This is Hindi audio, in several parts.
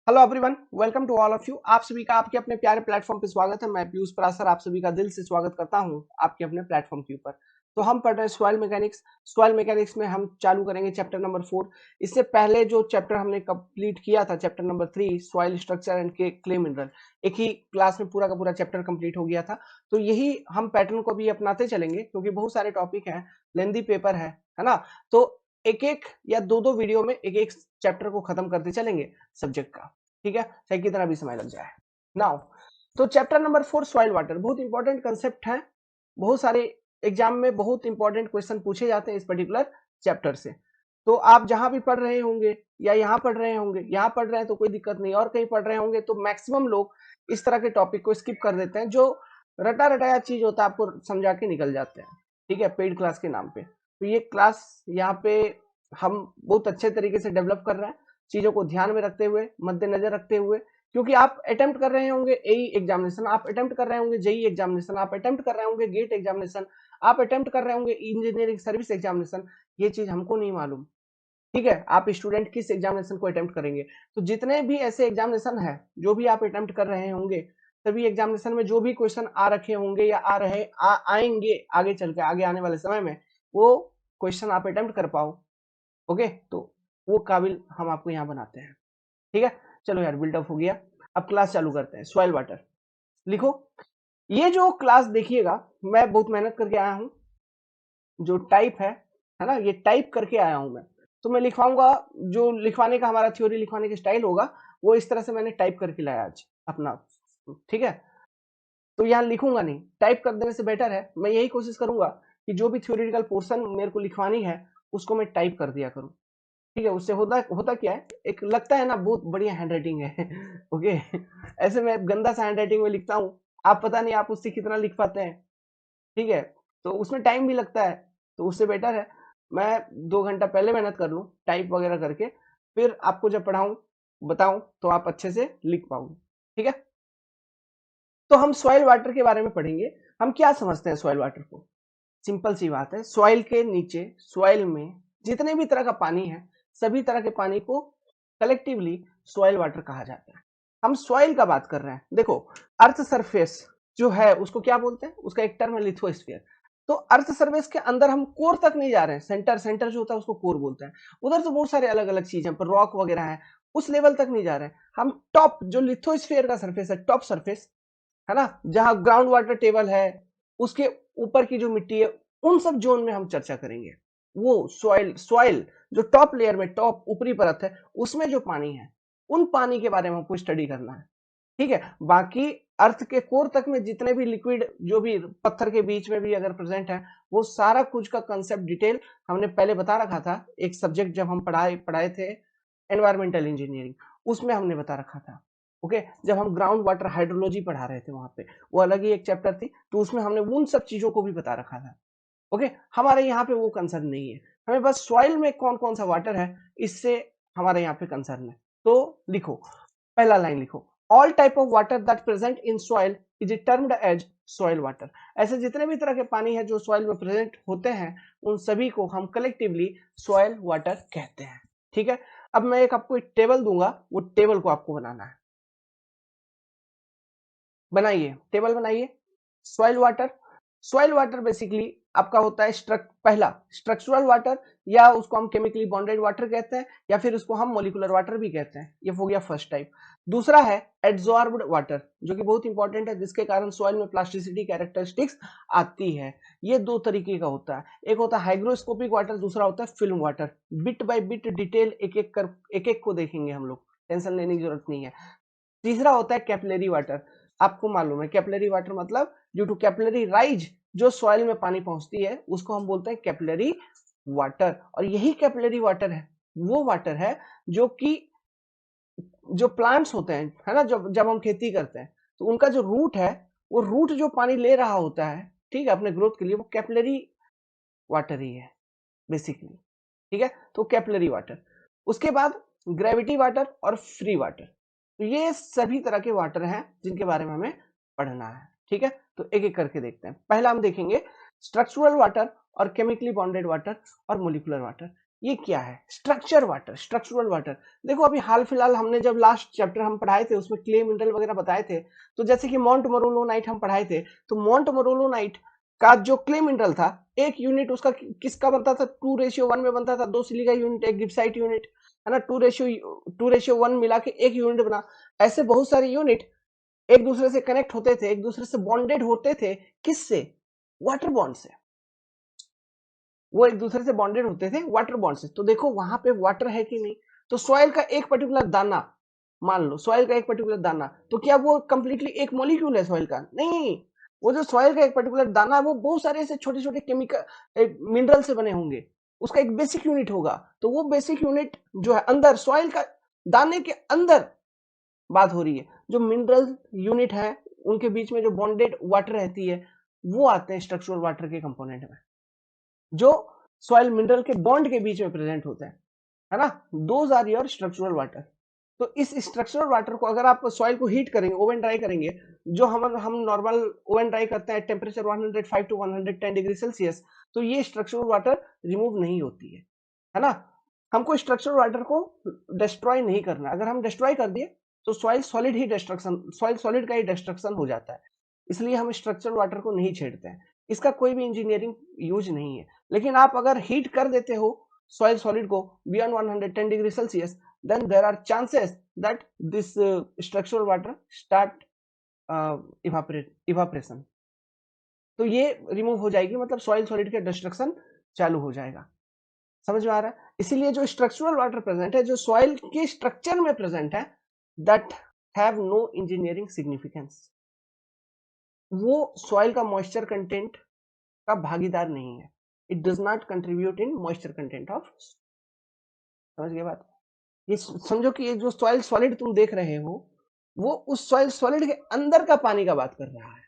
Hello everyone, welcome to all of you. आप सभी का आपके अपने प्यारे प्लेटफॉर्म पे स्वागत है। मैं पीयूष पराशर आप सभी का दिल से स्वागत करता हूं आपके अपने प्लेटफॉर्म के ऊपर। तो हम पढ़ रहे हैं सॉइल मैकेनिक्स। सॉइल मैकेनिक्स में हम चालू करेंगे चैप्टर नंबर 4। इससे पहले जो चैप्टर हमने कंप्लीट किया था, chapter number 3 soil structure and clay mineral, एक ही क्लास में पूरा का पूरा चैप्टर कंप्लीट हो गया था। तो यही हम पैटर्न को भी अपनाते चलेंगे क्योंकि बहुत सारे टॉपिक हैं, लेंदी पेपर है ना। तो एक एक या दो दो वीडियो में एक एक चैप्टर को खत्म करते चलेंगे सब्जेक्ट का। ठीक है, चाहे कितना भी समय लग जाए। नाउ तो चैप्टर नंबर 4 सॉइल वाटर बहुत इंपॉर्टेंट कंसेप्ट है। बहुत सारे एग्जाम में बहुत इंपॉर्टेंट क्वेश्चन पूछे जाते हैं इस पर्टिकुलर चैप्टर से। तो आप जहां भी पढ़ रहे होंगे या यहाँ पढ़ रहे होंगे, यहाँ पढ़ रहे हैं तो कोई दिक्कत नहीं, और कहीं पढ़ रहे होंगे तो मैक्सिमम लोग इस तरह के टॉपिक को स्किप कर देते हैं। जो रटा रटाया चीज होता है आपको समझा के निकल जाते हैं, ठीक है, पेड क्लास के नाम पे। तो ये क्लास यहाँ पे हम बहुत अच्छे तरीके से डेवलप कर रहे हैं, चीजों को ध्यान में रखते हुए, मद्देनजर रखते हुए। क्योंकि आप अटेम्प्ट कर रहे होंगे एई एग्जामिनेशन, आप अटेम्प्ट कर रहे होंगे जेई एग्जामिनेशन, आप अटेम्प्ट कर रहे होंगे गेट एग्जामिनेशन, आप अटेम्प्ट कर रहे होंगे इंजीनियरिंग सर्विस एग्जामिनेशन। ये चीज हमको नहीं मालूम, ठीक है, आप स्टूडेंट किस एग्जामिनेशन को अटेम्प्ट करेंगे। तो जितने भी ऐसे एग्जामिनेशन है जो भी आप अटेम्प्ट कर रहे होंगे, सभी एग्जामिनेशन में जो भी क्वेश्चन आ रखे होंगे या आएंगे आगे चल के, आगे आने वाले समय में, वो क्वेश्चन आप अटेम्प्ट कर पाओ। ओके, तो वो काबिल हम आपको यहाँ बनाते हैं। ठीक है, चलो यार, बिल्डअप हो गया। अब क्लास चालू करते हैं। सॉइल वाटर लिखो। ये जो क्लास देखिएगा, मैं बहुत मेहनत करके आया हूं। जो टाइप है ना, ये टाइप करके आया हूं मैं। तो मैं लिखवाऊंगा, जो लिखवाने का हमारा थ्योरी लिखवाने का स्टाइल होगा, वो इस तरह से मैंने टाइप करके लाया आज अपना। ठीक है, तो यहाँ लिखूंगा नहीं, टाइप कर देने से बेटर है। मैं यही कोशिश करूंगा कि जो भी थ्योरेटिकल पोर्शन मेरे को लिखवानी है उसको मैं टाइप कर दिया करूं। ठीक है, उससे होता होता क्या है, एक लगता है ना बहुत बढ़िया हैंडराइटिंग है। ओके, ऐसे मैं गंदा सा हैंडराइटिंग में लिखता हूँ, आप पता नहीं आप उससे कितना लिख पाते हैं। ठीक है, तो उसमें टाइम भी लगता है। तो उससे बेटर है मैं 2 घंटा पहले मेहनत कर लूँ टाइप वगैरह करके, फिर आपको जब पढ़ाऊं बताऊं तो आप अच्छे से लिख पाओगे। ठीक है, तो हम सॉइल वाटर के बारे में पढ़ेंगे। हम क्या समझते हैं सॉइल वाटर को? सिंपल सी बात है, सॉइल के नीचे, सॉइल में जितने भी तरह का पानी है, सभी तरह के पानी को कलेक्टिवली सॉइल वाटर कहा जाता है। हम सॉइल का बात कर रहे हैं। देखो, अर्थ सरफेस जो है उसको क्या बोलते हैं? उसका एक टर्म है लिथोस्फीयर। तो अर्थ सरफेस के अंदर हम कोर तक नहीं जा रहे हैं, सेंटर सेंटर जो होता है उसको कोर बोलते हैं। उधर तो बहुत सारे अलग अलग चीजें पर रॉक वगैरह है, उस लेवल तक नहीं जा रहे हैं हम। टॉप जो लिथोस्फीयर का सरफेस है, टॉप सरफेस है ना, जहां ग्राउंड वाटर टेबल है, उसके ऊपर की जो मिट्टी है, उन सब जोन में हम चर्चा करेंगे। वो सॉइल सॉइल जो टॉप लेयर में, टॉप ऊपरी परत है, उसमें जो पानी है, उन पानी के बारे में हमको स्टडी करना है। ठीक है, बाकी अर्थ के कोर तक में जितने भी लिक्विड, जो भी पत्थर के बीच में भी अगर प्रेजेंट है, वो सारा कुछ का कंसेप्ट डिटेल हमने पहले बता रखा था। एक सब्जेक्ट जब हम पढ़ाए पढ़ाए थे, एनवायरमेंटल इंजीनियरिंग, उसमें हमने बता रखा था। ओके, जब हम ग्राउंड वाटर हाइड्रोलॉजी पढ़ा रहे थे वहां पे, वो अलग ही एक चैप्टर थी, तो उसमें हमने उन सब चीजों को भी बता रखा था। ओके, हमारे यहाँ पे वो कंसर्न नहीं है, हमें बस सॉइल में कौन कौन सा वाटर है, इससे हमारे यहाँ पे कंसर्न है। तो लिखो, पहला लाइन लिखो, all type of water that present in soil is termed as soil water. ऐसे जितने भी तरह के पानी है जो सॉइल में प्रेजेंट होते हैं, उन सभी को हम कलेक्टिवली सॉइल वाटर कहते हैं। ठीक है, अब मैं एक आपको एक टेबल दूंगा, वो टेबल को आपको बनाना है। बनाइए, टेबल बनाइए। Soil water, soil water basically आपका होता है पहला स्ट्रक्चरल वाटर, या उसको हम केमिकली बॉन्डेड वाटर कहते हैं, या फिर उसको हम मोलिकुलर वाटर भी कहते हैं। ये हो गया फर्स्ट टाइप। दूसरा है एड्सॉर्ब्ड वाटर, जो कि बहुत इंपॉर्टेंट है, जिसके कारण सॉइल में प्लास्टिसिटी कैरेक्टरिस्टिक्स आती है। ये दो तरीके का होता है, एक होता है हाइग्रोस्कोपिक वाटर, दूसरा होता है film water. Bit by bit detail एक एक को देखेंगे हम लोग, टेंशन लेने की जरूरत नहीं है। तीसरा होता है कैपिलरी वाटर। आपको मालूम है कैपिलरी वाटर मतलब, ड्यू टू कैपिलरी राइज जो सॉइल में पानी पहुंचती है, उसको हम बोलते हैं कैपिलरी वाटर। और यही कैपिलरी वाटर है, वो वाटर है जो कि जो प्लांट्स होते हैं, है ना, जब जब हम खेती करते हैं, तो उनका जो रूट है, वो रूट जो पानी ले रहा होता है, ठीक है, अपने ग्रोथ के लिए, वो कैपिलरी वाटर ही है बेसिकली। ठीक है, तो कैपिलरी वाटर। उसके बाद ग्रेविटी वाटर और फ्री वाटर। तो ये सभी तरह के वाटर हैं जिनके बारे में हमें पढ़ना है। ठीक है, तो एक एक करके देखते हैं। पहला हम देखेंगे स्ट्रक्चरल वाटर और केमिकली बॉन्डेड वाटर और मोलिकुलर वाटर। ये क्या है? Structure water, structural water. देखो अभी हाल फिलहाल हमने जब लास्ट चैप्टर हम पढ़ाए थे उसमें क्ले मिनरल वगैरह बताए थे, तो जैसे कि मोंट मोरोलोनाइट हम पढ़ाए थे, तो मोंट मोरोलोनाइट का जो क्ले मिनरल था, एक यूनिट उसका किसका बनता था? 2:1 में बनता था, 2 सिलिका यूनिट, एक गिब्साइट यूनिट, है ना, 2:1 मिला के एक यूनिट बना। ऐसे बहुत सारे यूनिट एक दूसरे से कनेक्ट होते थे, एक दूसरे से बॉन्डेड होते थे, किससे? वाटर बॉन्ड से। वो एक दूसरे से बॉन्डेड होते थे वाटर बॉन्ड से। तो देखो वहां पे वाटर है कि नहीं। तो सॉइल का एक पर्टिकुलर दाना, मान लो सॉइल का एक पर्टिकुलर दाना, तो क्या वो कंप्लीटली एक मॉलिक्यूल है सॉइल का? नहीं। वो जो सॉइल का एक पर्टिकुलर दाना है वो बहुत सारे ऐसे छोटे छोटे केमिकल मिनरल से बने होंगे, उसका एक बेसिक यूनिट होगा। तो वो बेसिक यूनिट जो है अंदर सॉइल का, दाने के अंदर बात हो रही है, जो मिनरल यूनिट है उनके बीच में जो बॉन्डेड वाटर रहती है, वो आते हैं स्ट्रक्चरल वाटर के कंपोनेंट में, जो सॉइल मिनरल के बॉन्ड के बीच में प्रेजेंट होते हैं, है ना। Those are your structural water. तो इस स्ट्रक्चरल वाटर को अगर आप सॉइल को हीट करेंगे, ओवन ड्राई करेंगे, जो हम नॉर्मल ओवन ड्राई करते हैं टेम्परेचर 105 टू 110 डिग्री सेल्सियस, तो ये स्ट्रक्चरल वाटर रिमूव नहीं होती है ना। हमको स्ट्रक्चरल वाटर को डिस्ट्रॉय नहीं करना। अगर हम डिस्ट्रॉय कर दिए तो सॉइल सॉलिड ही डिस्ट्रक्शन, सॉइल सॉलिड का ही डिस्ट्रक्शन हो जाता है। इसलिए हम स्ट्रक्चरल वाटर को नहीं छेड़ते हैं, इसका कोई भी इंजीनियरिंग यूज नहीं है। लेकिन आप अगर हीट कर देते हो soil solid को beyond 110 degree Celsius, then there are chances that this structural water start evaporation। तो ये रिमूव हो जाएगी, मतलब सॉइल सॉलिड का डिस्ट्रक्शन चालू हो जाएगा। समझ में आ रहा है? इसीलिए जो स्ट्रक्चरल वाटर प्रेजेंट है, जो सॉइल के स्ट्रक्चर में प्रेजेंट है, that have no engineering significance. वो सॉइल का मॉइस्चर कंटेंट का भागीदार नहीं है। It does not contribute in moisture content of. समझ गए बात? ये समझो कि ये जो सॉइल सॉलिड तुम देख रहे हो, वो उस सॉइल सॉलिड के अंदर का पानी का बात कर रहा है।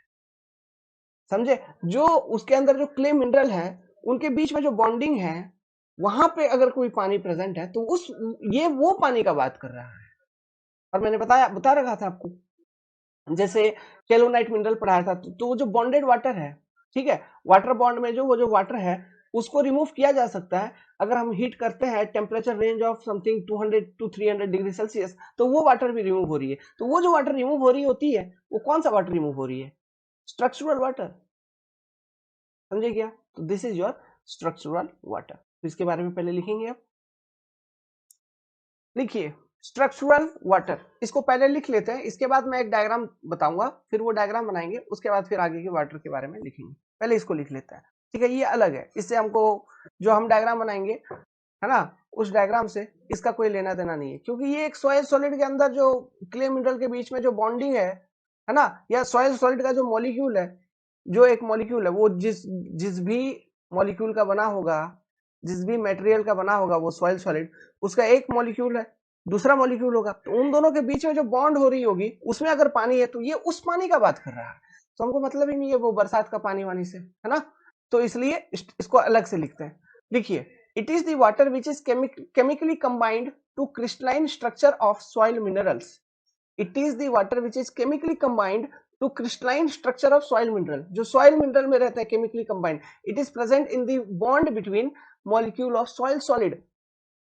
समझे? जो उसके अंदर जो क्ले मिनरल है, उनके बीच में जो बॉन्डिंग है, वहां पे अगर कोई पानी प्रेजेंट है तो उस ये वो पानी का बात कर रहा है। और मैंने बता रखा था आपको, जैसे केलोनाइट मिनरल पढ़ाया था, तो वो जो बॉन्डेड वाटर है, ठीक है, वाटर बॉन्ड में जो वो जो वाटर है उसको रिमूव किया जा सकता है अगर हम हीट करते हैं temperature range of something 200 to 300 degree Celsius, तो वो वाटर भी रिमूव हो रही है। तो वो जो वाटर रिमूव हो रही होती है, वो कौन सा वाटर रिमूव हो रही है? Structural water. समझे क्या? तो this is your structural water. तो इसके बारे में पहले लिखेंगे आप। लिखिए स्ट्रक्चरल वाटर, इसको पहले लिख लेते हैं, इसके बाद मैं एक डायग्राम बताऊंगा, फिर वो डायग्राम बनाएंगे, उसके बाद फिर आगे के वाटर के बारे में लिखेंगे। पहले इसको लिख लेते हैं, ठीक है, ये अलग है, इससे हमको जो हम डायग्राम बनाएंगे, है ना, उस डायग्राम से इसका कोई लेना देना नहीं है, क्योंकि ये एक सॉइल सॉलिड के अंदर जो क्ले मिनरल के बीच में जो बॉन्डिंग है ना, या सॉइल सॉलिड का जो मॉलिक्यूल है, जो एक मॉलिक्यूल है, वो जिस जिस भी मॉलिक्यूल का बना होगा, जिस भी मटेरियल का बना होगा वो सॉइल सॉलिड, उसका एक मॉलिक्यूल है, दूसरा मॉलिक्यूल होगा, तो उन दोनों के बीच में जो बॉन्ड हो रही होगी उसमें अगर पानी है तो ये उस पानी का बात कर रहा है। तो हमको मतलब ही नहीं है वो बरसात का पानी वानी से, है ना। तो इसलिए इसको अलग से लिखते हैं। देखिए, it is the water which is chemically combined to crystalline structure of soil minerals. It is the water which is chemically combined to crystalline structure of soil mineral, जो सॉइल मिनरल में रहते हैं chemically combined. It is present in the bond between molecule of soil solid.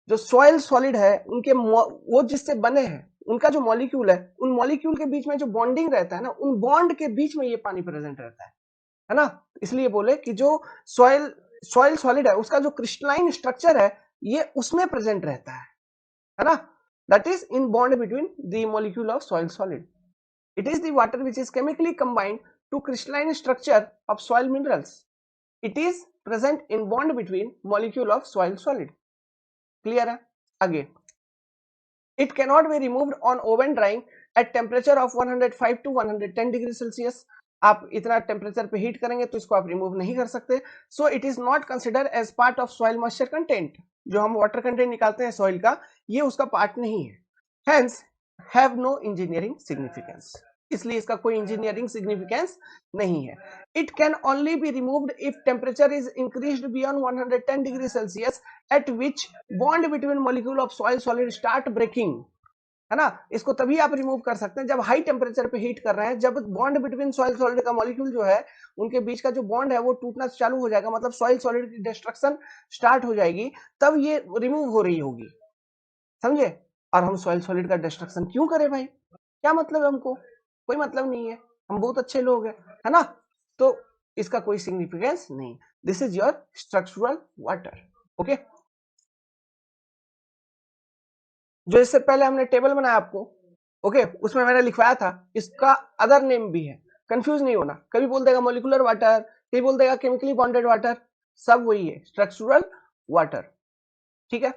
जो सॉइल सॉलिड है उनके वो जिससे बने हैं उनका जो मॉलिक्यूल है, उन मॉलिक्यूल के बीच में जो बॉन्डिंग रहता है ना, उन बॉन्ड के बीच में ये पानी प्रेजेंट रहता है ना। इसलिए बोले कि जो सॉइल सॉइल सॉलिड है उसका जो क्रिस्टलाइन स्ट्रक्चर है ये उसमें प्रेजेंट रहता है ना। That is in bond between the molecule of soil solid. It is the water which is chemically combined to crystalline structure of soil minerals. It is present in bond between molecule of soil solid. Clear है? आगे, it cannot be removed on oven drying at temperature of 105 to 110 degree Celsius. आप इतना टेम्परेचर पे हीट करेंगे तो इसको आप रिमूव नहीं कर सकते। So it is not consider as part of soil moisture content. जो हम वाटर कंटेंट निकालते हैं सॉइल का, ये उसका पार्ट नहीं है। Hence have no engineering significance, इसलिए इसका कोई इंजीनियरिंग सिग्निफिकेंस नहीं है। It can only be removed if temperature is increased beyond 110 degree Celsius, at which bond between molecule of soil solid start breaking, है ना। इसको तभी आप रिमूव कर सकते हैं जब हाई टेम्परेचर पे हीट कर रहे हैं, जब बॉन्ड बिटवीन सॉइल सॉलिड का मॉलिक्यूल जो है उनके बीच का जो बॉन्ड है वो टूटना चालू हो जाएगा, मतलब सॉइल सॉलिड की डिस्ट्रक्शन स्टार्ट हो जाएगी, तब ये रिमूव हो रही होगी, समझे। और हम सॉइल सॉलिड का डिस्ट्रक्शन क्यों करें भाई, क्या मतलब है हमको, कोई मतलब नहीं है, हम बहुत अच्छे लोग हैं, है ना। तो इसका कोई सिग्निफिकेंस नहीं। This is your structural water. Okay, जो इससे पहले हमने टेबल बनाया आपको, ओके, उसमें मैंने लिखवाया था, इसका अदर नेम भी है, कंफ्यूज नहीं होना, कभी बोल देगा मोलिकुलर वाटर, कभी बोल देगा केमिकली बॉन्डेड वाटर, सब वही है, स्ट्रक्चरल वाटर। ठीक है,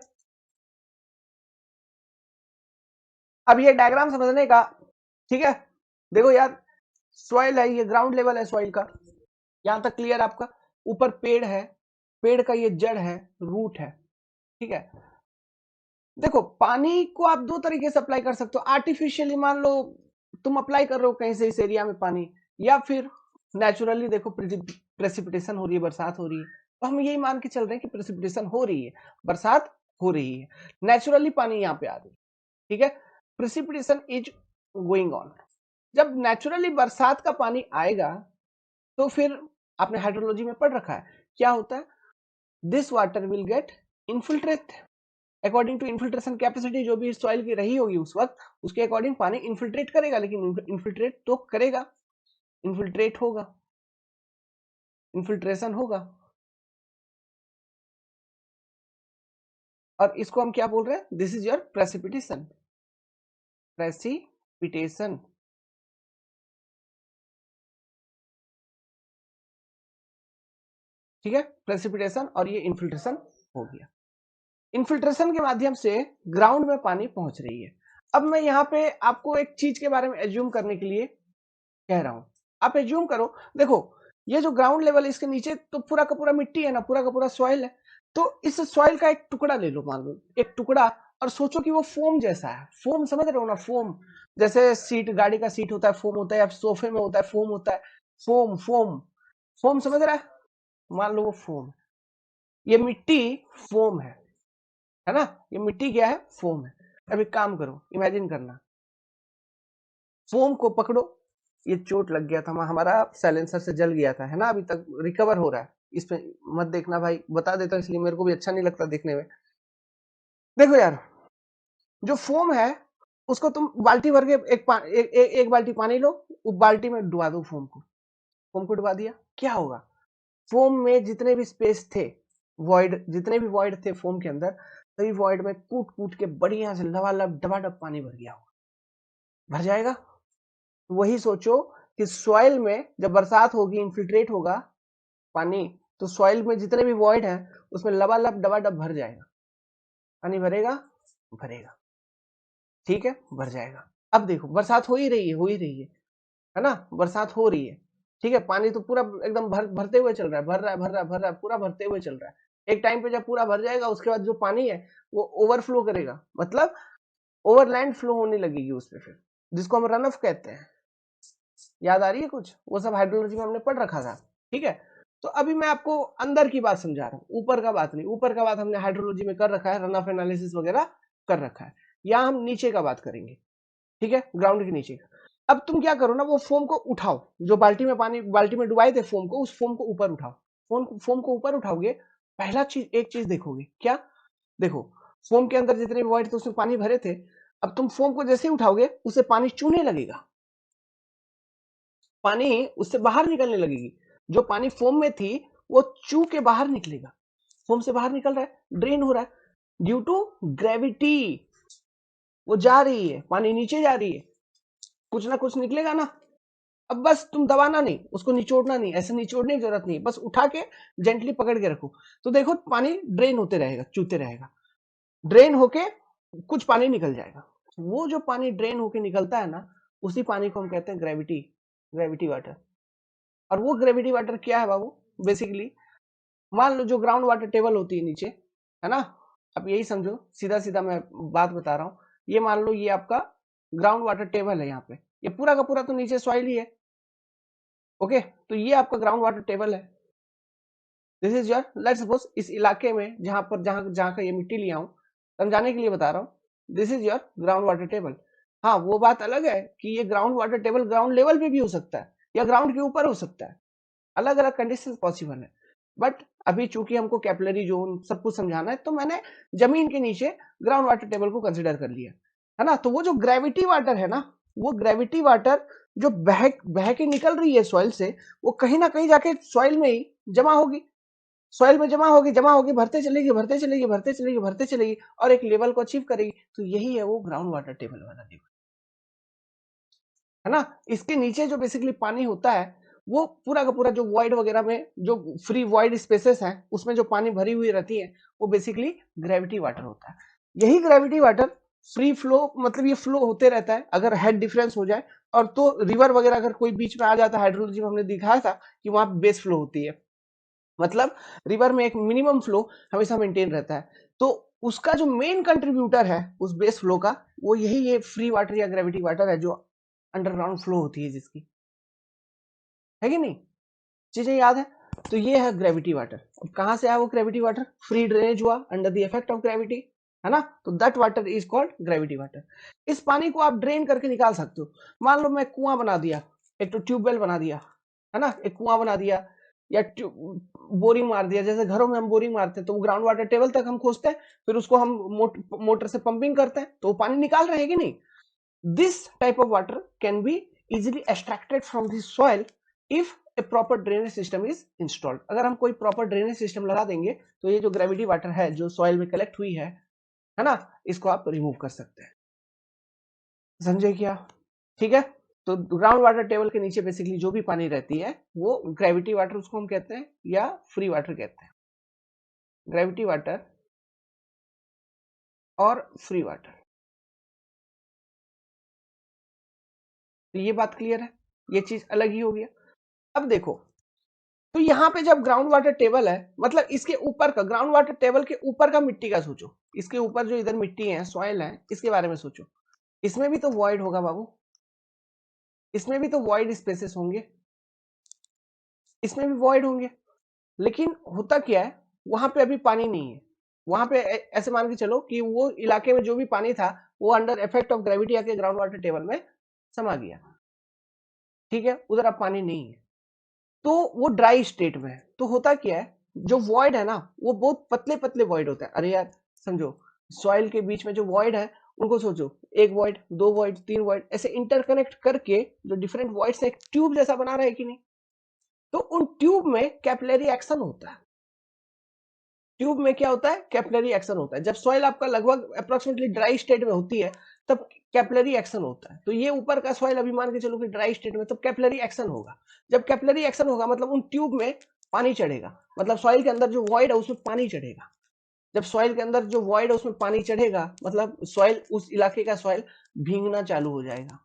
अब ये डायग्राम समझने का, ठीक है, देखो यार, सॉइल है, ये ग्राउंड लेवल है सॉइल का, यहां तक क्लियर आपका। ऊपर पेड़ है, पेड़ का ये जड़ है, रूट है, ठीक है। देखो पानी को आप दो तरीके से अप्लाई कर सकते हो, आर्टिफिशियली मान लो तुम अप्लाई कर रहे हो कहीं से इस एरिया में पानी, या फिर नेचुरली देखो प्रेसिपिटेशन हो रही है, बरसात हो रही है, तो हम यही मान के चल रहे हैं कि प्रेसिपिटेशन हो रही है, बरसात हो रही है, नेचुरली पानी यहाँ पे आ रही है, ठीक है। Precipitation is going on. जब नेचुरली बरसात का पानी आएगा तो फिर आपने हाइड्रोलॉजी में पढ़ रखा है क्या होता है, this water will get infiltrate according to infiltration capacity, जो भी सॉइल की रही होगी उस वक्त, उसके अकॉर्डिंग पानी इन्फिल्ट्रेट करेगा, लेकिन इन्फिल्ट्रेट तो करेगा, इन्फिल्ट्रेट होगा, इन्फिल्ट्रेशन होगा। और इसको हम क्या बोल रहे हैं, this is your precipitation, precipitation, ठीक है, प्रेसिपिटेशन, और ये इन्फिल्ट्रेशन हो गया। इन्फिल्ट्रेशन के माध्यम से ग्राउंड में पानी पहुंच रही है। अब मैं यहाँ पे आपको एक चीज के बारे में एज्यूम करने के लिए कह रहा हूं, आप एज्यूम करो, देखो ये जो ग्राउंड लेवल है इसके नीचे तो पूरा का पूरा मिट्टी है ना, पूरा का पूरा सॉइल है, तो इस सॉइल का एक टुकड़ा ले लो, मान लो एक टुकड़ा, और सोचो कि वो फोम जैसा है, फोम समझ रहे हो ना, फोम, जैसे सीट, गाड़ी का सीट होता है फोम होता है, या सोफे में होता है फोम होता है, फोम फोम, फोम समझ रहा है, मान लो वो फोम, ये मिट्टी फोम है ना, ये मिट्टी क्या है, फोम है। अब एक काम करो, इमेजिन करना, फोम को पकड़ो, ये चोट लग गया था, हमारा साइलेंसर से जल गया था, है ना, अभी तक रिकवर हो रहा है, इस पे मत देखना भाई, बता देता हूँ इसलिए, मेरे को भी अच्छा नहीं लगता देखने में। देखो यार, जो फोम है उसको तुम बाल्टी भर के एक बाल्टी पानी लो, उस बाल्टी में डुबा दो फोम को, फोम को डुबा दिया, क्या होगा, फोम में जितने भी स्पेस थे, वॉइड, जितने भी वॉइड थे फोम के अंदर, सभी वॉइड में कूट कूट के बढ़िया से लबालब डबाडब पानी भर गया होगा, भर जाएगा। वही सोचो कि सॉइल में जब बरसात होगी, इन्फिल्ट्रेट होगा पानी, तो सॉइल में जितने भी वॉइड है उसमें लबालब डबाडब भर जाएगा, पानी भरेगा, भरेगा, ठीक है, भर जाएगा। अब देखो बरसात हो ही रही है, हो ही रही है ना, बरसात हो रही है, ठीक है, पानी तो पूरा एकदम भरते हुए चल रहा है, भर रहा है, भर रहा है, भर रहा है, पूरा भरते हुए चल रहा है। एक टाइम पे जब पूरा भर जाएगा उसके बाद जो पानी है वो ओवरफ्लो करेगा, मतलब ओवरलैंड फ्लो होने लगेगी उसमें, फिर जिसको हम रन ऑफ कहते हैं, याद आ रही है कुछ, वो सब हाइड्रोलॉजी में हमने पढ़ रखा था, ठीक है। तो अभी मैं आपको अंदर की बात समझा रहा हूँ, ऊपर का बात नहीं, ऊपर का बात हमने हाइड्रोलॉजी में कर रखा है, रन ऑफ एनालिसिस वगैरह कर रखा है, यहाँ हम नीचे का बात करेंगे, ठीक है, ग्राउंड के नीचे का। अब तुम क्या करो ना, वो फोम को उठाओ, जो बाल्टी में पानी, बाल्टी में डुबाए थे फोम को, उस फोम को ऊपर उठाओ, फोम को ऊपर उठाओगे, पहला चीज, एक चीज देखोगे क्या, देखो फोम के अंदर जितने भी वॉइड थे उसमें पानी भरे थे, अब तुम फोम को जैसे ही उठाओगे उससे पानी चूने लगेगा, पानी उससे बाहर निकलने लगेगी, जो पानी फोम में थी वो चू के बाहर निकलेगा, फोम से बाहर निकल रहा है, ड्रेन हो रहा है, ड्यू टू ग्रेविटी, वो जा रही है, पानी नीचे जा रही है, कुछ ना कुछ निकलेगा ना। अब बस तुम दबाना नहीं, उसको निचोड़ना नहीं, ऐसे निचोड़ने की जरूरत नहीं, बस उठा के जेंटली पकड़ के रखो, तो देखो पानी ड्रेन होते रहेगा, चूते रहेगा, ड्रेन होके कुछ पानी निकल जाएगा, वो जो पानी ड्रेन होके निकलता है ना, उसी पानी को हम कहते हैं ग्रेविटी, ग्रेविटी वाटर। और वो ग्रेविटी वाटर क्या है बाबू, बेसिकली मान लो जो ग्राउंड वाटर टेबल होती है नीचे, है ना, अब यही समझो, सीधा सीधा मैं बात बता रहा हूँ, ये मान लो ये आपका ग्राउंड वाटर टेबल है, यहाँ पे ये पूरा का पूरा तो नीचे सॉइल ही है, ओके, तो ये आपका ग्राउंड वाटर टेबल है, this is your, let's suppose इस इलाके में जहां पर जहां जहां का ये मिट्टी लिया हूं, समझाने के लिए बता रहा हूं, this is your ground water table. हाँ, वो बात अलग है कि ये ground water table ground level पे भी हो सकता है या ग्राउंड के ऊपर हो सकता है, अलग अलग कंडीशन पॉसिबल है। बट अभी चूंकि हमको कैपिलरी जोन सब कुछ समझाना है, तो मैंने जमीन के नीचे ग्राउंड वाटर टेबल को कंसिडर कर लिया, है ना। तो वो जो ग्रेविटी वाटर है ना, वो ग्रेविटी वाटर जो बह बह के निकल रही है सॉइल से, वो कहीं ना कहीं जाके सॉइल में ही जमा होगी, सॉइल में जमा होगी, भरते चलेगी भरते चलेगी भरते चलेगी भरते चलेगी और एक लेवल को अचीव करेगी। तो यही है वो ग्राउंड वाटर टेबल वाला लेवल, है ना। इसके नीचे जो बेसिकली पानी होता है, वो पूरा का पूरा जो वॉइड वगैरह में जो फ्री वॉइड स्पेसेस हैं, उसमें जो पानी भरी हुई रहती है, वो बेसिकली ग्रेविटी वाटर होता है। यही ग्रेविटी वाटर फ्री फ्लो, मतलब ये फ्लो होते रहता है अगर हेड डिफरेंस हो जाए। और तो रिवर वगैरह अगर कोई बीच में आ जाता है, हाइड्रोलॉजी में हमने दिखाया था कि वहां बेस फ्लो होती है, मतलब रिवर में एक मिनिमम फ्लो हमेशा मेंटेन रहता है। तो उसका जो मेन कंट्रीब्यूटर है उस बेस फ्लो का, वो यही ये फ्री वाटर या ग्रेविटी वाटर है, जो अंडरग्राउंड फ्लो होती है जिसकी, है कि नहीं, चीजें याद है। तो ये है ग्रेविटी वाटर। अब कहां से आया वो ग्रेविटी वाटर? फ्री ड्रेनेज हुआ under the effect of gravity, है ना। तो that water is called gravity water. इस पानी को आप ड्रेन करके निकाल सकते हो। मान लो मैं कुआं बना दिया, एक तो ट्यूबवेल बना दिया, है ना, एक कुआं बना दिया, या बोरिंग मार दिया, जैसे घरों में हम बोरिंग मारते हैं तो ग्राउंड वाटर टेबल तक हम खोजते हैं, फिर उसको हम मोटर से पंपिंग करते हैं, तो वो पानी निकाल रहे हैं कि नहीं। This type of water can be easily extracted from the soil if a proper drainage system is installed। अगर हम कोई प्रॉपर ड्रेनेज सिस्टम लगा देंगे, तो ये जो ग्रेविटी वाटर है जो सॉइल में कलेक्ट हुई है ना, इसको आप रिमूव कर सकते हैं। समझे क्या? ठीक है। तो ग्राउंड वाटर टेबल के नीचे बेसिकली जो भी पानी रहती है, वो ग्रेविटी वाटर उसको हम कहते हैं, या फ्री वाटर कहते हैं। ग्रेविटी वाटर और फ्री वाटर, तो ये बात क्लियर है, ये चीज अलग ही हो गया। अब देखो, तो यहां पे जब ग्राउंड वाटर टेबल है, मतलब इसके ऊपर का, ग्राउंड वाटर टेबल के ऊपर का मिट्टी का सोचो, इसके ऊपर जो इधर मिट्टी है, सॉइल है, इसके बारे में सोचो। इसमें भी तो वॉइड होगा बाबू, इसमें भी तो वॉइड स्पेसेस होंगे, इसमें भी वॉइड होंगे। लेकिन होता क्या है, वहां पे अभी पानी नहीं है। वहां पे ऐसे मान के चलो कि वो इलाके में जो भी पानी था, वो अंडर इफेक्ट ऑफ ग्रेविटी आके ग्राउंड वाटर टेबल में समा गया, ठीक है, उधर अब पानी नहीं है, तो वो ड्राई स्टेट में है। तो होता क्या है, जो वॉइड है ना, वो बहुत पतले पतले वॉइड होते हैं। अरे यार समझो, सॉइल के बीच में जो वॉइड है, उनको सोचो, एक वॉइड, दो वॉइड, तीन वॉइड, ऐसे इंटरकनेक्ट करके जो डिफरेंट वॉइड से एक ट्यूब जैसा बना रहा है कि नहीं। तो उन ट्यूब में कैपिलरी एक्शन होता है। ट्यूब में क्या होता है? कैपिलरी एक्शन होता है। जब सॉइल आपका लगभग अप्रोक्सीमेटली ड्राई स्टेट में होती है, तब कैपिलरी एक्शन होता है। तो ये ऊपर का सॉइल अभी मान के चलो कि ड्राई स्टेट में, तब कैपिलरी एक्शन होगा। जब कैपिलरी एक्शन होगा, मतलब उन ट्यूब में पानी चढ़ेगा, मतलब सॉइल के अंदर जो वॉइड है उसमें पानी चढ़ेगा। जब सॉइल के अंदर जो वॉइड है उसमें पानी चढ़ेगा, मतलब सॉइल, उस इलाके का सॉइल भीगना चालू हो जाएगा,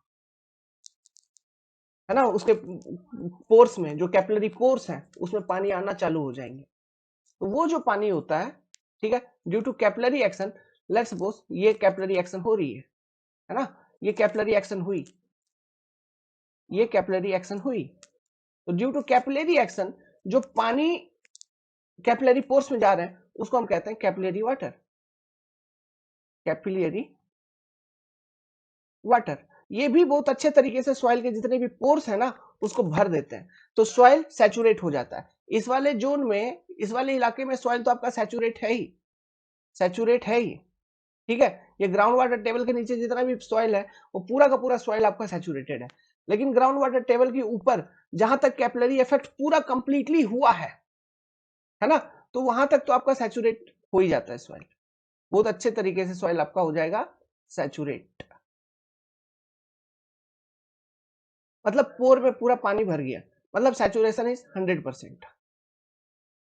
है ना। उसके पोर्स में, जो कैपिलरी पोर्स हैं, उसमें पानी आना चालू हो जाएंगे। तो वो जो पानी होता है, ठीक है, due to capillary action, let's suppose ये कैपिलरी एक्शन हो रही है ना, ये कैपिलरी एक्शन हुई, ये कैपिलरी एक्शन हुई। तो ड्यू टू कैपिलरी एक्शन, जो पानी कैपिलरी पोर्स में जा रहे हैं, उसको हम कहते हैं कैपिलरी वाटर, कैपिलरी वाटर। ये भी बहुत अच्छे तरीके से सॉइल के जितने भी पोर्स है ना, उसको भर देते हैं, तो सॉइल सैचुरेट हो जाता है। इस वाले जोन में, इस वाले इलाके में सॉइल तो आपका सैचुरेट है ही, सैचुरेट है ही, ठीक है। ये ग्राउंड वाटर टेबल के नीचे जितना भी सॉइल है, वो पूरा का पूरा सॉइल आपका सैचुरेटेड है। लेकिन ग्राउंड वाटर टेबल के ऊपर जहां तक कैपिलरी इफेक्ट पूरा कंप्लीटली हुआ है ना, तो वहां तक तो आपका सैचुरेट हो ही जाता है सॉइल, बहुत अच्छे तरीके से सॉइल आपका हो जाएगा सैचुरेट, मतलब पोर में पूरा पानी भर गया, मतलब सैचुरेशन इज 100%।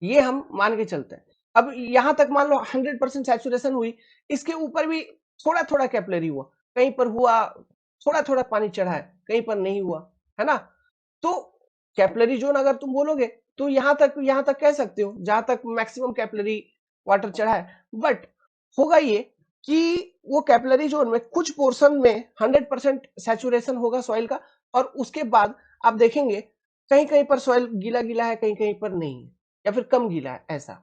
ये हम मान के चलते हैं। अब यहां तक मान लो 100% सैचुरेशन हुई, इसके ऊपर भी थोड़ा थोड़ा कैपिलरी हुआ, कहीं पर हुआ, थोड़ा थोड़ा पानी चढ़ा है, कहीं पर नहीं हुआ, है ना। तो कैपिलरी जोन अगर तुम बोलोगे, तो यहां तक कह सकते हो जहां तक मैक्सिमम कैपिलरी वाटर चढ़ा है। बट होगा ये कि वो कैपिलरी जोन में कुछ पोर्शन में 100% सैचुरेशन होगा सॉइल का, और उसके बाद आप देखेंगे कहीं कहीं पर सॉइल गीला गीला है, कहीं कहीं पर नहीं है, या फिर कम गीला है, ऐसा।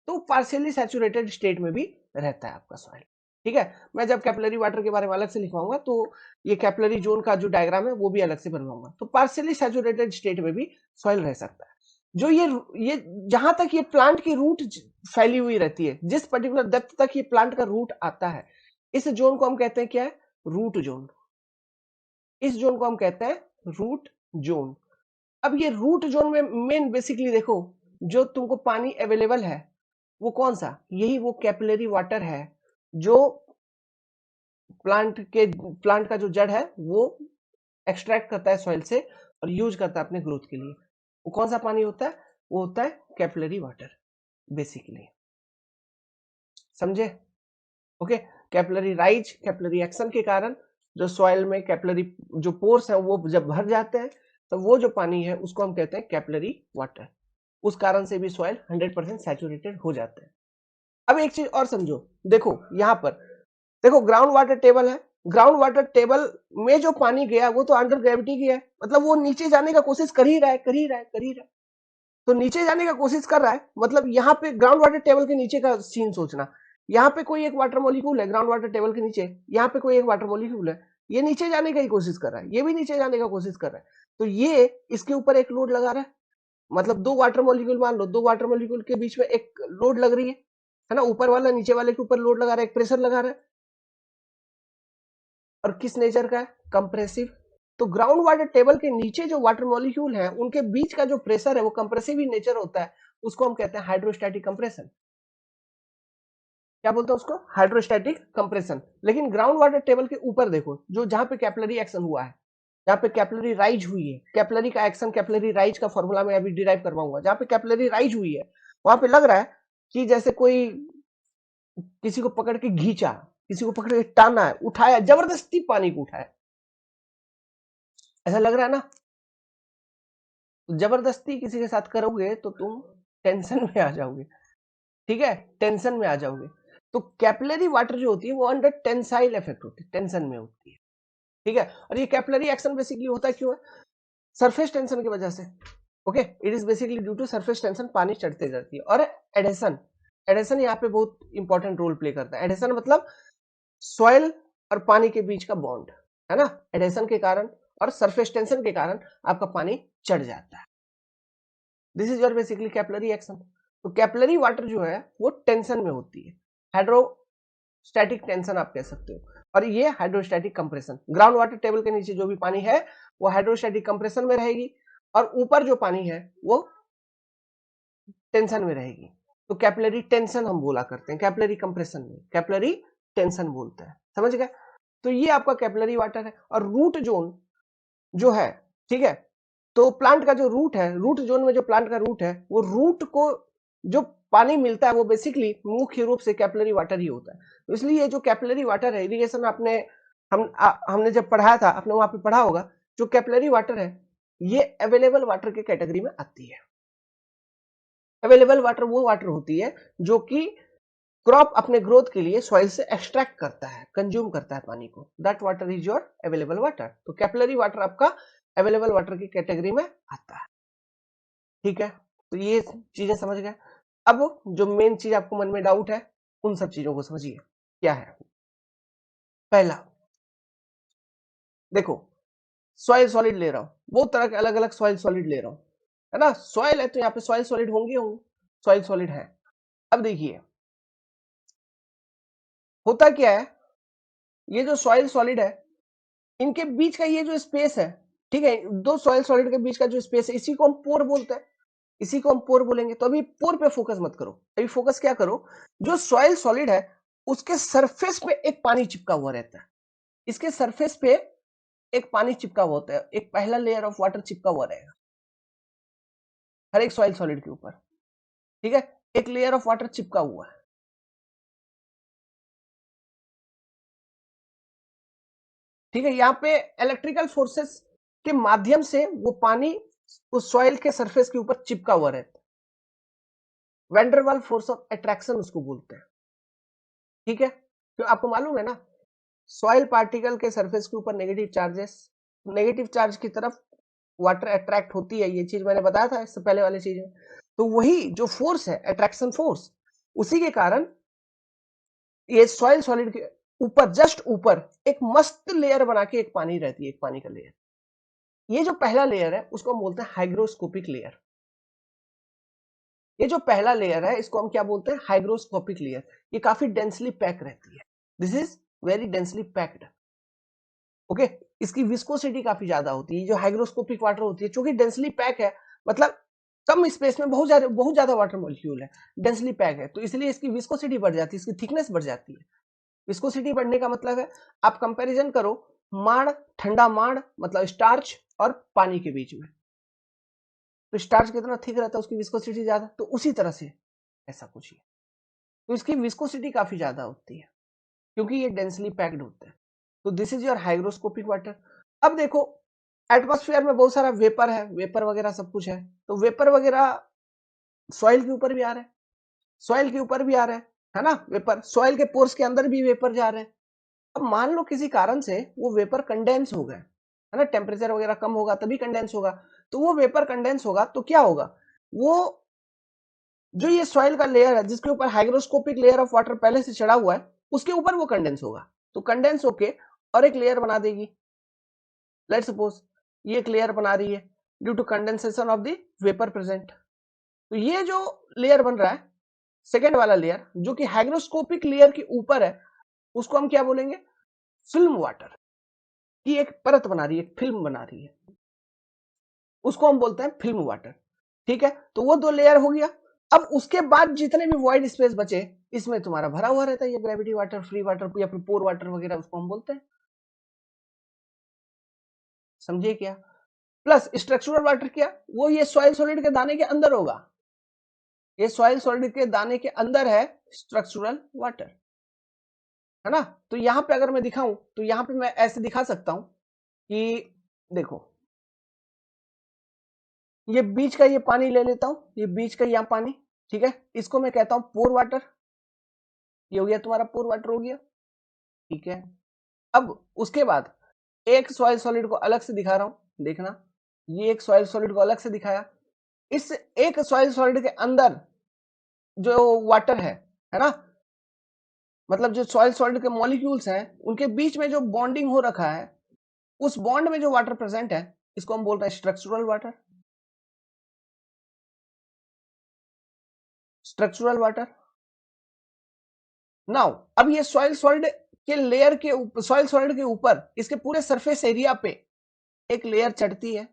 तो पार्शियली सैचुरेटेड स्टेट में भी रहता है आपका सॉइल, ठीक है, मैं जब कैपिलरी वाटर के बारे में अलग से लिखवाऊंगा तो ये कैपिलरी जोन का जो डायग्राम है वो भी अलग से बनवाऊंगा। तो पार्शियली सैचुरेटेड स्टेट में भी सॉइल रह सकता है। जो ये जहां तक ये प्लांट की रूट फैली हुई रहती है, जिस पर्टिकुलर डेप्थ तक ये प्लांट का रूट आता है, इस जोन को हम कहते हैं क्या है, रूट जोन। इस जोन को हम कहते हैं रूट जोन। अब ये रूट जोन में मेन बेसिकली देखो, जो तुमको पानी अवेलेबल है वो कौन सा, यही वो कैपिलरी वाटर है जो प्लांट का जो जड़ है वो एक्सट्रैक्ट करता है सॉइल से और यूज करता है अपने ग्रोथ के लिए। वो कौन सा पानी होता है, वो होता है कैपिलरी वाटर बेसिकली। समझे? Okay, capillary rise, capillary action के कारण जो सॉइल में कैपिलरी जो पोर्स है वो जब भर जाते हैं तो वो जो पानी है उसको हम कहते हैं कैपिलरी वाटर। उस कारण से भी सॉइल 100% सैचुरेटेड हो जाते हैं। अब एक चीज और समझो, देखो यहां पर देखो ग्राउंड वाटर टेबल है, ग्राउंड वाटर टेबल में जो पानी गया वो तो अंडर ग्रेविटी गया है, मतलब वो नीचे जाने का कोशिश कर ही रहा है, कर ही रहा है, कर ही रहा है। तो नीचे जाने का कोशिश कर रहा है, मतलब यहाँ पे ग्राउंड वाटर टेबल के नीचे का सीन सोचना, यहाँ पे कोई एक वाटर मॉलिक्यूल है ग्राउंड वाटर टेबल के नीचे, यहाँ पे कोई एक वाटर मॉलिक्यूल है, ये नीचे जाने का ही कोशिश कर रहा है, ये भी नीचे जाने का कोशिश कर रहा है। तो ये इसके ऊपर एक लोड लगा रहा है, मतलब दो वाटर मॉलिक्यूल मान लो, दो वाटर मॉलिक्यूल के बीच में एक लोड लग रही है ना, ऊपर वाला नीचे वाले के ऊपर लोड लगा रहा है, एक प्रेशर लगा रहा है, और किस नेचर का है, कंप्रेसिव। तो ग्राउंड वाटर टेबल के नीचे जो वाटर मॉलिक्यूल है उनके बीच का जो प्रेशर है वो कंप्रेसिव ही नेचर होता है, उसको हम कहते हैं हाइड्रोस्टैटिक कंप्रेशन। क्या बोलते हैं उसको, हाइड्रोस्टैटिक कंप्रेशन। लेकिन ग्राउंड वाटर टेबल के ऊपर देखो, जो जहां पे कैपिलरी एक्शन हुआ है, जहां पे कैपिलरी राइज हुई है, कैपिलरी का एक्शन कैपिलरी राइज का फॉर्मूला मैं अभी डिराइव करवाऊंगा, जहां पे कैपिलरी राइज हुई है वहां पे लग रहा है कि जैसे कोई किसी को पकड़ के घींचा, किसी को पकड़ के टाना है, उठाया, जबरदस्ती पानी को उठाया, ऐसा लग रहा है ना। जबरदस्ती किसी के साथ करोगे तो तुम टेंशन में आ जाओगे, ठीक है, टेंशन में आ जाओगे। तो कैपिलरी वाटर जो होती है वो अंडर टेंसाइल इफेक्ट होती है, टेंशन में होती है, ठीक है। और ये कैपिलरी एक्शन बेसिकली होता है क्यों है, सरफेस टेंशन की वजह से। Okay, it is basically due to surface tension, पानी चढ़ते जाती है। और एडेशन, एडेशन यहाँ पे बहुत इंपॉर्टेंट रोल प्ले करता है। एडेशन मतलब सॉइल और पानी के बीच का बॉन्ड, है ना, एडेशन के कारण और सरफेस टेंशन के कारण आपका पानी चढ़ जाता है। This is your basically capillary action. तो कैपिलरी वाटर जो है वो टेंशन में होती है, हाइड्रोस्टैटिक टेंशन आप कह सकते हो, और ये hydrostatic compression. Ground water table के नीचे जो भी पानी है वो हाइड्रोस्टैटिक कंप्रेशन में रहेगी, और ऊपर जो पानी है वो टेंशन में रहेगी। तो कैपिलरी टेंशन हम बोला करते हैं, कैपिलरी कंप्रेशन में कैपिलरी टेंशन बोलते हैं। समझ गए? तो ये आपका कैपिलरी वाटर है। और रूट जोन जो है, ठीक है, तो प्लांट का जो रूट है, रूट जोन में जो प्लांट का रूट है, वो रूट को जो पानी मिलता है वो बेसिकली मुख्य रूप से कैपिलरी वाटर ही होता है। तो इसलिए जो कैपिलरी वाटर है, इरिगेशन आपने हमने जब पढ़ाया था, आपने वहां पे पढ़ा होगा, जो कैपिलरी वाटर है ये अवेलेबल वाटर के कैटेगरी में आती है। अवेलेबल वाटर वो वाटर होती है जो कि क्रॉप अपने ग्रोथ के लिए सॉइल से एक्सट्रैक्ट करता है, कंज्यूम करता है पानी को, that water is your available water. तो कैपिलरी वाटर आपका अवेलेबल वाटर की कैटेगरी में आता है, ठीक है। तो ये चीजें समझ गए। अब जो मेन चीज आपको मन में डाउट है उन सब चीजों को समझिए क्या है। पहला देखो, सॉइल सॉलिड ले रहा हूं, बहुत तरह के अलग अलग सॉइल सॉलिड ले रहा हूं, है ना, सॉइल है तो यहाँ पे सॉइल सॉलिड होंगे, सॉइल सॉलिड है। अब देखिए होता क्या है, ये जो सॉइल सॉलिड है इनके बीच का ये जो स्पेस है, ठीक है, दो सॉइल सॉलिड के बीच का जो स्पेस है इसी को हम पोर बोलते हैं, इसी को हम पोर बोलेंगे। तो अभी पोर पे फोकस मत करो, अभी फोकस क्या करो, जो सॉइल सॉलिड है उसके सरफेस पे एक पानी चिपका हुआ रहता है, इसके सरफेस पे एक पानी चिपका हुआ होता है, एक पहला लेयर ऑफ वाटर चिपका हुआ रहेगा हर एक सॉइल सॉलिड के ऊपर, ठीक है, एक लेयर ऑफ वाटर चिपका हुआ है, ठीक है। यहाँ पे इलेक्ट्रिकल फोर्सेस के माध्यम से वो पानी उस सॉइल के सरफेस के ऊपर चिपका हुआ रहता है, वेंडरवाल फोर्स ऑफ अट्रैक्शन उसको बोलते हैं, ठीक है। तो आपको मालूम है ना, सॉइल पार्टिकल के सरफेस के ऊपर नेगेटिव चार्जेस, नेगेटिव चार्ज की तरफ वाटर अट्रैक्ट होती है, ये चीज मैंने बताया था इससे पहले वाली चीज में। तो वही जो फोर्स है अट्रैक्शन फोर्स, उसी के कारण ये सॉइल सॉलिड ऊपर, जस्ट ऊपर एक मस्त लेयर बना के एक पानी रहती है, एक पानी का लेयर। ये जो पहला लेयर है उसको हम बोलते हैं हाइग्रोस्कोपिक लेयर। ये जो पहला लेयर है इसको हम क्या बोलते हैं? Hygroscopic layer. ये काफी डेंसली पैक रहती है। This is very densely packed. Okay, इसकी विस्कोसिटी काफी ज्यादा होती है। जो हाइग्रोस्कोपिक वाटर होती है, चूंकि डेंसली पैक है, मतलब कम स्पेस में बहुत ज्यादा वाटर मॉलिक्यूल है, डेंसली पैक है, तो इसलिए इसकी विस्कोसिटी बढ़ जाती है, इसकी थिकनेस बढ़ जाती है। विस्कोसिटी बढ़ने का मतलब है, आप कंपैरिजन करो माड़, ठंडा माड़ मतलब स्टार्च, और पानी के बीच में, तो स्टार्च कितना थिक रहता है, उसकी विस्कोसिटी ज्यादा, तो उसी तरह से ऐसा कुछ ही। तो इसकी विस्कोसिटी काफी ज्यादा होती है क्योंकि ये डेंसली पैक्ड होते हैं। तो this is your hygroscopic water. अब देखो, एटमॉस्फेयर में बहुत सारा वेपर है, वेपर वगैरह सब कुछ है, तो वेपर वगैरह सॉइल के ऊपर भी आ रहे हैं, सॉइल के ऊपर भी आ रहे हैं, है ना? वेपर सॉइल के पोर्स के अंदर भी वेपर जा रहे हैं। अब मान लो किसी कारण से वो वेपर कंडेंस हो गए, है ना? टेम्परेचर वगैरह कम होगा तभी कंडेंस होगा। तो वो वेपर कंडेंस होगा तो क्या होगा? वो जो ये सॉइल का लेयर है जिसके ऊपर हाइग्रोस्कोपिक लेयर ऑफ वाटर पहले से चढ़ा हुआ है, उसके ऊपर वो कंडेंस होगा। तो कंडेंस होके और एक लेयर बना देगी। लेट्स सपोज ये एक लेयर बना रही है due to condensation of the vapour present. तो ये जो लेयर बन रहा है, सेकेंड वाला लेयर जो कि हाइग्रोस्कोपिक लेयर के ऊपर है, उसको हम क्या बोलेंगे? फिल्म वाटर की एक परत बना रही है, एक फिल्म बना रही है, उसको हम बोलते हैं फिल्म वाटर। ठीक है, तो वो दो लेयर हो गया। अब उसके बाद जितने भी वाइड स्पेस बचे, इसमें तुम्हारा भरा हुआ रहता है ये ग्रेविटी वाटर, फ्री वाटर या फिर पोर वाटर वगैरह, उसको हम बोलते हैं। समझिए क्या? प्लस स्ट्रक्चरल वाटर क्या? वो ये सॉइल सॉलिड के दाने के अंदर होगा। ये सॉइल सॉलिड के दाने के अंदर है स्ट्रक्चरल वाटर, है ना? तो यहां पे अगर मैं दिखाऊं तो यहां पे मैं ऐसे दिखा सकता हूं कि देखो, ये बीच का ये पानी ले लेता हूं, ये बीच का यहाँ पानी, ठीक है, इसको मैं कहता हूं पोर वाटर। ये हो गया तुम्हारा पोर वाटर हो गया। ठीक है, अब उसके बाद एक सॉइल सॉलिड को अलग से दिखा रहा हूं, देखना, ये एक सॉइल सॉलिड को अलग से दिखाया। इस एक सॉइल सॉलिड के अंदर जो वाटर है ना, मतलब जो सॉइल सॉलिड के मॉलिक्यूल्स हैं उनके बीच में जो बॉन्डिंग हो रखा है, उस बॉन्ड में जो वाटर प्रेजेंट है, इसको हम बोल रहे हैं structural water. Structural water. Now अब ये सॉइल सॉलिड के लेयर के ऊपर, सॉइल सॉलिड के ऊपर इसके पूरे सरफेस एरिया पे एक लेयर चढ़ती है,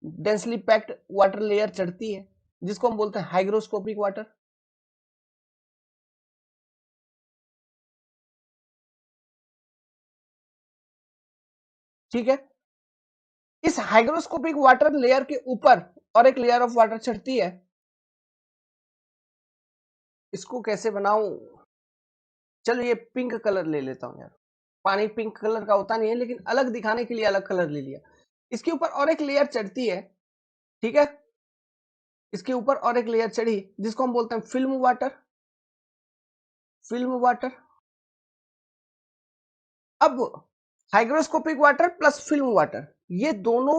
डेंसली पैक्ड वाटर लेयर चढ़ती है, जिसको हम बोलते हैं हाइग्रोस्कोपिक वाटर। ठीक है, इस हाइग्रोस्कोपिक वाटर लेयर के ऊपर और एक लेयर ऑफ वाटर चढ़ती है। इसको कैसे बनाऊं? चलो ये पिंक कलर ले लेता हूं यार, पानी पिंक कलर का होता नहीं है, लेकिन अलग दिखाने के लिए अलग कलर ले लिया। इसके ऊपर और एक लेयर चढ़ती है, ठीक है, इसके ऊपर और एक लेयर चढ़ी जिसको हम बोलते हैं फिल्म वाटर। Film water. अब hygroscopic water plus film water, ये दोनों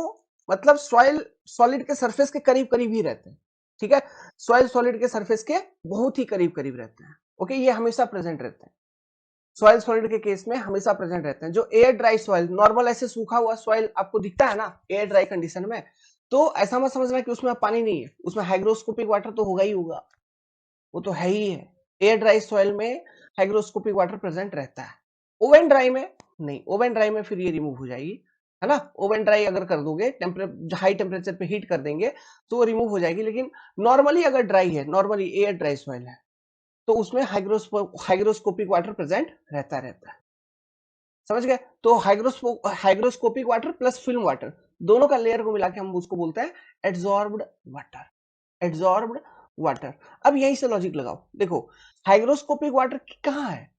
मतलब सॉइल सॉलिड के सरफेस के करीब करीब ही रहते हैं। ठीक है, सॉइल सॉलिड के सरफेस के बहुत ही करीब करीब रहते हैं। ओके, ये हमेशा प्रेजेंट रहते हैं, सॉइल सॉलिड के केस में हमेशा प्रेजेंट रहते हैं। जो एयर ड्राई सॉइल, नॉर्मल ऐसे सूखा हुआ सॉइल आपको दिखता है ना एयर ड्राई कंडीशन में, तो ऐसा मत समझना कि उसमें पानी नहीं है, उसमें हाइग्रोस्कोपिक वाटर तो होगा ही होगा, वो तो है ही है। एयर ड्राई सॉइल में हाइग्रोस्कोपिक वाटर प्रेजेंट रहता है। ओवन ड्राई में नहीं, ओवन ड्राई में फिर ये रिमूव हो जाएगी, है ना? ओवन ड्राई अगर कर दोगे, हाई टेम्परेचर पे हीट कर देंगे तो वो रिमूव हो जाएगी। लेकिन नॉर्मली अगर ड्राई है, नॉर्मली एयर ड्राई सॉइल है, तो उसमें हाइग्रोस्कोपिक वाटर प्रेजेंट रहता है। समझ गए? तो hygroscopic water plus film water, दोनों का लेयर को मिला के हम उसको बोलते हैं एड्सॉर्ब्ड वाटर। Adsorbed water. अब यहीं से लॉजिक लगाओ, देखो हाइग्रोस्कोपिक वाटर कहाँ है?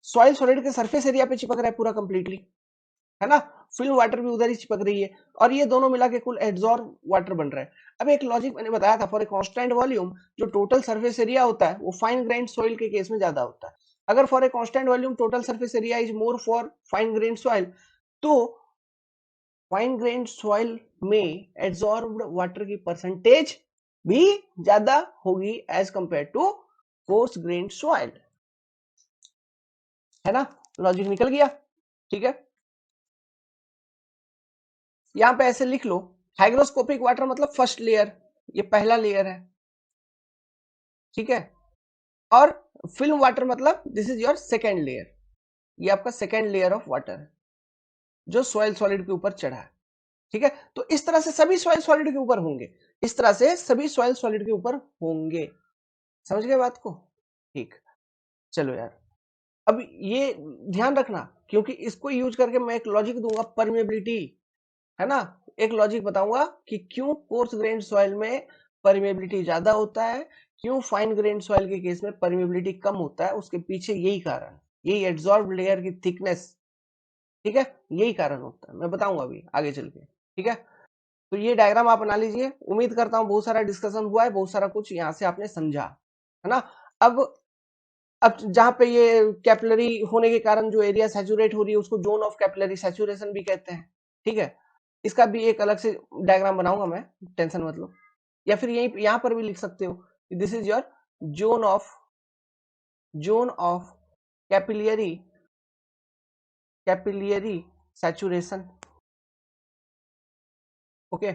सॉइल सॉलिड के सरफेस एरिया पे चिपक रहा है पूरा कंप्लीटली, है ना? फिल्म वाटर भी उधर ही चिपक रही है, और ये दोनों मिला के कुल एड्सॉर्ब वाटर बन रहा है। अब एक लॉजिक मैंने बताया था, फॉर ए कांस्टेंट वॉल्यूम जो टोटल सरफेस एरिया होता है वो फाइन ग्रेन्ड सॉइल के केस में ज्यादा होता है। अगर for a constant volume total surface area is more for fine grained soil, तो फाइन ग्रेन्ड सॉइल में एड्सॉर्ब्ड वाटर की परसेंटेज भी ज्यादा होगी as compare to coarse grained soil. है ना, लॉजिक निकल गया, ठीक है। यहां पे ऐसे लिख लो, हाइग्रोस्कोपिक वाटर मतलब फर्स्ट लेयर, ये पहला लेयर है, ठीक है। और फिल्म वाटर मतलब this is your second layer, ये आपका सेकेंड लेयर ऑफ वाटर है जो सॉइल सॉलिड के ऊपर चढ़ा है, ठीक है। तो इस तरह से सभी सॉइल सॉलिड के ऊपर होंगे, इस तरह से सभी सॉइल सॉलिड के ऊपर होंगे, समझ गए बात को, ठीक। चलो यार, अब ये ध्यान रखना, क्योंकि इसको यूज करके मैं एक लॉजिक दूंगा परमेबिलिटी, है ना, एक लॉजिक बताऊंगा कि क्यों कोर्स ग्रेन सॉइल में परमेबिलिटी ज्यादा होता है, क्यों फाइन ग्रेन सॉइल के केस में परमेबिलिटी कम होता है, उसके पीछे यही कारण, यही एड्सॉर्ब लेयर की थिकनेस, ठीक है, यही कारण होता है, मैं बताऊंगा अभी आगे चल के, ठीक है। तो ये डायग्राम आप बना लीजिए, उम्मीद करता हूं बहुत सारा डिस्कशन हुआ है, बहुत सारा कुछ यहां से आपने समझा, है ना। अब जहां पे ये कैपिलरी होने के कारण जो एरिया सैचुरेट हो रही है उसको जोन ऑफ कैपिलरी सैचुरेशन भी कहते हैं, ठीक है। इसका भी एक अलग से डायग्राम बनाऊंगा मैं, टेंशन मत लो, या फिर यहीं यहां पर भी लिख सकते हो, this is your zone of capillary saturation, okay.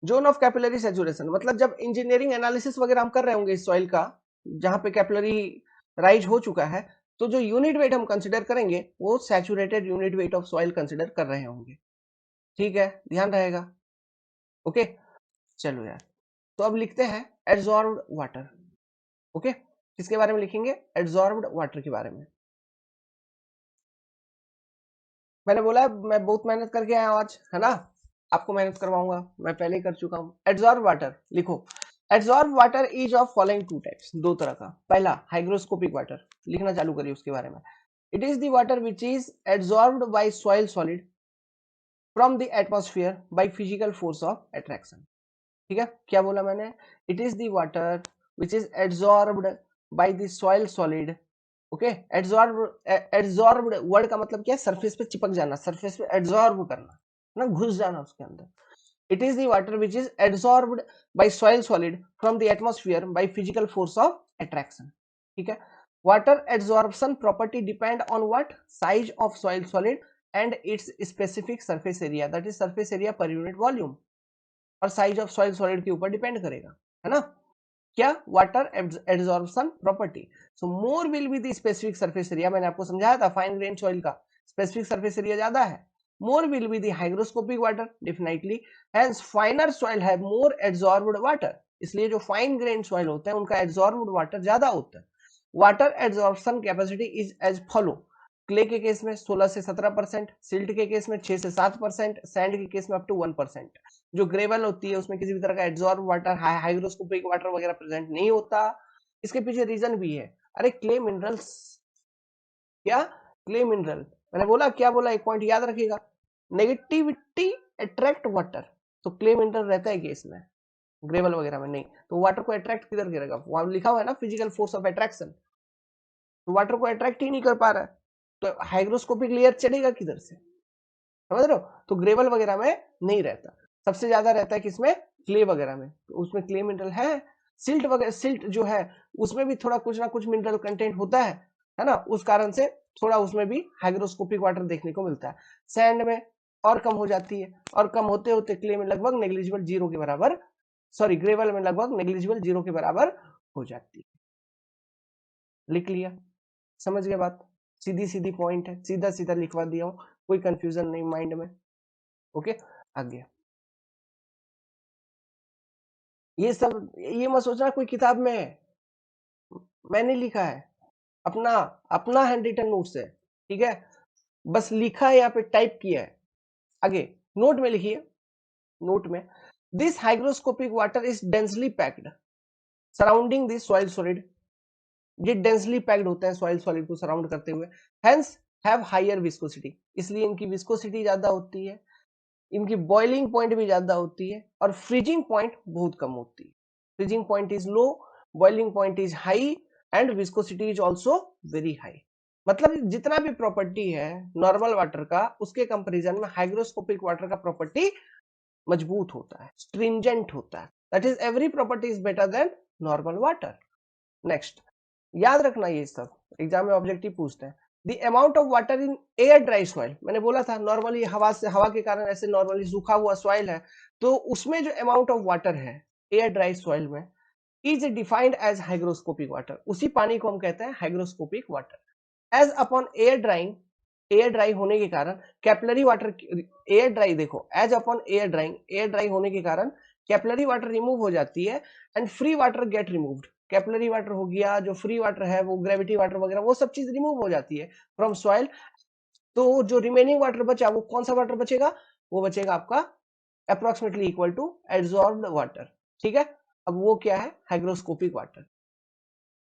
Zone of capillary saturation मतलब जब इंजीनियरिंग एनालिसिस वगैरह हम कर रहे होंगे इस सॉइल का, जहां पे कैपिलरी राइज हो चुका है, तो जो यूनिट वेट हम कंसिडर करेंगे वो saturated unit weight of soil consider कर रहे होंगे, ठीक है, ध्यान रहेगा, ओके। चलो यार, तो अब लिखते हैं एड्सॉर्ब्ड वाटर, ओके। किसके बारे में लिखेंगे, एड्सॉर्ब्ड वाटर के बारे में। मैंने बोला मैं बहुत मेहनत करके आया हूं आज, है ना, आपको मेहनत करवाऊंगा, मैं पहले ही कर चुका हूं। एड्सॉर्ब वाटर लिखो, adsorb water is of following two types, दो तरह का, पहला हाइग्रोस्कोपिक वाटर, लिखना चालू करिए उसके बारे में। It is the water which is adsorbed by soil solid from the atmosphere by physical force of attraction, ठीक है। क्या बोला मैंने, it is the water which is adsorbed by the soil solid, okay. Adsorbed word का मतलब क्या है, सरफेस पे चिपक जाना, सरफेस पे एड्सॉर्ब करना, ना, घुस जाना उसके अंदर। It is the water which is adsorbed by soil solid from the atmosphere by physical force of attraction, ठीक है। Water adsorption property depend on what, size of soil solid and its specific surface area, that is surface area per unit volume, और साइज ऑफ सॉइल सॉलिड के ऊपर डिपेंड करेगा, है ना। क्या, water absorption property, so more will be the specific surface area, मैंने आपको समझाया था फाइन ग्रेन सॉइल का स्पेसिफिक सरफेस एरिया ज्यादा है, मोर will be the hygroscopic water definitely, hence फाइनर soil have more absorbed water, इसलिए जो फाइन ग्रेन सॉइल होते हैं उनका एब्जॉर्ब्ड वाटर ज्यादा होता है। Water absorption capacity is as follow, clay के केस में 16 से 17%, सिल्ट के केस में 6 से 7%, सैंड के केस में अप टू 1%। जो ग्रेवल होती है उसमें किसी भी तरह का एड्सॉर्ब वाटर, हाइग्रोस्कोपिक वाटर वगैरह प्रेजेंट नहीं होता। इसके पीछे रीजन भी है, अरे क्ले मिनरल्स, क्या, क्ले मिनरल, मैंने बोला क्या बोला, एक पॉइंट याद रखिएगा, नेगेटिविटी अट्रैक्ट वाटर, तो क्ले मिनरल रहता है केस में, ग्रेवल वगैरह में नहीं, तो वाटर को अट्रैक्ट किधर करेगा, वहां लिखा हुआ है ना फिजिकल फोर्स ऑफ अट्रैक्शन, तो वाटर को अट्रैक्ट ही नहीं कर पा रहा है, तो हाइग्रोस्कोपिक लेयर चढ़ेगा किधर से, समझ रहे हो। तो ग्रेवल वगैरह में नहीं रहता, सबसे ज्यादा रहता है किसमें, क्ले वगैरह में, तो उसमें क्ले मिनरल है। सिल्ट वगैरह, सिल्ट जो है उसमें भी थोड़ा कुछ ना कुछ मिनरल कंटेंट होता है ना, उस कारण से थोड़ा उसमें भी हाइग्रोस्कोपिक वाटर देखने को मिलता है। सैंड में और कम हो जाती है, और कम होते होते क्ले में लगभग नेग्लिजिबल जीरो के बराबर, सॉरी ग्रेवल में लगभग नेग्लिजिबल जीरो के बराबर हो जाती है, लिख लिया, समझ गए बात, सीधी सीधी पॉइंट है, सीधा सीधा लिखवा दिया हूं, कोई कंफ्यूजन नहीं माइंड में, ओके। आगे ये सब, ये मत सोचना कोई किताब में है, मैंने लिखा है, अपना अपना हैंड रिटन नोट्स है, ठीक है, बस लिखा है यहाँ पे, टाइप किया है। आगे नोट में लिखिए, नोट में, this hygroscopic water is densely packed surrounding this soil solid, ये डेंसली पैक्ड होते हैं सॉइल सॉलिड को सराउंड करते हुए, हेंस हैव हायर विस्कोसिटी, इसलिए इनकी विस्कोसिटी ज्यादा होती है, इनकी बॉइलिंग पॉइंट भी ज्यादा होती है, और फ्रीजिंग पॉइंट बहुत कम होती है, freezing point is low, boiling point is high, and viscosity is also very high. मतलब जितना भी प्रॉपर्टी है नॉर्मल वाटर का, उसके कंपैरिजन में हाइग्रोस्कोपिक वाटर का प्रॉपर्टी मजबूत होता है, स्ट्रिंजेंट होता है, that is every property is better than normal water. Next, याद रखना ये सब, एग्जाम में ऑब्जेक्टिव पूछते हैं। The amount of water in air dry soil, मैंने बोला था नॉर्मली हवा के कारण ऐसे नॉर्मली सूखा हुआ सॉइल है, तो उसमें जो अमाउंट ऑफ वाटर है एयर ड्राई सॉइल में is defined as hygroscopic water, उसी पानी को हम कहते हैं hygroscopic water. As upon air dry होने के कारण कैपिलरी वाटर, एयर ड्राई देखो, एज अपॉन एयर ड्राई होने के कारण कैपिलरी वाटर रिमूव हो जाती है and free water get removed. Capillary water हो गया, जो फ्री वाटर है वो ग्रेविटी वाटर वगैरह वो सब चीज रिमूव हो जाती है फ्रॉम सॉइल। तो जो रिमेनिंग वाटर बचा वो कौन सा वाटर बचेगा, वो बचेगा आपका approximately equal to absorbed water. ठीक है, अब वो क्या है, हाइग्रोस्कोपिक वाटर।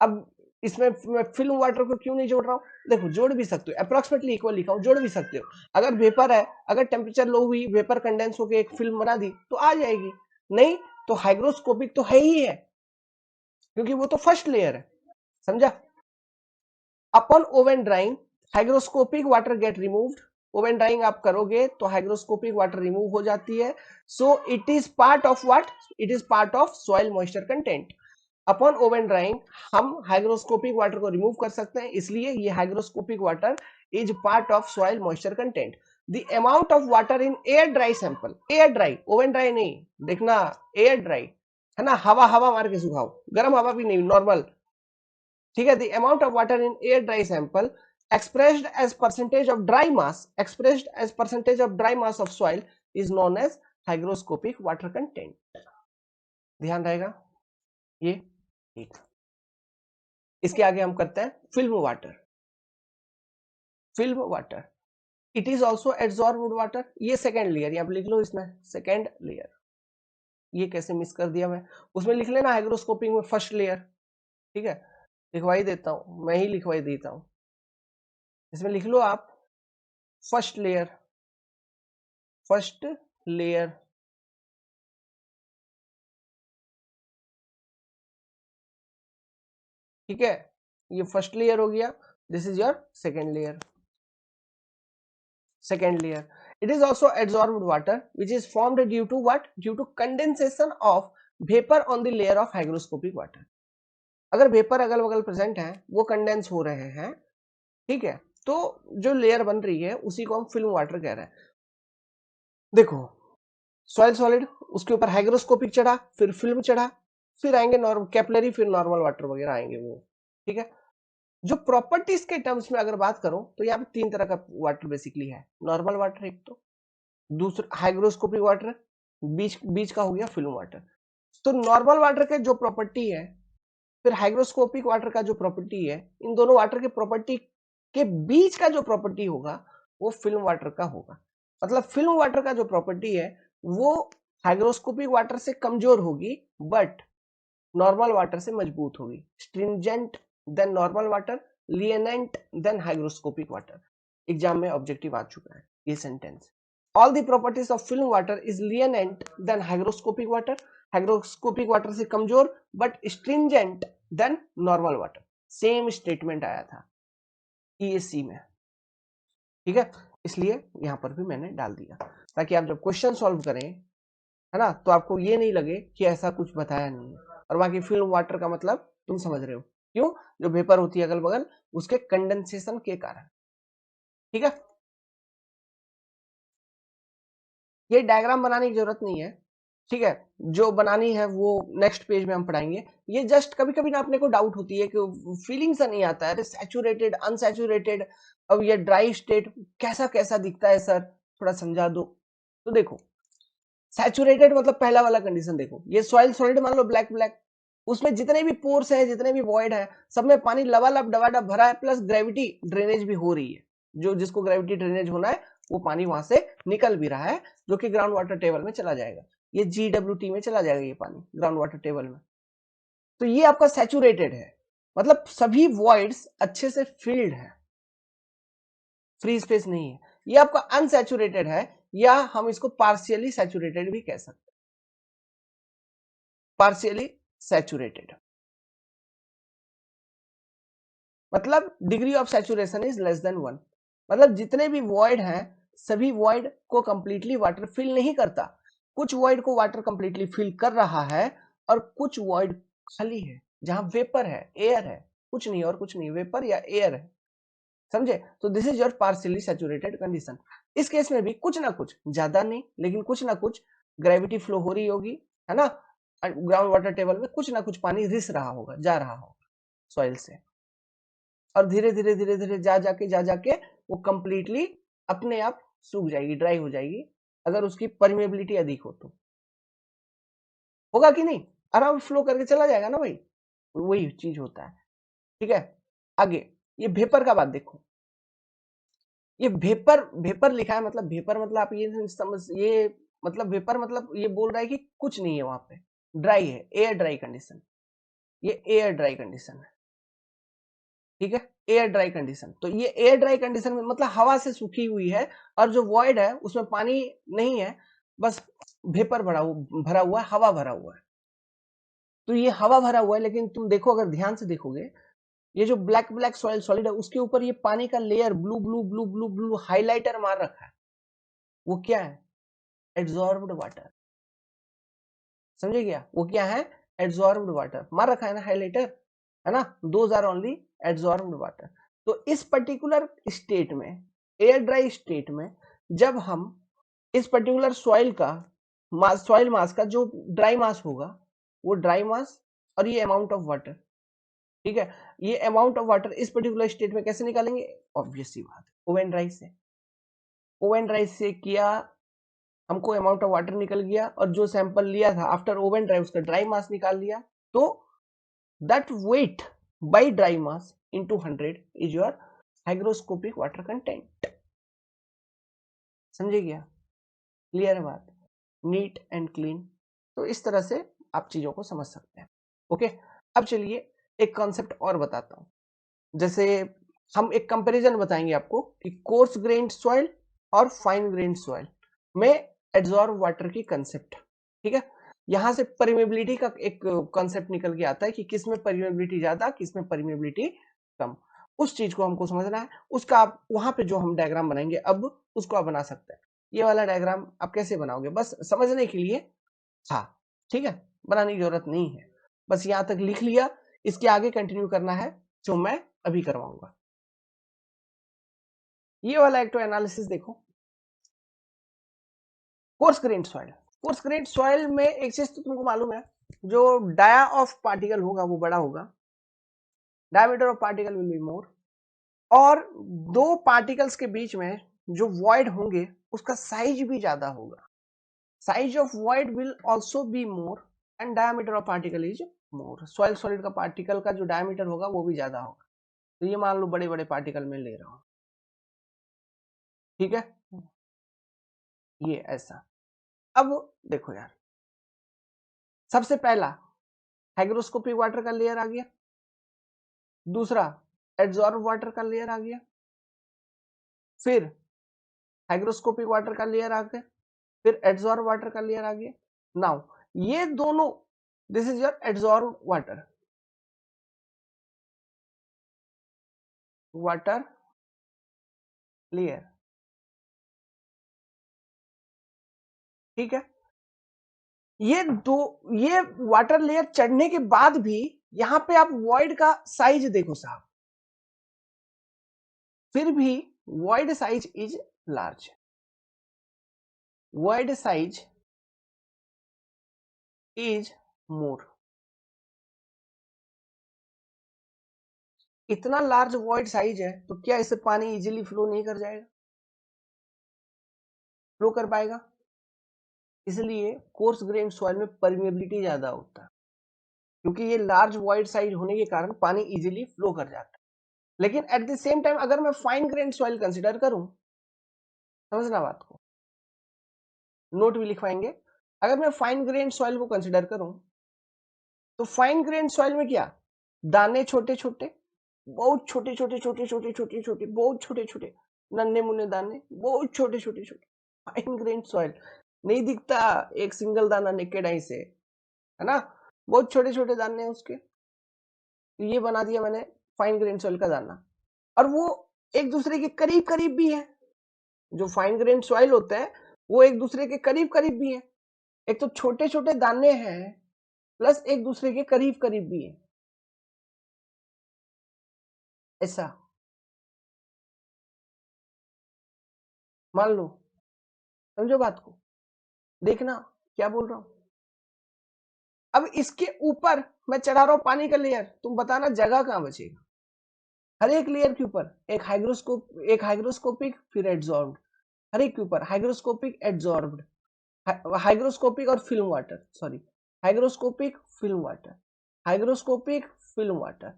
अब इसमें मैं फिल्म वाटर को क्यों नहीं जोड़ रहा हूं, देखो जोड़ भी सकते हो, अप्रोक्सीमेटली इक्वल लिखा हूं, जोड़ भी सकते हो। अगर वेपर है, अगर टेम्परेचर लो हुई, वेपर कंडेंस होकर एक फिल्म बना दी तो आ जाएगी, नहीं तो हाइग्रोस्कोपिक तो है ही है, क्योंकि वो तो फर्स्ट लेयर है, समझा। Upon oven drying hygroscopic water get removed, oven drying आप करोगे तो हाइग्रोस्कोपिक वाटर रिमूव हो जाती है। So it is part of what, it is part of soil moisture content. Upon oven drying हम हाइग्रोस्कोपिक वाटर को रिमूव कर सकते हैं, इसलिए ये hygroscopic water is part of soil moisture content. The amount of water in air dry sample, air dry, oven dry नहीं, देखना एयर ड्राई है ना, हवा हवा मार के सुखाओ, गर्म हवा भी नहीं, नॉर्मल। ठीक है, the amount of water in air dry sample expressed as percentage of dry mass, expressed as percentage of dry mass of soil is known as hygroscopic water content। ध्यान रहेगा ये, ठीक। इसके आगे हम करते हैं film water. Film water it is also absorbed water, ये सेकेंड लेयर, आप लिख लो इसमें सेकेंड लेयर। ये कैसे मिस कर दिया मैं, उसमें लिख लेना हाइग्रोस्कोपिक में फर्स्ट लेयर। ठीक है, लिखवाई देता हूं, मैं ही लिखवाई देता हूं, इसमें लिख लो आप फर्स्ट लेयर, फर्स्ट लेयर। ठीक है, ये फर्स्ट लेयर हो गया, this is your second layer. Second layer, it is also absorbed water which is formed due to what, due to condensation of vapor on the layer of hygroscopic water। अगर वेपर अगल बगल प्रेजेंट है वो कंडेंस हो रहे हैं, ठीक है, तो जो लेयर बन रही है उसी को हम फिल्म वाटर कह रहे हैं। देखो सॉइल सॉलिड, उसके ऊपर हाइग्रोस्कोपिक चढ़ा, फिर फिल्म चढ़ा, फिर आएंगे नॉर्मल कैपिलरी, फिर नॉर्मल वाटर वगैरह आएंगे वो। ठीक है, जो प्रॉपर्टीज के टर्म्स में अगर बात करो तो यहाँ पे तीन तरह का वाटर बेसिकली है, नॉर्मल वाटर एक तो, दूसरा हाइग्रोस्कोपिक वाटर, बीच बीच का हो गया फिल्म वाटर। तो नॉर्मल वाटर के जो प्रॉपर्टी है, फिर हाइग्रोस्कोपिक वाटर का जो प्रॉपर्टी है, इन दोनों वाटर के प्रॉपर्टी के बीच का जो प्रॉपर्टी होगा वो फिल्म वाटर का होगा। मतलब फिल्म वाटर का जो प्रॉपर्टी है वो हाइग्रोस्कोपिक वाटर से कमजोर होगी, बट नॉर्मल वाटर से मजबूत होगी। Stringent than normal water, lenient than hygroscopic water. Exam में ऑब्जेक्टिव आ चुका है ये sentence. All the properties of film water is lenient than hygroscopic water, hygroscopic water से कमजोर but stringent than normal water। Same statement आया था ESC में, ठीक है, इसलिए यहां पर भी मैंने डाल दिया ताकि आप जब क्वेश्चन सॉल्व करें, है ना, तो आपको ये नहीं लगे कि ऐसा कुछ बताया नहीं है। और बाकी फिल्म वाटर का मतलब तुम समझ रहे हो, क्यों, जो वेपर होती है अगल बगल उसके कंडेंसेशन के कारण। ठीक है, ये डायग्राम बनाने की जरूरत नहीं है, ठीक है, जो बनानी है वो नेक्स्ट पेज में हम पढ़ाएंगे। ये जस्ट कभी कभी ना अपने को डाउट होती है कि फीलिंग सा नहीं आता है, सैचुरेटेड अनसैचुरेटेड, अब ये ड्राई स्टेट कैसा कैसा दिखता है सर, थोड़ा समझा दो। तो देखो सैचुरेटेड मतलब पहला वाला कंडीशन देखो, ये सॉइल सॉलिड मान लो ब्लैक ब्लैक, उसमें जितने भी पोर्स है, जितने भी वॉइड है, सब में पानी लबालब डबाडब भरा है, प्लस ग्रेविटी ड्रेनेज भी हो रही है, जो जिसको ग्रेविटी ड्रेनेज होना है वो पानी वहां से निकल भी रहा है, जो कि ग्राउंड वाटर टेबल में चला जाएगा, ये GWT में चला जाएगा ये पानी ग्राउंड वाटर टेबल में। तो ये आपका सैचुरेटेड है, मतलब सभी वॉइड्स अच्छे से फिल्ड है, फ्री स्पेस नहीं है। ये आपका अनसैचुरेटेड है, या हम इसको पार्शियली सैचुरेटेड भी कह सकते हैं, पार्शियली सैचुरेटेड मतलब degree of saturation is less than 1, मतलब जितने भी वॉइड हैं सभी वॉइड को कंप्लीटली वाटर फिल नहीं करता, कुछ वॉइड को वाटर कंप्लीटली फिल कर रहा है और कुछ वॉइड खाली है जहां वेपर है, एयर है। कुछ नहीं और कुछ नहीं, वेपर या एयर है, समझे। तो this is your partially saturated condition. इस केस में भी कुछ ना कुछ, ज्यादा नहीं लेकिन कुछ ना कुछ ग्रेविटी फ्लो हो रही होगी, है ना, ग्राउंड वाटर टेबल में कुछ ना कुछ पानी रिस रहा होगा, जा रहा होगा सॉइल से, और धीरे धीरे धीरे धीरे जा जाके वो कंप्लीटली अपने आप सूख जाएगी, ड्राई हो जाएगी, अगर उसकी परमेबिलिटी अधिक हो तो। होगा कि नहीं, आराम फ्लो करके चला जाएगा ना भाई, वही चीज होता है। ठीक है, आगे ये वेपर का बात देखो, ये वेपर, वेपर लिखा है, मतलब वेपर मतलब आप ये समझ, ये मतलब वेपर मतलब ये बोल रहा है कि कुछ नहीं है वहां पे, ड्राई है, एयर ड्राई कंडीशन, ये एयर ड्राई कंडीशन है, ठीक है, एयर ड्राई कंडीशन। तो ये एयर ड्राई कंडीशन में मतलब हवा से सूखी हुई है, और जो वॉइड है उसमें पानी नहीं है, बस वेपर भरा हुआ है, हवा भरा हुआ है। तो ये हवा भरा हुआ है, लेकिन तुम देखो, अगर ध्यान से देखोगे, ये जो ब्लैक ब्लैक सॉइल सॉलिड है उसके ऊपर ये पानी का layer blue blue blue blue blue highlighter मार रखा है, वो क्या है, एड्सॉर्ब्ड वाटर, समझे क्या, वो क्या है, एड्सॉर्ब्ड वाटर मार रखा है ना हाइलाइटर, है ना, those are only adsorbed water. तो इस पर्टिकुलर स्टेट में, एयर ड्राई स्टेट में, जब हम इस पर्टिकुलर सॉइल का मास, सॉइल मास का जो ड्राई मास होगा, वो ड्राई मास और ये अमाउंट ऑफ वाटर, ठीक है, ये अमाउंट ऑफ वाटर इस पर्टिकुलर स्टेट में कैसे निकालेंगे, ऑब्वियस सी बात, ओवन ड्राई से, ओवन ड्राई से किया, हमको अमाउंट ऑफ वाटर निकल गया, और जो सैंपल लिया था आफ्टर ओवन ड्राई उसका ड्राई मास निकाल लिया, तो that weight by dry mass into 100 is your hygroscopic water content, समझे क्या, क्लियर है बात, नीट एंड क्लीन। तो इस तरह से आप चीजों को समझ सकते हैं। ओके, अब चलिए एक कॉन्सेप्ट और बताता हूं, जैसे हम एक कंपैरिजन बताएंगे आपको कि कोर्स ग्रेन्ड सॉइल और फाइन ग्रेन्ड सॉइल में एड्सॉर्ब वाटर की कंसेप्ट, ठीक है, यहां से परमेबिलिटी का एक कॉन्सेप्ट निकल के आता है कि किस में परमेबिलिटी ज्यादा, किस में परमेबिलिटी कम, उस चीज को हमको समझना है। उसका आप वहां पे जो हम डायग्राम बनाएंगे अब, उसको आप बना सकते हैं। ये वाला डायग्राम आप कैसे बनाओगे, बस समझने के लिए, हाँ ठीक है, बनाने की जरूरत नहीं है, बस यहां तक लिख लिया, इसके आगे कंटिन्यू करना है जो मैं अभी करवाऊंगा। ये वाला एक तो एनालिसिस देखो, course grained soil, course grained soil में एक चीज तो तुमको मालूम है, जो डाया ऑफ पार्टिकल होगा वो बड़ा होगा, diameter of particle will be more, और दो पार्टिकल्स के बीच में जो वॉइड होंगे उसका साइज भी ज्यादा होगा, size of void will also be more and diameter of particle is more, soil solid का पार्टिकल का जो डायमीटर होगा वो भी ज्यादा होगा। तो ये मान लो बड़े बड़े पार्टिकल में ले रहा हूं, ठीक है, ये ऐसा। अब देखो यार, सबसे पहला हाइग्रोस्कोपिक वाटर का लेयर आ गया, दूसरा एड्सॉर्ब वाटर का लेयर आ गया, फिर हाइग्रोस्कोपिक वाटर का लेयर आ गया, फिर एड्सॉर्ब वाटर का लेयर आ गया। नाउ ये दोनों, this is your adsorb water, water layer, ठीक है, ये दो, ये वाटर लेयर चढ़ने के बाद भी यहां पे आप वॉइड का साइज देखो साहब, फिर भी void size is large, void size is more, इतना लार्ज वॉइड साइज है तो क्या इससे पानी इजीली फ्लो नहीं कर जाएगा, फ्लो कर पाएगा, इसलिए कोर्स ग्रेन सॉइल में परमेबिलिटी ज्यादा होता है, क्योंकि ये लार्ज वॉइड साइज होने के कारण पानी इजीली फ्लो कर जाता है। लेकिन एट द सेम टाइम अगर मैं फाइन ग्रेन सॉइल कंसिडर करूं, समझना बात को, नोट भी लिखवाएंगे, अगर मैं फाइन ग्रेन सॉइल को कंसिडर करूं, तो फाइन ग्रेन सॉइल में क्या, दाने छोटे छोटे, बहुत छोटे छोटे छोटे छोटे छोटे छोटे, बहुत छोटे छोटे नन्हे मुन्ने दाने, बहुत छोटे छोटे छोटे, फाइन ग्रेन सॉइल, नहीं दिखता एक सिंगल दाना नेकेड आई से, है ना, बहुत छोटे छोटे दाने हैं उसके, तो ये बना दिया मैंने फाइन ग्रेन सॉइल का दाना, और वो एक दूसरे के करीब करीब भी है, जो फाइन ग्रेन सॉइल होता है वो एक दूसरे के करीब करीब भी है, एक तो छोटे छोटे दाने हैं प्लस एक दूसरे के करीब करीब भी है, ऐसा मान लो, समझो बात को, देखना क्या बोल रहा हूं। अब इसके ऊपर मैं चढ़ा रहा हूं पानी का लेयर, तुम बताना जगह कहां बचेगा। हर एक लेयर के ऊपर एक हाइग्रोस्कोपिक फिर एड्सॉर्ब्ड, हर एक के ऊपर हाइग्रोस्कोपिक एड्सॉर्ब्ड, हाइग्रोस्कोपिक और film water, sorry, hygroscopic film water, hygroscopic film water,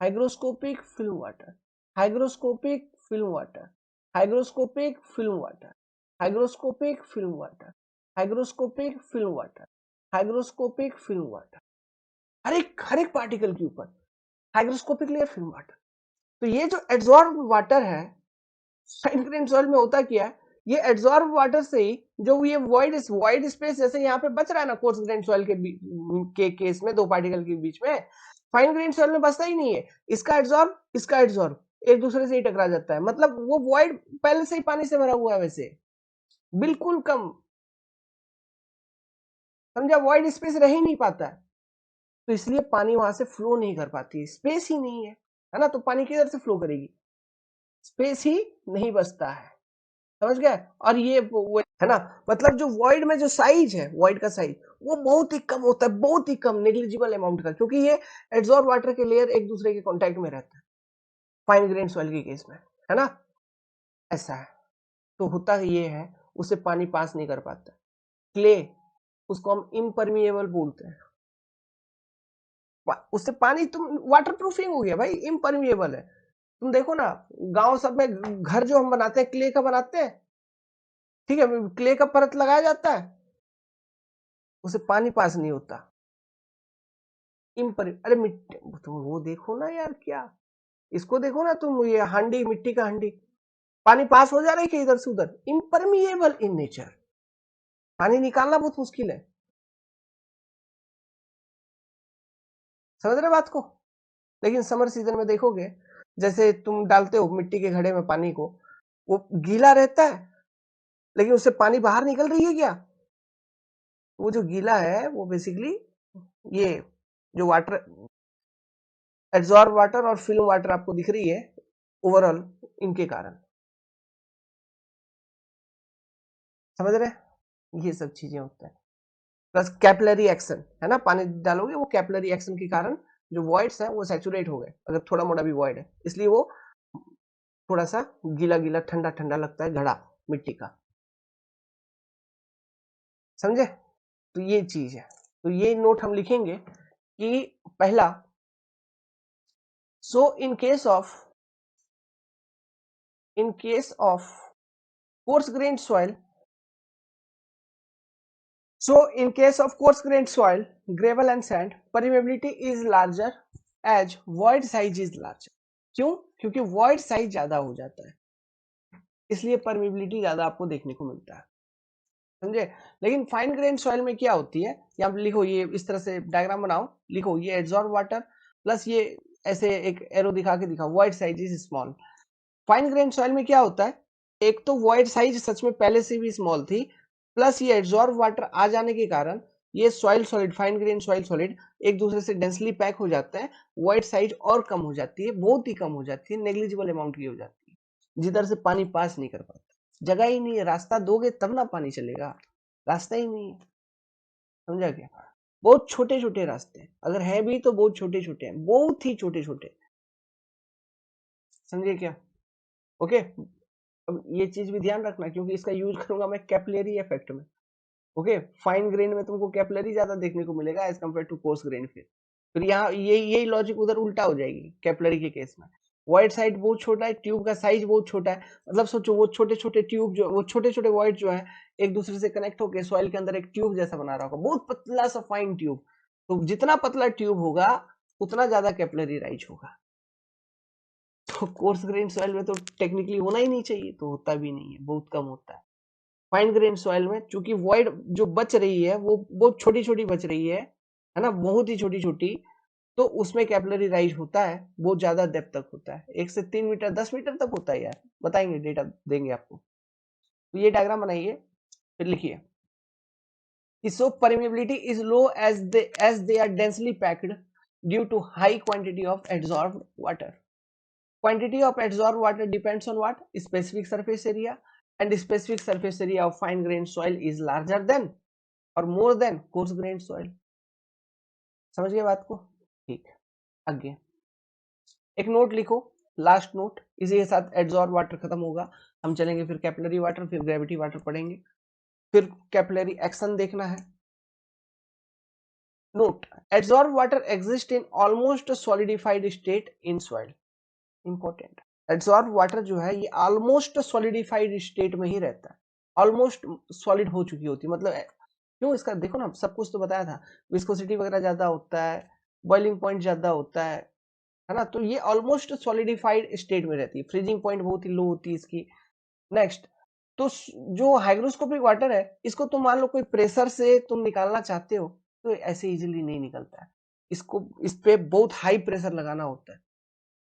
hygroscopic film water, hygroscopic film water, hygroscopic film water, hygroscopic film water, hygroscopic film water, hygroscopic film water, हर एक पार्टिकल के ऊपर हाइग्रोस्कोपिक लेयर फिल्म वाटर। तो ये जो एड्सॉर्ब वाटर है फाइन ग्रेन सॉइल में होता क्या है, ये एड्सॉर्ब वाटर से ही जो ये वॉइड स्पेस जैसे यहाँ पे बच रहा है ना कोर्स ग्रेन सॉइल के केस में, दो पार्टिकल के बीच में, फाइन ग्रेन सॉइल में बचता ही नहीं है। इसका एड्सॉर्ब एक दूसरे से ही टकरा जाता है, मतलब वो वॉइड पहले से ही पानी से भरा हुआ है, वैसे बिल्कुल कम, समझा, वॉइड स्पेस रह ही नहीं पाता है, तो इसलिए पानी वहां से फ्लो नहीं कर पाती, स्पेस ही नहीं है ना, तो पानी किधर से फ्लो करेगी, स्पेस ही नहीं बचता है, समझ गए। और ये वो है ना, मतलब जो वॉइड में जो साइज है, वॉइड का साइज वो बहुत ही कम होता है, बहुत ही कम, नेग्लिजिबल अमाउंट का, क्योंकि ये एड्सॉर्ब वाटर के लेयर एक दूसरे के कांटेक्ट में रहता है फाइन ग्रेन सॉइल के केस में, है ना, ऐसा है। तो होता ये है, उसे पानी पास नहीं कर पाता। क्ले, उसको हम इम्परमिएबल बोलते हैं, उससे पानी, तुम वाटर प्रूफिंग हो गया भाई, इम्परमिएबल है। तुम देखो ना, गांव सब में घर जो हम बनाते हैं क्ले का बनाते हैं, ठीक है, क्ले का परत लगाया जाता है, उसे पानी पास नहीं होता, अरे मिट्टी, तुम वो देखो ना यार, क्या, इसको देखो ना तुम, ये हांडी, मिट्टी का हांडी, पानी पास हो जा रहा है कि इधर से उधर, इम्परमिएबल इन नेचर, पानी निकालना बहुत मुश्किल है, समझ रहे बात को। लेकिन समर सीजन में देखोगे, जैसे तुम डालते हो मिट्टी के घड़े में पानी को, वो गीला रहता है, लेकिन उससे पानी बाहर निकल रही है क्या, वो जो गीला है वो बेसिकली ये जो वाटर, एब्जॉर्ब वाटर और फिल्म वाटर आपको दिख रही है ओवरऑल, इनके कारण, समझ रहे, ये सब चीजें होता है। प्लस कैपिलरी एक्शन है ना, पानी डालोगे वो कैपिलरी एक्शन के कारण जो वॉइड्स है वो सैचुरेट हो गए, अगर थोड़ा मोड़ा भी वॉइड है, इसलिए वो थोड़ा सा गीला गीला ठंडा ठंडा लगता है घड़ा मिट्टी का, समझे। तो ये चीज है, तो ये नोट हम लिखेंगे कि पहला, so in case of coarse grained soil, so in case of coarse grained soil, gravel and sand, permeability is larger as void size is larger। क्यों, क्योंकि void size ज्यादा हो जाता है, इसलिए परमिबिलिटी ज्यादा आपको देखने को मिलता है, समझे। लेकिन फाइन ग्रेन सॉइल में क्या होती है, यहाँ पे लिखो, ये इस तरह से डायग्राम बनाओ, लिखो ये एब्जॉर्ब वाटर प्लस ये ऐसे एक एरो दिखा के दिखाओ, void size is small. Fine grain soil में क्या होता है, एक तो वॉइड साइज सच में पहले से भी स्मॉल थी, प्लस ये एब्जॉर्ब वाटर आ जाने के कारण ये soil solid, fine grain soil solid एक दूसरे से डेंसली पैक हो जाते हैं, वॉइड साइज और कम हो जाती है, बहुत ही कम हो जाती है, नेग्लिजिबल अमाउंट की हो जाती है, जिधर से पानी पास नहीं कर पाता, जगह ही नहीं है, रास्ता दोगे तब ना पानी चलेगा, रास्ता ही नहीं है, समझा क्या। बहुत छोटे छोटे रास्ते, अगर है भी तो बहुत छोटे छोटे हैं, बहुत ही छोटे छोटे, समझे क्या, ओके। अब ये चीज भी ध्यान रखना, क्योंकि इसका यूज करूंगा मैं कैपिलरी इफेक्ट में, ओके। फाइन ग्रेन में तुमको कैपिलरी ज्यादा देखने को मिलेगा as compare to coarse grain, फिर यहाँ यही लॉजिक उधर उल्टा हो जाएगी कैपिलरी के केस में, वाइड साइड बहुत छोटा है, ट्यूब का साइज बहुत छोटा है, मतलब सोचो वो छोटे छोटे ट्यूब जो, वो छोटे छोटे वाइड जो है एक दूसरे से कनेक्ट होकर सॉइल के अंदर एक ट्यूब जैसा बना रहा होगा, बहुत पतला सा फाइन ट्यूब, तो जितना पतला ट्यूब होगा उतना ज्यादा कैपिलरी राइज होगा, तो कोर्स ग्रेन सॉइल में तो टेक्निकली होना ही नहीं चाहिए, तो होता भी नहीं है, बहुत कम होता है। फाइन ग्रेन सॉइल में चूंकि वॉइड जो बच रही है वो बहुत छोटी छोटी बच रही है ना, बहुत ही छोटी छोटी, तो उसमें कैपिलरी राइज होता है, बहुत ज्यादा डेप्थ तक होता है, 1 से 3 मीटर 10 मीटर तक होता है यार, बताएंगे, डेटा देंगे आपको। तो ये डायग्राम बनाइए, फिर लिखिए, so permeability is low as they are densely packed due to high quantity of adsorbed water। Quantity of adsorbed water depends on what? Specific surface area, and specific surface area of fine grained soil is larger than or more than coarse grained soil. समझ गए बात को? ठीक, आगे एक नोट लिखो, लास्ट नोट, इसी के साथ एडसॉर्ब वाटर खत्म होगा, हम चलेंगे फिर कैपिलरी वाटर, फिर ग्रेविटी वाटर पढ़ेंगे, फिर कैपिलरी एक्शन देखना है। Note, adsorb water exist in almost solidified state in soil. Important, adsorb water जो है ये ऑलमोस्ट सॉलिडिफाइड स्टेट में ही रहता है, ऑलमोस्ट सॉलिड हो चुकी होती है, मतलब क्यों, इसका देखो ना, सब कुछ तो बताया था, विस्कोसिटी वगैरह ज्यादा होता है, बॉइलिंग पॉइंट ज्यादा होता है ना, तो ये ऑलमोस्ट सॉलिडिफाइड स्टेट में रहती है, फ्रीजिंग पॉइंट बहुत ही लो होती है इसकी। नेक्स्ट, तो जो हाइग्रोस्कोपिक वाटर है इसको तुम मान लो कोई प्रेशर से तुम निकालना चाहते हो तो ऐसे इजीली नहीं निकलता है, इसको इस पे बहुत हाई प्रेशर लगाना होता है,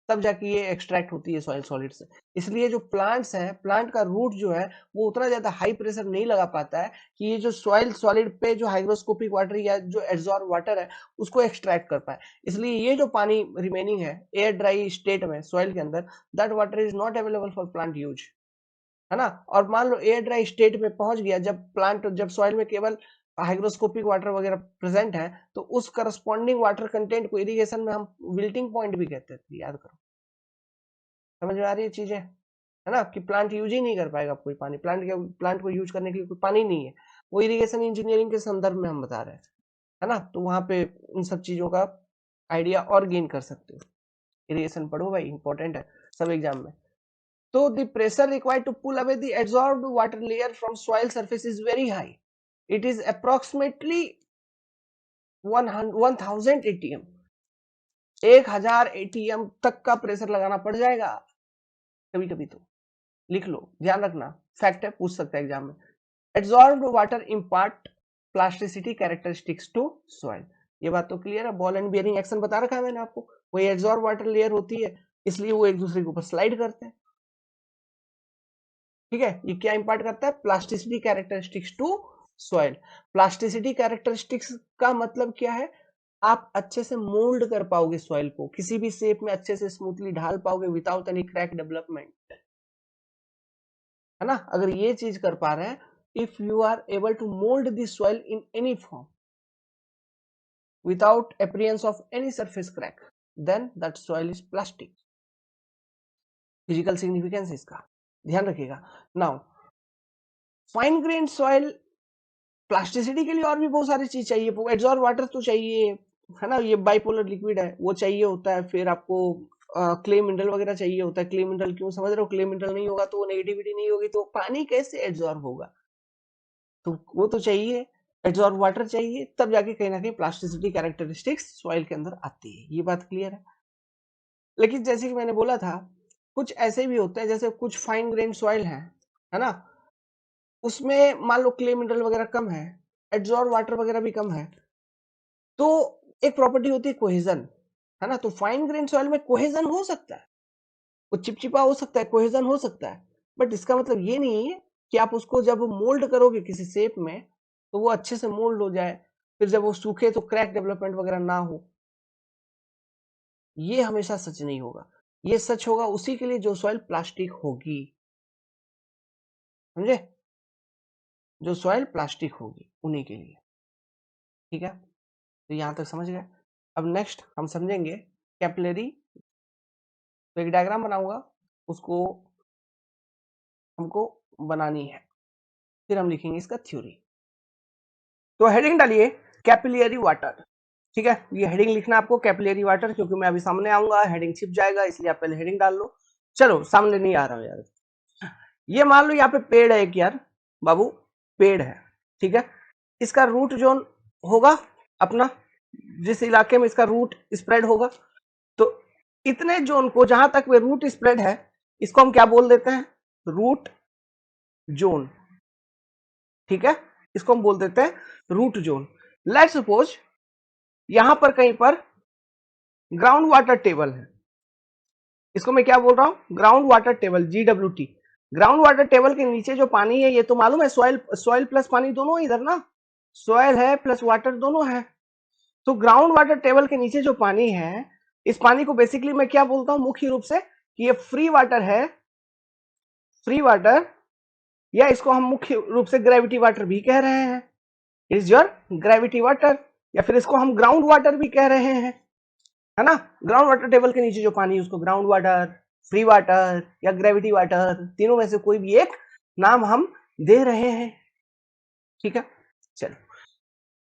तब जाके ये एक्सट्रैक्ट होती है सॉइल सॉलिड से। इसलिए जो प्लांट्स हैं, प्लांट का रूट जो है वो उतना ज्यादा हाई प्रेशर नहीं लगा पाता है कि ये जो सॉइल सॉलिड पे जो हाइग्रोस्कोपिक वाटर या जो एडसॉर्ब वाटर है उसको एक्सट्रैक्ट कर पाए। इसलिए ये जो पानी रिमेनिंग है एयर ड्राई स्टेट में सॉइल के अंदर, that water is not available for plant use, है ना। और मान लो एयर ड्राई स्टेट में पहुंच गया, जब सॉइल में केवल हाइग्रोस्कोपिक वाटर वगैरह प्रेजेंट है, तो उस करस्पॉन्डिंग वाटर कंटेंट को इरिगेशन में हम विल्टिंग पॉइंट भी कहते थे, याद करो। समझ में आ रही है चीजें, है ना, कि प्लांट यूज ही नहीं कर पाएगा कोई पानी, प्लांट को यूज करने के लिए कोई पानी नहीं है, वो इरिगेशन इंजीनियरिंग के संदर्भ में हम बता रहे हैं, है ना। तो वहां पे उन सब चीजों का आइडिया और गेन कर सकते हो। इरिगेशन पढ़ो भाई, इंपॉर्टेंट है सब एग्जाम में। तो the pressure required to pull away the absorbed water layer from soil surface is very high, it is approximately 1000 ATM, 1000 ATM तक का प्रेशर लगाना पड़ जाएगा कभी कभी, तो लिख लो, ध्यान रखना, फैक्ट है, पूछ सकता है एग्जाम में। Absorbed water impart plasticity characteristics to soil, ये बात तो क्लियर है, बॉल एंड बियरिंग एक्शन बता रखा है मैंने आपको, वही एब्जॉर्ब वाटर लेयर होती है, इसलिए वो एक दूसरे के ऊपर स्लाइड करते हैं, ठीक है। ये क्या इंपार्ट करता है? Plasticity characteristics to soil. Plasticity characteristics का मतलब क्या है? आप अच्छे से मोल्ड कर पाओगे सॉइल को, किसी भी शेप में अच्छे से स्मूथली ढाल पाओगे विदाउट एनी क्रैक डेवलपमेंट, है ना। अगर ये चीज कर पा रहे हैं, if you are able to mould this soil in any form without appearance of any surface crack, then that soil is plastic. Physical significance इसका ध्यान रखिएगा। Now fine grain soil plasticity के लिए और भी बहुत सारी चीज चाहिए, एब्जॉर्ब वाटर तो चाहिए, है ना, ये बाइपोलर लिक्विड है वो चाहिए होता है, फिर आपको क्ले मिनरल वगैरह चाहिए होता है। क्ले मिनरल क्यों समझ रहे हो? क्ले मिनरल नहीं होगा तो नेगेटिविटी नहीं होगी, तो पानी कैसे एब्जॉर्ब होगा, तो वो तो चाहिए, एब्जॉर्ब वाटर चाहिए, तब जाके कहीं ना कहीं प्लास्टिसिटी कैरेक्टरिस्टिक्स सॉइल के अंदर आती है, ये बात क्लियर है। लेकिन जैसे कि मैंने बोला था, कुछ ऐसे भी होते हैं, जैसे कुछ फाइन ग्रेन सॉइल है ना, उसमें मान लो क्ले मिनरल वगैरह कम है, एब्जॉर्ब वाटर वगैरह भी कम है, तो एक प्रॉपर्टी होती है कोहेजन, है ना। तो फाइन ग्रेन सॉइल में कोहेजन हो सकता है, वो चिपचिपा हो सकता है, कोहेजन हो सकता है, बट इसका मतलब ये नहीं है कि आप उसको जब मोल्ड करोगे किसी शेप में तो वो अच्छे से मोल्ड हो जाए, फिर जब वो सूखे तो क्रैक डेवलपमेंट वगैरह ना हो, ये हमेशा सच नहीं होगा। ये सच होगा उसी के लिए जो सॉइल प्लास्टिक होगी, समझे, जो सॉइल प्लास्टिक होगी उन्हीं के लिए, ठीक है। तो यहां तक समझ गए। अब नेक्स्ट हम समझेंगे कैपिलरी, तो एक डायग्राम बनाऊंगा, उसको हमको बनानी है, फिर हम लिखेंगे इसका थ्योरी। तो हेडिंग डालिए कैपिलरी वाटर, ठीक है, ये हेडिंग लिखना आपको कैपिलरी वाटर, क्योंकि मैं अभी सामने आऊंगा हेडिंग छिप जाएगा, इसलिए आप पहले हेडिंग डाल लो। चलो सामने नहीं आ रहा हूं यार, ये मान लो यहाँ पे पेड़ है एक यार बाबू, पेड़ है, ठीक है, इसका रूट जोन होगा अपना, जिस इलाके में इसका रूट स्प्रेड होगा, तो इतने जोन को जहां तक वे रूट स्प्रेड है इसको हम क्या बोल देते हैं? रूट जोन, ठीक है, इसको हम बोल देते हैं रूट जोन। लेट सपोज यहां पर कहीं पर ग्राउंड वाटर टेबल है, इसको मैं क्या बोल रहा हूं? Ground water table, GWT। Ground water table के नीचे जो पानी है ये तो मालूम है, सॉइल प्लस पानी दोनों इधर ना, सॉइल है प्लस वाटर दोनों है। तो ग्राउंड वाटर टेबल के नीचे जो पानी है, इस पानी को बेसिकली मैं क्या बोलता हूं? मुख्य रूप से कि ये फ्री वाटर है, फ्री वाटर, या इसको हम मुख्य रूप से ग्रेविटी वाटर भी कह रहे हैं, इज योर ग्रेविटी वाटर, या फिर इसको हम ग्राउंड वाटर भी कह रहे हैं, है ना। ग्राउंड वाटर टेबल के नीचे जो पानी है उसको ग्राउंड वाटर, फ्री वाटर या ग्रेविटी वाटर, तीनों में से कोई भी एक नाम हम दे रहे हैं, ठीक है। चलो,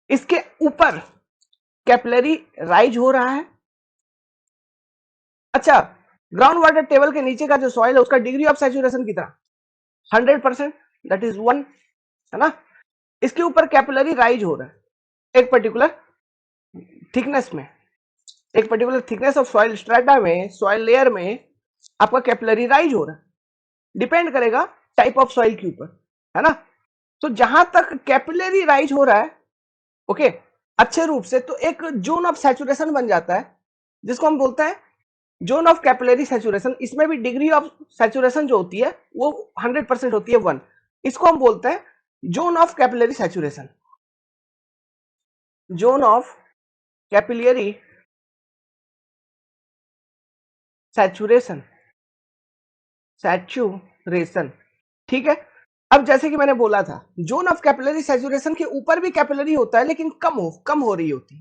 इसके ऊपर कैपिलरी राइज हो रहा है। अच्छा, ग्राउंड वाटर टेबल के नीचे का जो सॉइल है उसका डिग्री ऑफ सैचुरेशन कितना, 100%, दैट इज 1, है ना। इसके ऊपर कैपिलरी राइज हो रहा है एक पर्टिकुलर थिकनेस में, एक particular thickness of soil strata में, सॉइल लेयर में आपका कैपिलरी राइज हो रहा है, डिपेंड करेगा टाइप ऑफ सॉइल के ऊपर, है ना। तो जहां तक कैपिलरी राइज हो रहा है, ओके, अच्छे रूप से, तो एक जोन ऑफ सैचुरेशन बन जाता है जिसको हम बोलते हैं जोन ऑफ कैपिलरी सैचुरेशन। इसमें भी डिग्री ऑफ सैचुरेशन जो होती है वो 100% होती है 1, इसको हम बोलते हैं zone of capillary saturation, zone of capillary saturation, saturation, ठीक है। अब जैसे कि मैंने बोला था, जोन ऑफ कैपिलरी सैचुरेशन के ऊपर भी कैपिलरी होता है, लेकिन कम हो रही होती,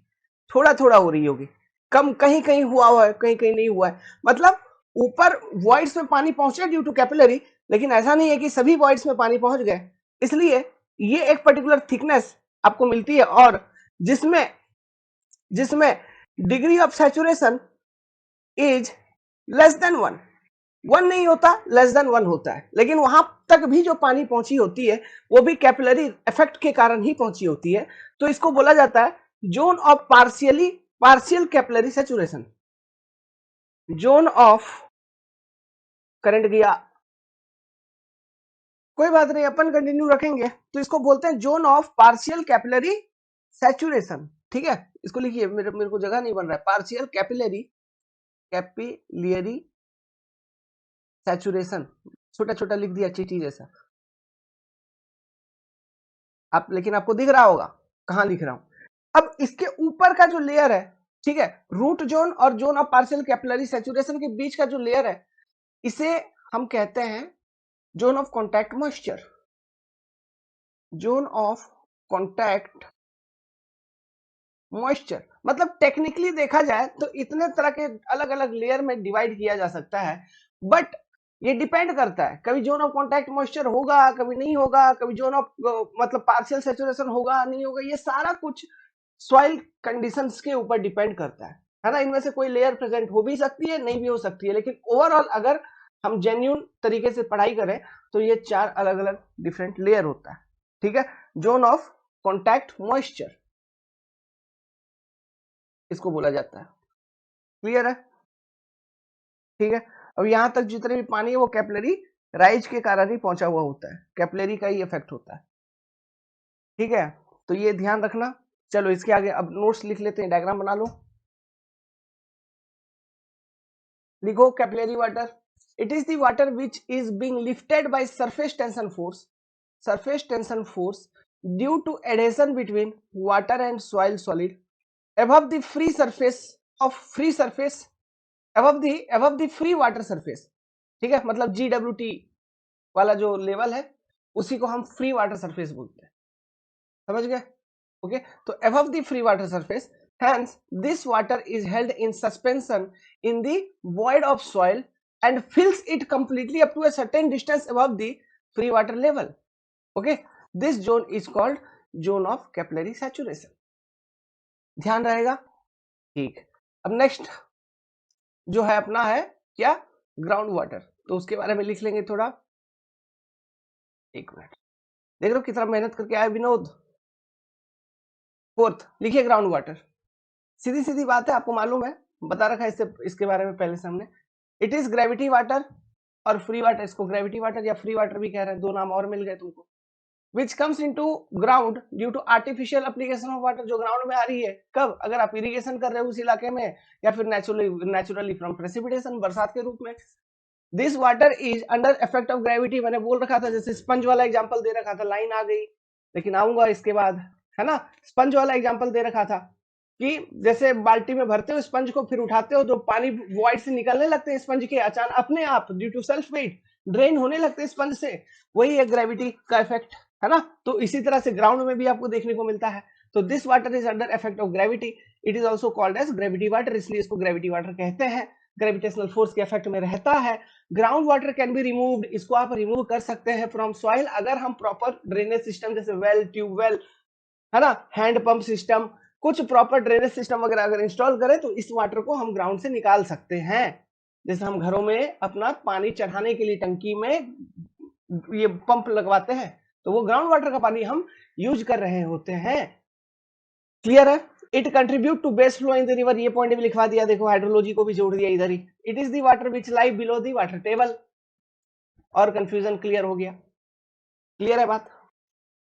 थोड़ा थोड़ा हो रही होगी, कम, कहीं कहीं हुआ है, कहीं कहीं नहीं हुआ है। मतलब ऊपर वॉइड्स में पानी पहुंचे ड्यू टू कैपिलरी, लेकिन ऐसा नहीं है कि सभी वॉइड्स में पानी पहुंच गए। इसलिए ये एक पर्टिकुलर थिकनेस आपको मिलती है, और जिसमें जिसमें degree of saturation is less than 1, 1 नहीं होता, लेस देन 1 होता है, लेकिन वहां तक भी जो पानी पहुंची होती है वो भी कैपिलरी इफेक्ट के कारण ही पहुंची होती है। तो इसको बोला जाता है zone of partial capillary saturation, zone of, current गया, कोई बात नहीं, अपन कंटिन्यू रखेंगे। तो इसको बोलते हैं zone of partial capillary saturation, ठीक है। इसको लिखिए, मेरे को जगह नहीं बन रहा है, पार्शियल कैपिलरी सैचुरेशन, छोटा छोटा लिख दिया चीटी जैसा आप, लेकिन आपको दिख रहा होगा कहां लिख रहा हूं। अब इसके ऊपर का जो लेयर है, ठीक है, रूट जोन और zone of partial capillary saturation के बीच का जो लेयर है, इसे हम कहते हैं zone of contact moisture, zone of contact moisture. मतलब टेक्निकली देखा जाए तो इतने तरह के अलग अलग लेयर में डिवाइड किया जा सकता है, बट ये डिपेंड करता है, कभी जोन ऑफ कॉन्टैक्ट मॉइस्चर होगा, कभी नहीं होगा, कभी जोन ऑफ मतलब पार्शियल सैचुरेशन होगा, नहीं होगा, ये सारा कुछ सॉइल कंडीशंस के ऊपर डिपेंड करता है ना। इनमें से कोई लेयर प्रेजेंट हो भी सकती है, नहीं भी हो सकती है, लेकिन ओवरऑल अगर हम जेन्यून तरीके से पढ़ाई करें तो ये 4 अलग अलग डिफरेंट लेयर होता है, ठीक है। जोन ऑफ कॉन्टैक्ट मॉइस्चर इसको बोला जाता है, क्लियर है, ठीक है। अब यहां तक जितने भी पानी है वो कैपिलरी राइज के कारण ही पहुंचा हुआ होता है, कैपिलरी का ही इफेक्ट होता है, ठीक है। तो ये ध्यान रखना। चलो इसके आगे अब नोट्स लिख लेते हैं, डायग्राम बना लो। लिखो capillary water, it is the water which is being lifted by surface tension force due to adhesion between water and soil solid above the free surface above the free water surface, ठीक है। मतलब GWT वाला जो लेवल है उसी को हम फ्री वाटर सरफेस बोलते हैं, समझ गए, ओके। तो above the free water surface, hence this water is held in suspension in the void of soil and fills it completely up to a certain distance above the free water level, okay. This zone is called zone of capillary saturation, ध्यान रहेगा, ठीक। अब नेक्स्ट जो है अपना है क्या, ग्राउंड वाटर, तो उसके बारे में लिख लेंगे थोड़ा, एक मिनट, देख रहे हो कितना मेहनत करके आया विनोद। फोर्थ लिखिए ग्राउंड वाटर, सीधी सीधी बात है, आपको मालूम है, बता रखा है इससे, इसके बारे में पहले से हमने। इट इज ग्रेविटी वाटर और फ्री वाटर, इसको ग्रेविटी वाटर या फ्री वाटर भी कह रहे हैं, दो नाम और मिल गए तुमको। Which comes into ground due to artificial application of water, जो ग्राउंड में आ रही है कब, अगर आप इरिगेशन कर रहे हो उस इलाके में, या फिर नेचुरली फ्रॉम प्रेसिपिटेशन, बरसात के रूप में। This water is under effect of gravity, मैंने बोल रखा था, जैसे स्पंज वाला एग्जांपल दे रखा था, लाइन आ गई, लेकिन आऊंगा इसके बाद, है ना। स्पंज वाला एग्जांपल दे रखा था, कि जैसे बाल्टी में भरते हो स्पंज को, फिर उठाते हो, जो पानी वॉइड से निकलने लगते हैं स्पंज के अचानक अपने आप due to self weight drain होने लगते हैं स्पंज से, वही है ग्रेविटी का इफेक्ट, है ना। तो इसी तरह से ग्राउंड में भी आपको देखने को मिलता है। तो this water is under effect of gravity, it is also called as gravity water, इसलिए इसको ग्रेविटी वाटर कहते हैं, ग्रेविटेशनल फोर्स के इफेक्ट में रहता है। Ground water can be removed, इसको आप रिमूव कर सकते हैं फ्रॉम सॉइल अगर हम प्रॉपर ड्रेनेज सिस्टम जैसे वेल, ट्यूबवेल, है ना, हैंड पंप सिस्टम, कुछ प्रॉपर ड्रेनेज सिस्टम वगैरह अगर इंस्टॉल करें तो इस वाटर को हम ग्राउंड से निकाल सकते हैं। जैसे हम घरों में अपना पानी चढ़ाने के लिए टंकी में ये पंप लगवाते हैं, तो वो ग्राउंड वाटर का पानी हम यूज कर रहे होते हैं। क्लियर है। It contribute to base flow in the river, ये पॉइंट भी लिखवा दिया, देखो हाइड्रोलॉजी को भी जोड़ दिया इधर ही। It is the water which lie below the water table, और कंफ्यूजन क्लियर हो गया। क्लियर है बात,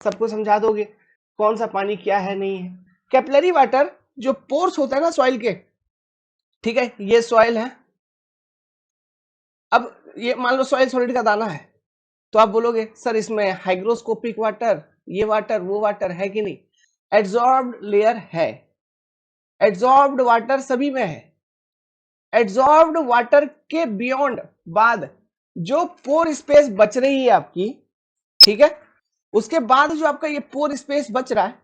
सबको समझा दोगे कौन सा पानी क्या है नहीं है। कैपिलरी वाटर जो पोर्स होता है ना सॉइल के, ठीक है, ये सॉइल है, अब ये मान लो सॉइल सॉलिड का दाना है, तो आप बोलोगे सर इसमें हाइग्रोस्कोपिक वाटर, ये वाटर वो वाटर है कि नहीं, एड्सॉर्ब्ड लेयर है, एड्सॉर्ब्ड वाटर सभी में है। एड्सॉर्ब्ड वाटर के बियॉन्ड बाद जो पोर स्पेस बच रही है आपकी, ठीक है, उसके बाद जो आपका ये पोर स्पेस बच रहा है,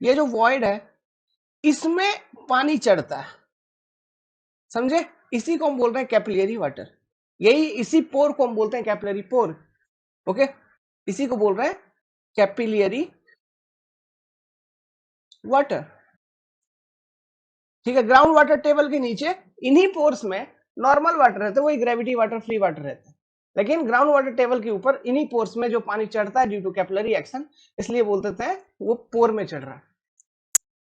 ये जो वॉइड है, इसमें पानी चढ़ता है, समझे, इसी को हम बोल रहे हैं कैपिलरी वाटर, यही इसी पोर को हम बोलते हैं कैपिलरी पोर, ओके, इसी को बोल रहे हैं कैपिलरी वाटर, ठीक है। ग्राउंड वाटर टेबल के नीचे इन्हीं पोर्स में नॉर्मल वाटर रहता है, वही ग्रेविटी वाटर फ्री वाटर रहता है, लेकिन ग्राउंड वाटर टेबल के ऊपर इन्हीं पोर्स में जो पानी चढ़ता है ड्यू टू कैपिलरी एक्शन, इसलिए बोलते हैं वो पोर में चढ़ रहा है,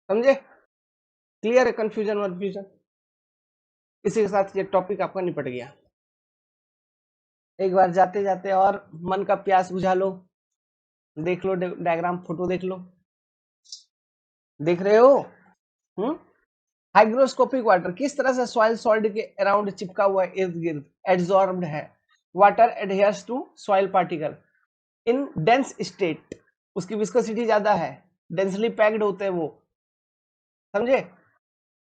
समझे। क्लियर है, कंफ्यूजन वनफ्यूजन। इसी के साथ ये टॉपिक आपका निपट गया। एक बार जाते जाते और मन का प्यास बुझा लो, देख लो डायग्राम, फोटो देख लो, देख रहे हो। हाइग्रोस्कोपिक वाटर किस तरह से सॉइल सॉलिड के अराउंड चिपका हुआ है, इर्द गिर्द एड्सॉर्ब्ड है। Water adheres to soil particle in dense state, उसकी विस्कोसिटी ज्यादा है, डेंसली पैक्ड होते हैं वो, समझे।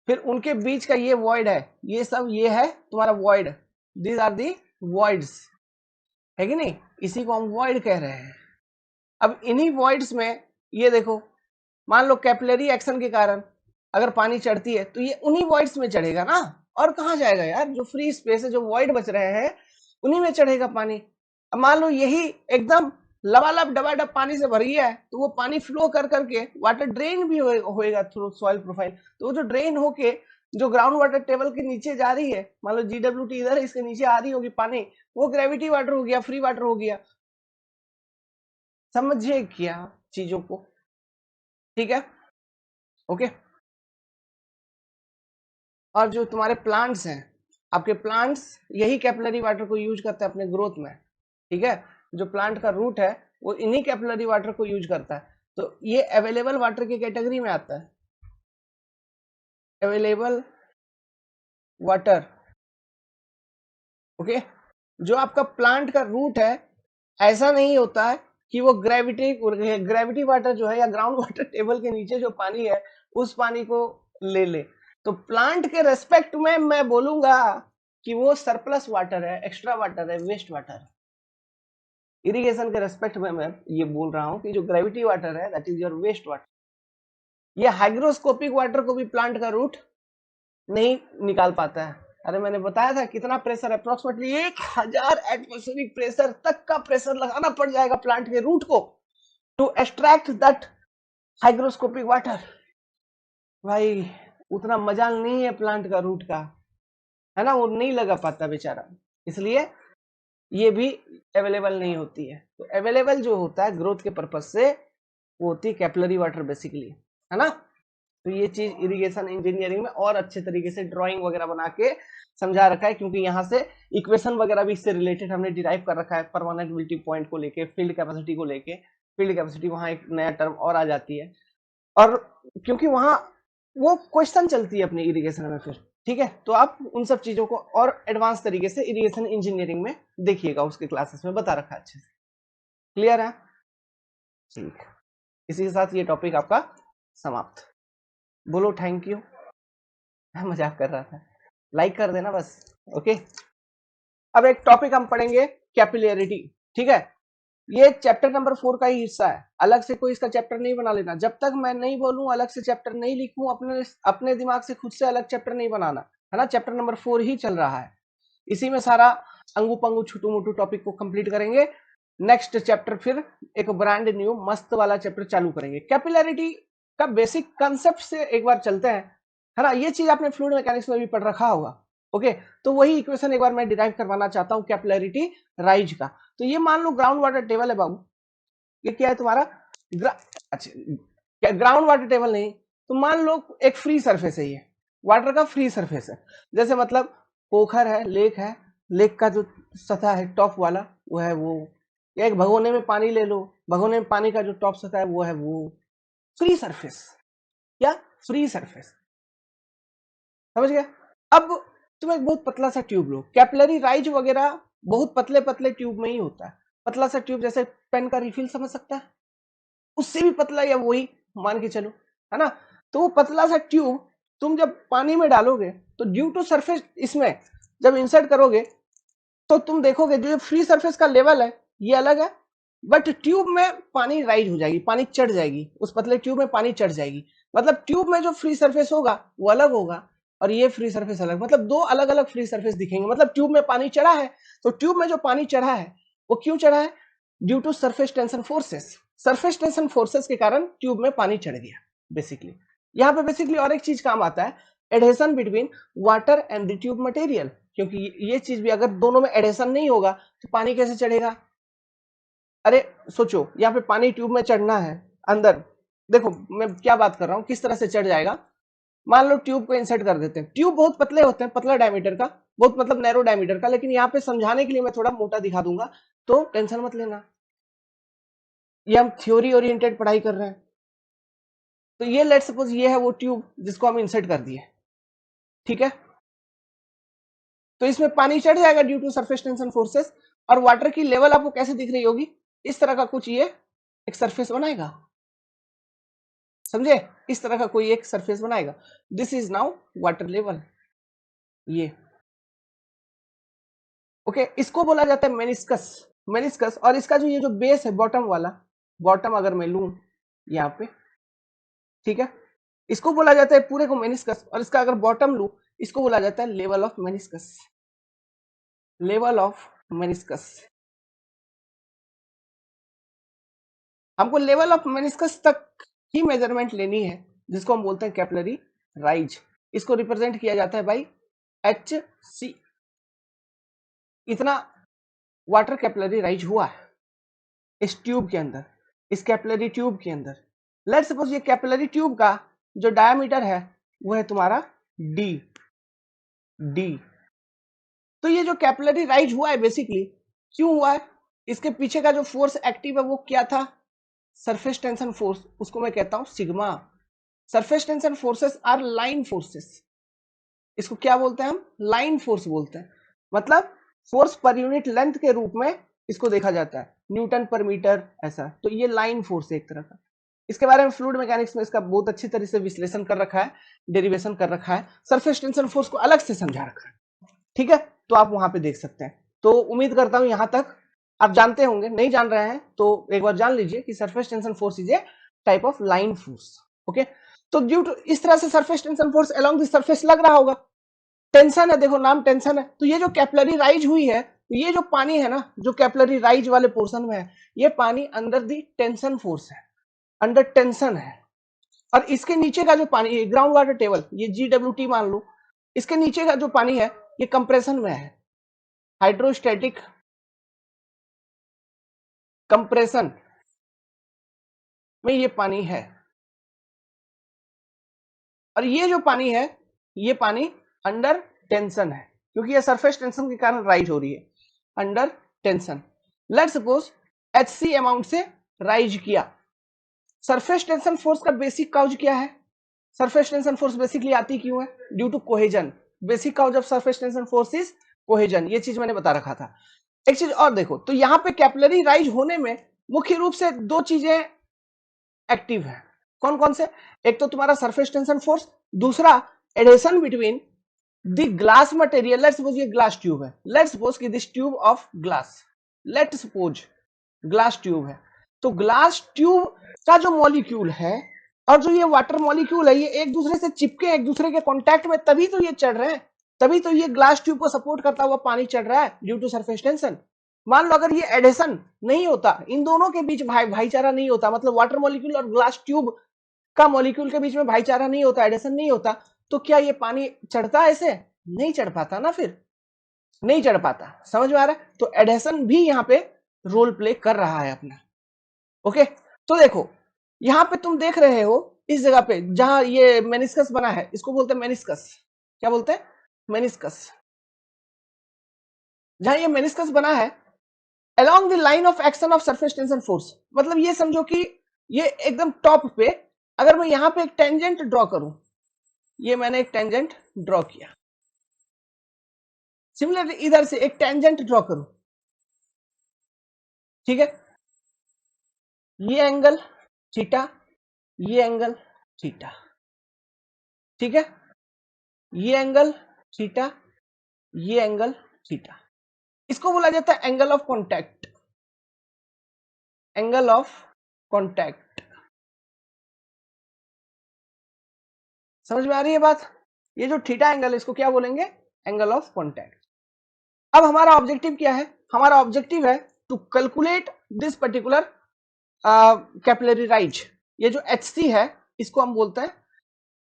फिर उनके बीच का ये वॉइड है, ये सब ये है तुम्हारा void, these are the voids, है कि नहीं, इसी को हम वॉइड कह रहे हैं। अब इन्हीं वॉइड्स में ये देखो, मान लो कैपिलरी एक्शन के कारण अगर पानी चढ़ती है तो ये उन्हीं वॉइड्स में चढ़ेगा ना, और कहाँ जाएगा यार, जो फ्री स्पेस है, जो वॉइड बच रहे हैं उन्हीं में चढ़ेगा पानी। अब मान लो यही एकदम लबालब डबाडब पानी से भर गया है, तो वो पानी फ्लो कर करके वाटर ड्रेन भी होएगा थ्रू सॉइल प्रोफाइल, तो वो जो ड्रेन होके जो ग्राउंड वाटर टेबल के नीचे जा रही है, मान लो GWT इधर है, इसके नीचे आ रही होगी पानी, वो ग्रेविटी वाटर हो गया, फ्री वाटर हो गया, समझिए क्या चीजों को, ठीक है, ओके। और जो तुम्हारे प्लांट्स हैं, आपके प्लांट्स यही कैपिलरी वाटर को यूज करते हैं अपने ग्रोथ में, ठीक है, जो प्लांट का रूट है वो इन्हीं कैपिलरी वाटर को यूज करता है, तो ये अवेलेबल वाटर की कैटेगरी में आता है, अवेलेबल वाटर, ओके। जो आपका प्लांट का रूट है, ऐसा नहीं होता है कि वो ग्रेविटी वाटर जो है या ग्राउंड वाटर टेबल के नीचे जो पानी है उस पानी को ले ले, तो प्लांट के रेस्पेक्ट में मैं बोलूंगा कि वो सरप्लस वाटर है, एक्स्ट्रा वाटर है, वेस्ट वाटर है। इरिगेशन के रेस्पेक्ट में मैं ये बोल रहा हूं कि जो ग्रेविटी वाटर है that is your waste water. ये हाइग्रोस्कोपिक वाटर को भी प्लांट का रूट नहीं निकाल पाता है। अरे मैंने बताया था कितना प्रेशर, अप्रोक्सीमेटली 1000 एटमॉस्फेरिक प्रेशर तक का प्रेशर लगाना पड़ जाएगा प्लांट के रूट को to extract that hygroscopic water. भाई उतना मजाल नहीं है प्लांट का रूट का, है ना, वो नहीं लगा पाता बेचारा, इसलिए ये भी अवेलेबल नहीं होती है। तो अवेलेबल जो होता है ग्रोथ के पर्पज से वो होती है कैपिलरी वाटर बेसिकली, है ना। तो ये चीज इरिगेशन इंजीनियरिंग में और अच्छे तरीके से ड्राइंग वगैरह बना के समझा रखा है, क्योंकि यहाँ से इक्वेशन वगैरह भी इससे रिलेटेड हमने डिराइव कर रखा है, परमानेंट मेल्टिंग पॉइंट को लेके, फील्ड कैपेसिटी को लेके, फील्ड कैपेसिटी वहां एक नया टर्म और आ जाती है, और क्योंकि वहां वो क्वेश्चन चलती है अपनी इरिगेशन में फिर, ठीक है। तो आप उन सब चीजों को और एडवांस तरीके से इरिगेशन इंजीनियरिंग में देखिएगा, उसके क्लासेस में बता रखा है अच्छे से। क्लियर है, ठीक। इसी के साथ ये टॉपिक आपका समाप्त। बोलो थैंक यू। मजाक कर रहा था, लाइक कर देना बस। ओके, अब एक टॉपिक हम पढ़ेंगे, कैपिलैरिटी। ठीक है, ये चैप्टर नंबर 4 का ही हिस्सा है, अलग से कोई इसका चैप्टर नहीं बना लेना। जब तक मैं नहीं बोलूं, अलग से चैप्टर नहीं लिखूं, अपने दिमाग से खुद से अलग चैप्टर नहीं बनाना है ना। चैप्टर नंबर 4 ही चल रहा है, इसी में सारा अंगू पंगू छुटू मुटू टॉपिक को कंप्लीट करेंगे। नेक्स्ट चैप्टर फिर एक ब्रांड न्यू मस्त वाला चैप्टर चालू करेंगे। कैपिलैरिटी का बेसिक कंसेप्ट से एक बार चलते हैं, है ना। ये चीज आपने फ्लूइड मैकेनिक्स में भी पढ़ रखा होगा। ओके, तो वही इक्वेशन एक बार मैं डिराइव करवाना चाहता हूं कैपिलैरिटी राइज का। तो ये मान लो ग्राउंड वाटर टेबल है बाबू, ये क्या है तुम्हारा अच्छा ग्राउंड वाटर टेबल नहीं, तो मान लो एक फ्री सरफेस है, ये वाटर का फ्री सरफेस है। जैसे मतलब पोखर है, लेक का जो सतह है टॉप वाला वो है वो, या एक भगोने में पानी ले लो, भगोने में पानी का जो टॉप सतह है वो है वो फ्री सरफेस, या फ्री सरफेस, समझ गया। अब तुम एक बहुत पतला सा ट्यूब लो, कैपिलरी राइज वगैरह बहुत पतले पतले ट्यूब में ही होता है। पतला सा ट्यूब जैसे पेन का रिफिल समझ सकता है, उससे भी पतला या वही मान के चलो, है ना। तो वो पतला सा ट्यूब तुम जब पानी में डालोगे तो ड्यू टू सरफेस इसमें जब इंसर्ट करोगे तो तुम देखोगे जो फ्री सरफेस का लेवल है ये अलग है, बट ट्यूब में पानी राइज हो जाएगी, पानी चढ़ जाएगी, उस पतले ट्यूब में पानी चढ़ जाएगी। मतलब ट्यूब में जो फ्री सरफेस होगा वो अलग होगा और ये फ्री सरफेस अलग, मतलब दो अलग अलग फ्री सरफेस दिखेंगे। मतलब ट्यूब में पानी चढ़ा है, तो ट्यूब में जो पानी चढ़ा है वो क्यों चढ़ा है? Due to surface tension forces. Surface tension forces के कारण ट्यूब में पानी चढ़ गया बेसिकली। यहाँ पे बेसिकली और एक चीज काम आता है, adhesion between water and the tube material, क्योंकि ये चीज भी अगर दोनों में एडहेशन नहीं होगा तो पानी कैसे चढ़ेगा। अरे सोचो, यहाँ पे पानी ट्यूब में चढ़ना है अंदर, देखो मैं क्या बात कर रहा हूँ, किस तरह से चढ़ जाएगा। मान लो ट्यूब को इंसर्ट कर देते हैं, ट्यूब बहुत पतले होते हैं, पतला डायमीटर का, बहुत मतलब नैरो डायमीटर का, लेकिन यहाँ पे समझाने के लिए मैं थोड़ा मोटा दिखा दूंगा, तो टेंशन मत लेना, ये हम थ्योरी ओरिएंटेड पढ़ाई कर रहे हैं। तो ये लेट सपोज ये है वो ट्यूब जिसको हम इंसर्ट कर दिए, ठीक है। तो इसमें पानी चढ़ जाएगा due to surface tension forces, और वाटर की लेवल आपको कैसे दिख रही होगी, इस तरह का कुछ ये एक सरफेस बनाएगा, समझे, इस तरह का कोई एक सरफेस बनाएगा। This is now water level, ये ओके। इसको बोला जाता है मेनिस्कस, मेनिस्कस। और इसका जो ये जो बेस है बॉटम वाला, बॉटम अगर मैं लूं यहाँ पे, ठीक है, इसको बोला जाता है पूरे को मेनिस्कस, और इसका अगर बॉटम लूं इसको बोला जाता है level of meniscus, level of meniscus. हमको लेवल ऑफ मेनिस्कस तक ही मेजरमेंट लेनी है, जिसको हम बोलते हैं कैपिलरी राइज। इसको रिप्रेजेंट किया जाता है बाई एच सी। इतना वाटर कैपिलरी राइज हुआ है इस ट्यूब के अंदर, इस कैपिलरी ट्यूब के अंदर। लेट्स सपोज ये कैपिलरी ट्यूब का जो डायमीटर है वो है तुम्हारा डी, डी। तो ये जो कैपिलरी राइज हुआ है बेसिकली क्यों हुआ है, इसके पीछे का जो फोर्स एक्टिव है वो क्या था, सरफेस टेंशन फोर्स, उसको मैं कहता हूं sigma. Surface tension forces are line forces, इसको क्या बोलते हैं हम, लाइन फोर्स बोलते हैं। मतलब फोर्स पर यूनिट लेंथ के रूप में इसको देखा जाता है, न्यूटन पर मीटर ऐसा। तो ये लाइन फोर्स है एक तरह का। इसके बारे में फ्लूइड मैकेनिक्स में इसका बहुत अच्छी तरह से विश्लेषण कर रखा है, डेरिवेशन कर रखा है, सरफेस टेंशन फोर्स को अलग से समझा रखा है, ठीक है। तो आप वहां पे देख सकते हैं। तो उम्मीद करता हूं यहां तक आप जानते होंगे, नहीं जान रहे हैं तो एक बार जान लीजिए कि surface tension force is a type of line force, okay. तो ड्यू टू इस तरह से surface tension force along the surface लग रहा होगा, टेंशन है, देखो नाम टेंशन है। तो ये जो कैपिलरी राइज हुई है, ये जो पानी है ना जो कैपिलरी राइज वाले पोर्शन में है, ये पानी अंडर दी टेंशन फोर्स है, अंडर टेंशन है। और इसके नीचे का जो पानी, ग्राउंड वाटर टेबल, ये GWT मान लो, इसके नीचे का जो पानी है ये कंप्रेशन में है, हाइड्रोस्टैटिक कंप्रेशन में ये पानी है। और ये जो पानी है ये पानी अंडर टेंशन है, क्योंकि ये सरफेस टेंशन के कारण राइज हो रही है, under tension. Let suppose HC amount से राइज किया। सरफेस टेंशन फोर्स का बेसिक काउज क्या है, सरफेस टेंशन फोर्स बेसिकली आती क्यों है, due to cohesion. Basic cause of surface tension force is cohesion, ये चीज मैंने बता रखा था। एक चीज और देखो, तो यहां पे कैपिलरी राइज होने में मुख्य रूप से दो चीजें एक्टिव है। कौन कौन से? एक तो तुम्हारा सरफेस टेंशन फोर्स, दूसरा adhesion between the glass material, let's suppose ये ग्लास ट्यूब है, लेट्स सपोज कि this tube of glass, let's suppose glass tube है, तो ग्लास ट्यूब का जो मॉलिक्यूल है और जो ये वाटर मॉलिक्यूल है, ये एक दूसरे से चिपके, एक दूसरे के कांटेक्ट में, तभी तो ये चढ़ रहे हैं, तभी तो ये ग्लास ट्यूब को सपोर्ट करता हुआ पानी चढ़ रहा है ड्यू टू सरफेस टेंशन। मान लो अगर ये एडेशन नहीं होता, इन दोनों के बीच भाईचारा नहीं होता, मतलब वाटर मॉलिक्यूल और ग्लास ट्यूब का मॉलिक्यूल के बीच में भाईचारा नहीं होता, एडेशन नहीं होता, तो क्या ये पानी चढ़ता ऐसे? नहीं चढ़ पाता ना, फिर नहीं चढ़ पाता। समझ में आ रहा है? तो एडेशन भी यहाँ पे रोल प्ले कर रहा है अपना। ओके, तो देखो यहां पे तुम देख रहे हो इस जगह पे जहां ये मेनिस्कस बना है, इसको बोलते हैं मेनिस्कस। क्या बोलते हैं? मेनिस्कस। जहां ये मेनिस्कस बना है, along the line of action of surface tension force, मतलब ये समझो कि ये एकदम टॉप पे, अगर मैं यहां पे एक टेंजेंट ड्रॉ करूं, ये मैंने एक टेंजेंट ड्रॉ किया, सिमिलरली इधर से एक टेंजेंट ड्रॉ करूं, ठीक है, ये एंगल थीटा, ये एंगल थीटा, ठीक है, ये एंगल थीटा, ये एंगल थीटा, इसको बोला जाता है angle of contact, angle of contact. समझ में आ रही है बात? ये जो थीटा एंगल है, इसको क्या बोलेंगे? Angle of contact. अब हमारा ऑब्जेक्टिव क्या है? हमारा ऑब्जेक्टिव है to calculate this particular capillary rise. ये जो HC है, इसको हम बोलते हैं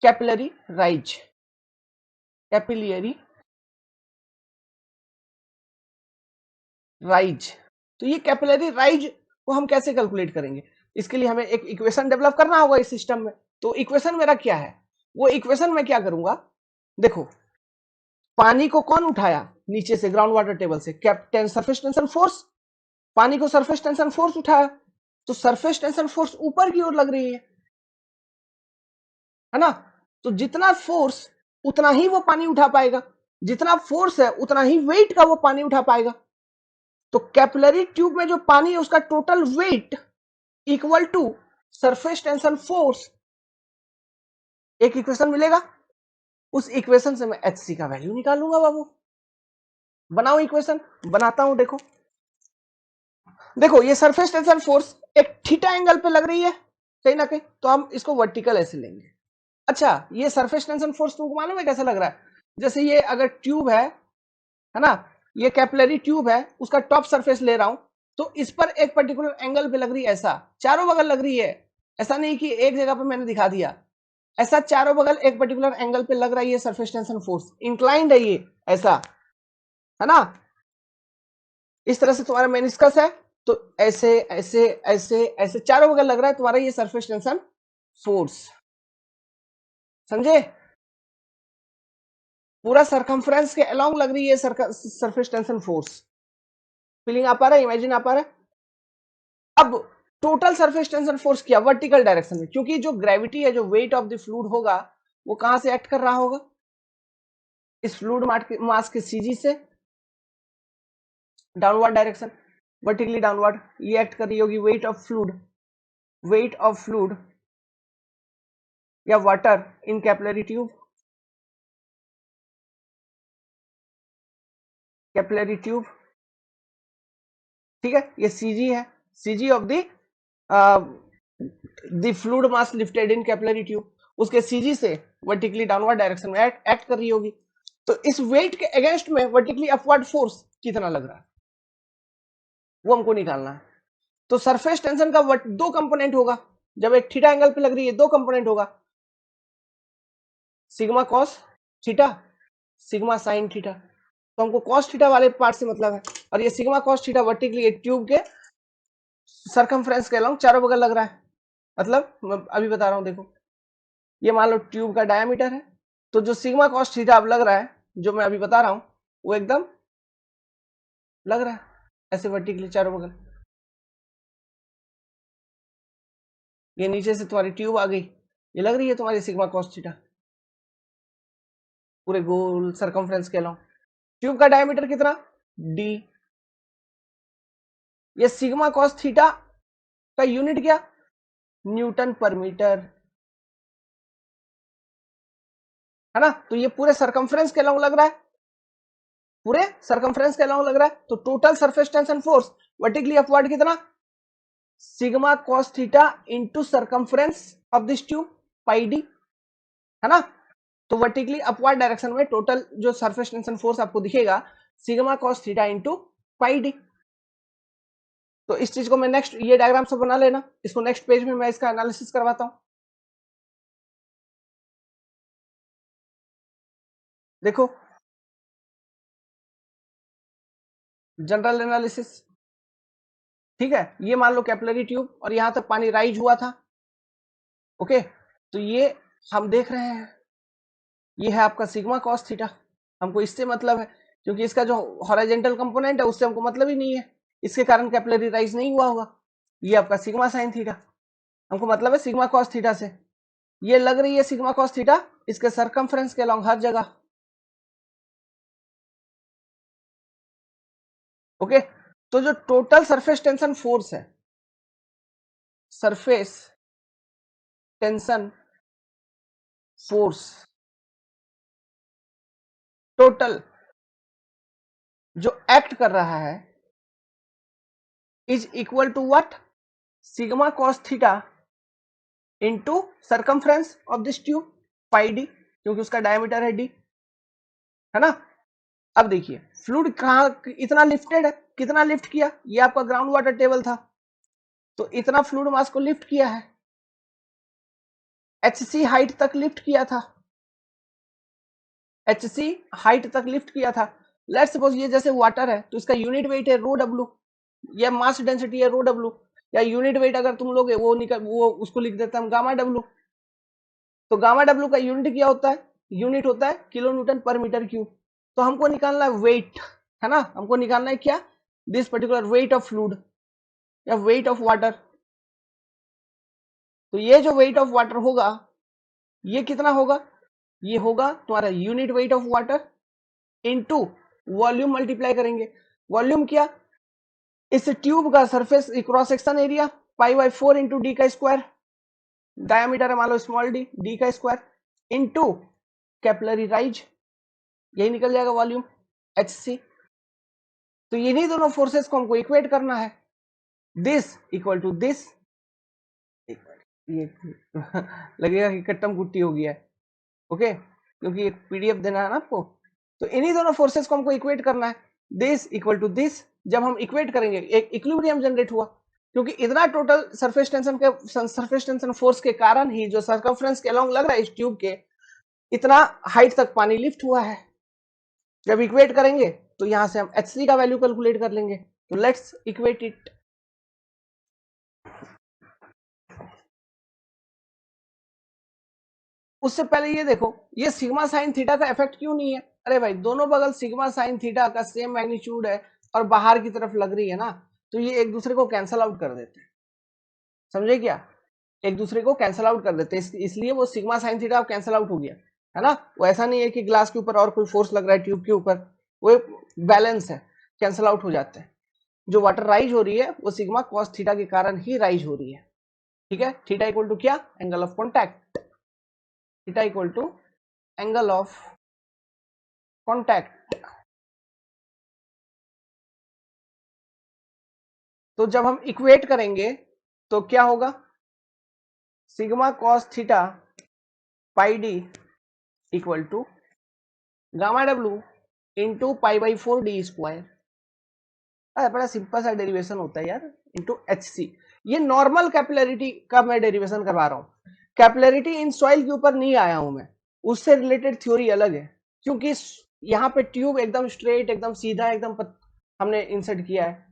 कैपिलरी राइज, कैपिलरी राइज। तो ये कैपिलरी राइज को हम कैसे कैलकुलेट करेंगे? इसके लिए हमें एक इक्वेशन डेवलप करना होगा इस सिस्टम में। तो इक्वेशन मेरा क्या है? वो इक्वेशन में क्या करूंगा, देखो पानी को कौन उठाया नीचे से ग्राउंड वाटर टेबल से? Captain surface tension force. पानी को सरफेस टेंशन फोर्स उठाया, तो सरफेस टेंशन फोर्स ऊपर की ओर लग रही है ना? तो जितना फोर्स उतना ही वो पानी उठा पाएगा, जितना फोर्स है उतना ही वेट का वो पानी उठा पाएगा। तो कैपिलरी ट्यूब में जो पानी है उसका total weight equal to surface tension force, एक इक्वेशन मिलेगा। उस इक्वेशन से मैं HC का वैल्यू निकालूंगा बाबू। बनाओ इक्वेशन, बनाता हूं। देखो देखो ये सरफेस टेंशन फोर्स एक थीटा एंगल पे लग रही है कहीं ना कहीं, तो हम इसको वर्टिकल ऐसे लेंगे। अच्छा, ये सरफेस टेंशन फोर्स तुमको मालूम है कैसा लग रहा है? जैसे ये अगर ट्यूब है ना, ये कैपिलरी ट्यूब है, उसका टॉप सरफेस ले रहा हूं, तो इस पर एक पर्टिकुलर एंगल पे लग रही है, ऐसा चारों बगल लग रही है। ऐसा नहीं कि एक जगह पे मैंने दिखा दिया, ऐसा चारों बगल एक पर्टिकुलर एंगल पे लग रही है सरफेस टेंशन फोर्स, इंक्लाइंड है ये, ऐसा है ना। इस तरह से तुम्हारा मेनिस्कस है, तो ऐसे ऐसे ऐसे ऐसे चारों बगल लग रहा है तुम्हारा ये सरफेस टेंशन फोर्स। समझे? पूरा सरकमफ्रेंस के अलोंग लग रही है सरफेस टेंशन फोर्स। फीलिंग आ पा रहा है? इमेजिन आ पा रहा है? अब टोटल सरफेस टेंशन फोर्स किया वर्टिकल डायरेक्शन में, क्योंकि जो ग्रेविटी है, जो वेट ऑफ द फ्लूइड होगा, वो कहां से एक्ट कर रहा होगा? इस फ्लूइड मास के सीजी से डाउनवर्ड डायरेक्शन, वर्टिकली डाउनवर्ड ये एक्ट कर रही होगी weight of fluid, weight of fluid या water in capillary tube, capillary tube, ठीक है। ये सीजी है, CG of the fluid mass lifted in capillary tube, उसके सीजी से वर्टिकली डाउनवर्ड डायरेक्शन में एक्ट कर रही होगी। तो इस वेट के अगेंस्ट में वर्टिकली अपवर्ड फोर्स कितना लग रहा है, वो हमको निकालना है। तो सरफेस टेंशन का दो कंपोनेंट होगा, जब एक थीटा एंगल पे लग रही है, दो कंपोनेंट होगा, sigma cos theta, sigma sine theta. तो हमको कॉस थीटा वाले पार्ट से मतलब है, और ये सिग्मा कॉस थीटा वर्टिकली एक ट्यूब के सरकमफ्रेंस के अलोंग चारों बगल लग रहा है। मतलब मैं अभी बता रहा हूं, देखो ये मान लो ट्यूब का डायमीटर है, तो जो सिग्मा कॉस थीटा अब लग रहा है, जो मैं अभी बता रहा हूं, वो एकदम लग रहा है ऐसे वर्टिकली चारों बगल। ये नीचे से तुम्हारी ट्यूब आ गई, ये लग रही है तुम्हारी सिग्मा कॉस थीटा पूरे गोल सरकमफ्रेंस के अलोंग। ट्यूब का डायमीटर कितना? D। ये सिग्मा कॉस थीटा का यूनिट क्या? Newton per metre. है ना। तो ये पूरे सरकमफ्रेंस के अलॉन्ग लग रहा है, पूरे सरकमफ्रेंस के अलॉन्ग लग रहा है। तो total surface tension force vertically upward कितना, sigma cos theta into circumference of this tube pi D, है ना। तो वर्टिकली अपवर्ड डायरेक्शन में टोटल जो सरफेस टेंशन फोर्स आपको दिखेगा sigma cos theta into pi D. तो इस चीज को मैं नेक्स्ट ये डायग्राम से बना लेना, इसको नेक्स्ट पेज में मैं इसका एनालिसिस करवाता हूं। देखो जनरल एनालिसिस, ठीक है। ये मान लो कैपिलरी ट्यूब और यहां तक पानी राइज हुआ था, ओके। तो ये हम देख रहे हैं, ये है आपका सिग्मा कॉस थीटा, हमको इससे मतलब है क्योंकि इसका जो हॉरिजॉन्टल कंपोनेंट है उससे हमको मतलब ही नहीं है, इसके कारण कैपिलरी राइज नहीं हुआ होगा। ये आपका सिग्मा साइन थीटा, हमको मतलब है सिग्मा कॉस थीटा से। ये लग रही है सिग्मा कॉस थीटा इसके सरकमफ्रेंस के अलॉन्ग हर जगह, ओके। तो जो टोटल सरफेस टेंशन फोर्स है, सरफेस टेंशन फोर्स टोटल जो एक्ट कर रहा है is equal to what, sigma cos theta into circumference of this tube pi D, क्योंकि उसका डायमीटर है डी, है ना। अब देखिए फ्लूइड कहां इतना लिफ्टेड है, कितना लिफ्ट किया, ये आपका ग्राउंड वाटर टेबल था, तो इतना फ्लूइड मास को लिफ्ट किया है, HC हाइट तक लिफ्ट किया था, HC हाइट तक लिफ्ट किया था। लेट्स सपोज ये जैसे वाटर है तो इसका यूनिट वेट है रो डब्ल्यू, या मास डेंसिटी है रो डब्ल्यू, या यूनिट वेट अगर तुम लोग वो उसको लिख देते हम गामा डब्ल्यू। तो गामा डब्ल्यू का यूनिट क्या होता है, यूनिट होता है kilo Newton per metre cube. तो हमको निकालना है वेट, है ना, हमको निकालना है क्या, this particular wait of fluid या वेट ऑफ वाटर। तो ये जो वेट ऑफ वाटर होगा ये कितना होगा, ये होगा तुम्हारा unit weight of water into volume multiply करेंगे। वॉल्यूम क्या, इस ट्यूब का surface cross section area pi by 4 into D का स्क्वायर, डायमीटर है मान लो स्मॉल डी, डी का स्क्वायर इंटू कैपिलरी राइज, यही निकल जाएगा वॉल्यूम HC। तो इन्हीं दोनों फोर्सेस को हमको इक्वेट करना है, दिस इक्वल टू दिस, ये लगेगा कि कट्टम कुट्टी हो गया है, ओके, क्योंकि एक पीडीएफ देना है ना आपको। तो इन्हीं दोनों फोर्सेस को हमको इक्वेट करना है, दिस इक्वल टू दिस। जब हम इक्वेट करेंगे एक इक्विलिब्रियम जनरेट हुआ, क्योंकि इतना टोटल सरफेस टेंशन फोर्स के कारण ही जो सर्कमफ्रेंस के अलोंग लग रहा है इस ट्यूब के, इतना हाइट तक पानी लिफ्ट हुआ है। जब इक्वेट करेंगे तो यहां से हम HC का वैल्यू कैलकुलेट कर लेंगे। तो लेट्स इक्वेट इट। उससे पहले ये देखो ये सिग्मा साइन थीटा का इफेक्ट क्यों नहीं है, अरे भाई दोनों बगल सिग्मा साइन थीटा का सेम मैग्नीट्यूड है और बाहर की तरफ लग रही है ना, तो ये एक दूसरे को कैंसल आउट कर देते हैं, समझे क्या, एक दूसरे को कैंसल आउट कर देते हैं, इसलिए वो sigma sine theta cancel out हो गया, है ना। वो ऐसा नहीं है कि ग्लास के ऊपर और कोई फोर्स लग रहा है ट्यूब के ऊपर, वो बैलेंस है, कैंसल आउट हो जाते हैं। जो वाटर राइज हो रही है वो सिग्मा कॉस थीटा के कारण ही राइज हो रही है, ठीक है। थीटा इक्वल टू क्या, angle of contact, theta equal to angle of contact. तो जब हम इक्वेट करेंगे तो क्या होगा, sigma cos theta pi D equal to gamma W into pi by 4 D square. बड़ा सिंपल सा डेरिवेशन होता है यार, इंटू HC। ये नॉर्मल कैपिलरिटी का मैं डेरिवेशन करवा रहा हूँ, कैपिलरिटी इन सॉइल के ऊपर नहीं आया हूं मैं, उससे रिलेटेड थ्योरी अलग है, क्योंकि यहाँ पे ट्यूब एकदम स्ट्रेट एकदम सीधा एकदम हमने इंसर्ट किया है,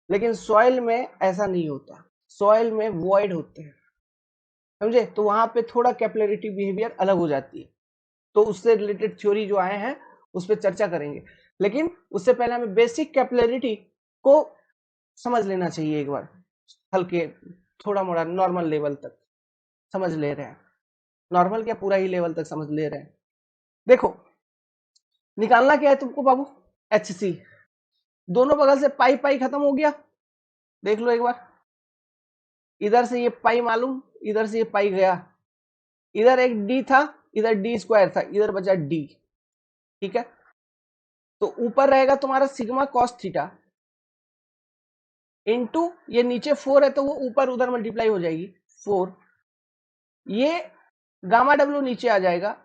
लेकिन सॉइल में ऐसा नहीं होता, सॉइल में वॉइड होते हैं, समझे। तो वहां पे थोड़ा कैपिलरिटी बिहेवियर अलग हो जाती है, तो उससे रिलेटेड थ्योरी जो आए हैं उस पर चर्चा करेंगे। लेकिन उससे पहले हमें बेसिक कैपिलरिटी को समझ लेना चाहिए एक बार, हल्के थोड़ा मोड़ा नॉर्मल लेवल तक समझ ले रहे हैं, नॉर्मल क्या पूरा ही लेवल तक समझ ले रहे हैं। देखो निकालना क्या है तुमको बाबू, HC, दोनों बगल से पाई पाई खत्म हो गया, देख लो एक बार, इधर से ये पाई मालूम, इधर से ये पाई गया, इधर एक डी था इधर डी स्क्वायर था, इधर बचा डी, ठीक है। तो ऊपर रहेगा तुम्हारा सिग्मा कॉस थीटा इनटू ये नीचे 4 है तो वो ऊपर उधर मल्टीप्लाई हो जाएगी 4, ये गामा डब्ल्यू नीचे आ जाएगा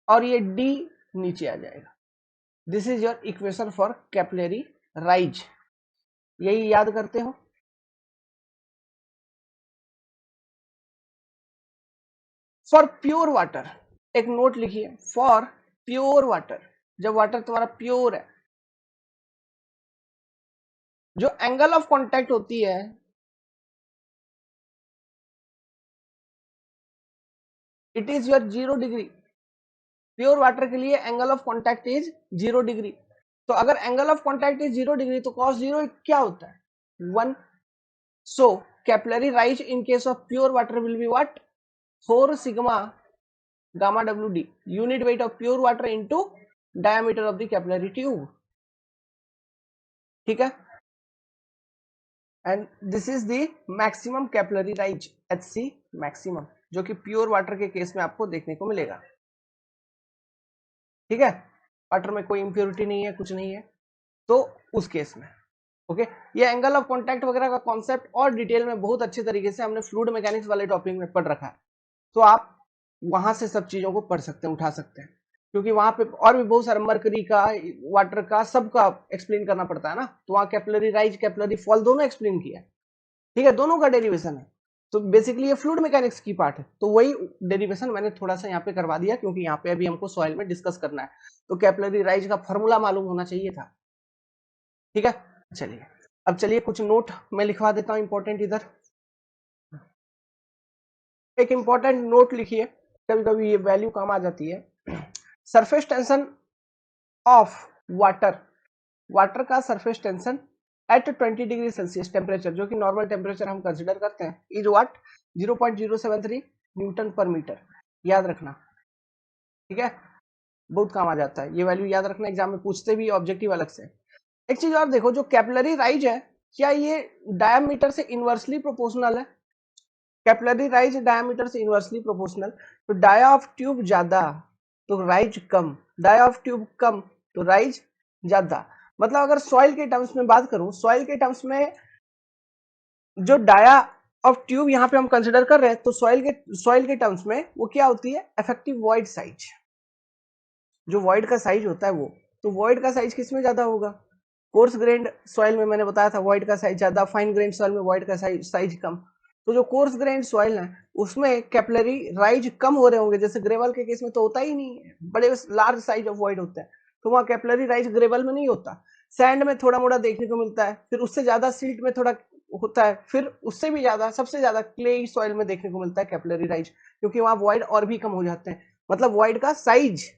और ये डी नीचे आ जाएगा। This is your equation for capillary rise. यही याद करते हो। फॉर प्योर वाटर एक नोट लिखिए, फॉर प्योर वाटर, जब वाटर तुम्हारा प्योर है, जो एंगल ऑफ कांटेक्ट होती है it is your 0 degree. Pure water के लिए angle of contact is 0 degree. तो अगर angle of contact is 0 degree तो cos 0 क्या होता है 1। सो capillary rise in case of pure water will be what 4 sigma gamma W D, unit weight of pure water into diameter of the capillary tube, ठीक है। And this is the maximum capillary rise HC maximum, जो कि प्योर वाटर के केस में आपको देखने को मिलेगा, ठीक है। वाटर में कोई इंप्योरिटी नहीं है, कुछ नहीं है, तो उस केस में ओके। ये एंगल ऑफ कांटेक्ट वगैरह का कॉन्सेप्ट और डिटेल में बहुत अच्छे तरीके से हमने फ्लूइड मैकेनिक्स वाले टॉपिक में पढ़ रखा है, तो आप वहां से सब चीजों को पढ़ सकते हैं, उठा सकते हैं, क्योंकि वहां पे और भी बहुत सारा मर्करी का, वाटर का, सबका एक्सप्लेन करना पड़ता है ना। तो वहां कैपिलरी राइज, कैपिलरी फॉल दोनों एक्सप्लेन किया है, ठीक है, दोनों का डेरिवेशन है। तो बेसिकली ये फ्लूइड मैकेनिक्स की पार्ट है, तो वही डेरिवेशन मैंने थोड़ा सा यहाँ पे करवा दिया, क्योंकि यहाँ पे अभी हमको सॉइल में डिस्कस करना है, तो कैपिलरी राइज का फॉर्मूला मालूम होना चाहिए था, ठीक है। चलिए अब चलिए कुछ नोट मैं लिखवा देता हूं इंपॉर्टेंट। इधर एक इंपॉर्टेंट नोट लिखिए, कभी कभी ये वैल्यू काम आ जाती है। Surface tension of water, water का surface tension at 20 degree Celsius temperature, जो कि नॉर्मल टेम्परेचर हम कंसिडर करते हैं, is what 0.073 newton per metre. याद रखना, ठीक है, बहुत काम आ जाता है ये वैल्यू याद रखना, एग्जाम में पूछते भी ऑब्जेक्टिव अलग से। एक चीज और देखो, जो कैपिलरी राइज है क्या ये डायमीटर से इनवर्सली प्रोपोर्शनल है? कैपिलरी राइज डायमीटर से इनवर्सली प्रोपोर्शनल, तो डाया ऑफ ट्यूब ज्यादा तो राइज कम, डाया ऑफ ट्यूब कम तो राइज ज्यादा। मतलब अगर सॉइल के टर्म्स में बात करूं, सॉइल के टर्म्स में जो डाया ऑफ ट्यूब यहाँ पे हम कंसिडर कर रहे हैं, तो सॉइल के टर्म्स में वो क्या होती है इफेक्टिव वॉइड साइज, जो वॉइड का साइज होता है वो, तो वॉइड का साइज किसमें ज्यादा होगा? कोर्स ग्रेन्ड सॉइल में मैंने बताया था वॉइड का साइज ज्यादा, फाइन ग्रेन्ड सॉइल में वॉइड का साइज कम। तो जो कोर्स ग्रेन्ड सॉइल है उसमें कैपिलरी राइज कम हो रहे होंगे, जैसे ग्रेवल के केस में तो होता ही नहीं है, बड़े लार्ज साइज ऑफ वॉइड होता है, तो वहाँ कैपिलरी राइज ग्रेवल में नहीं होता। सैंड में थोड़ा मोड़ा देखने को मिलता है, फिर उससे ज्यादा सिल्ट में थोड़ा होता है, फिर उससे भी ज्यादा, सबसे ज्यादा क्ले सॉइल में देखने को मिलता है कैपिलरी राइज, क्योंकि वहाँ वॉइड और भी कम हो जाते हैं। मतलब वॉइड का साइज,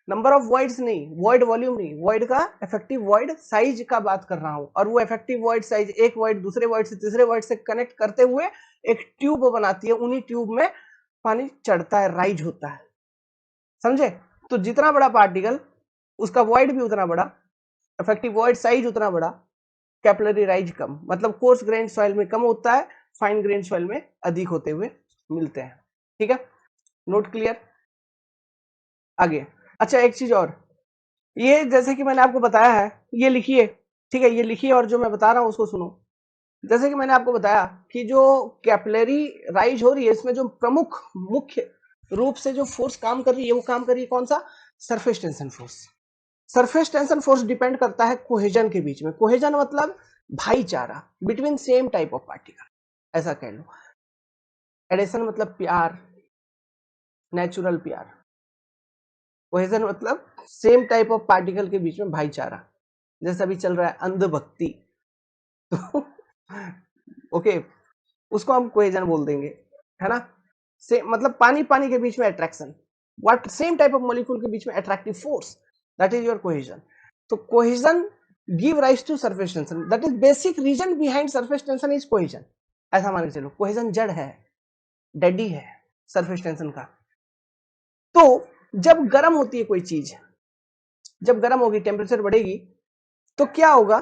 नंबर ऑफ वॉइड्स नहीं, वॉइड वॉल्यूम नहीं, वॉइड का इफेक्टिव वॉइड साइज का बात कर रहा हूं। और वो इफेक्टिव वॉइड साइज एक वॉइड दूसरे वॉइड से तीसरे वॉइड से कनेक्ट करते हुए एक ट्यूब बनाती है, उन्हीं ट्यूब में पानी चढ़ता है, राइज होता है, समझे। तो जितना बड़ा पार्टिकल उसका वॉइड भी उतना बड़ा, इफेक्टिव वॉइड साइज उतना बड़ा, कैपिलरी राइज कम, मतलब कोर्स ग्रेन सॉइल में कम होता है, फाइन ग्रेन सॉइल में अधिक होते हुए मिलते हैं, ठीक है। Note clear? आगे अच्छा एक चीज और, ये जैसे कि मैंने आपको बताया है, ये लिखिए, ठीक है, ये लिखिए और जो मैं बता रहा हूं उसको सुनो। जैसे कि मैंने आपको बताया कि जो कैपिलरी राइज हो रही है इसमें जो प्रमुख मुख्य रूप से जो फोर्स काम कर रही है वो काम कर रही है कौन सा? Surface tension force. Surface tension force depend करता है कोहेजन के बीच में। कोहेजन मतलब भाईचारा, between same type of particle, ऐसा कह लो। एडेशन मतलब प्यार, नेचुरल प्यार। कोहेजन मतलब सेम टाइप ऑफ पार्टिकल के बीच में भाईचारा, जैसे अभी चल रहा है अंधभक्ति, तो ओके उसको हम कोहेजन बोल देंगे, है ना। से मतलब पानी पानी के बीच में attraction, what same type of molecule के बीच में attractive force, that is your cohesion. तो cohesion give rise to surface tension, that is basic reason behind surface tension is cohesion. ऐसा मान के चलो, कोहेजन जड़ है, डैडी है सरफेस टेंशन का। तो जब गर्म होती है कोई चीज, जब गर्म होगी, टेम्परेचर बढ़ेगी, तो क्या होगा?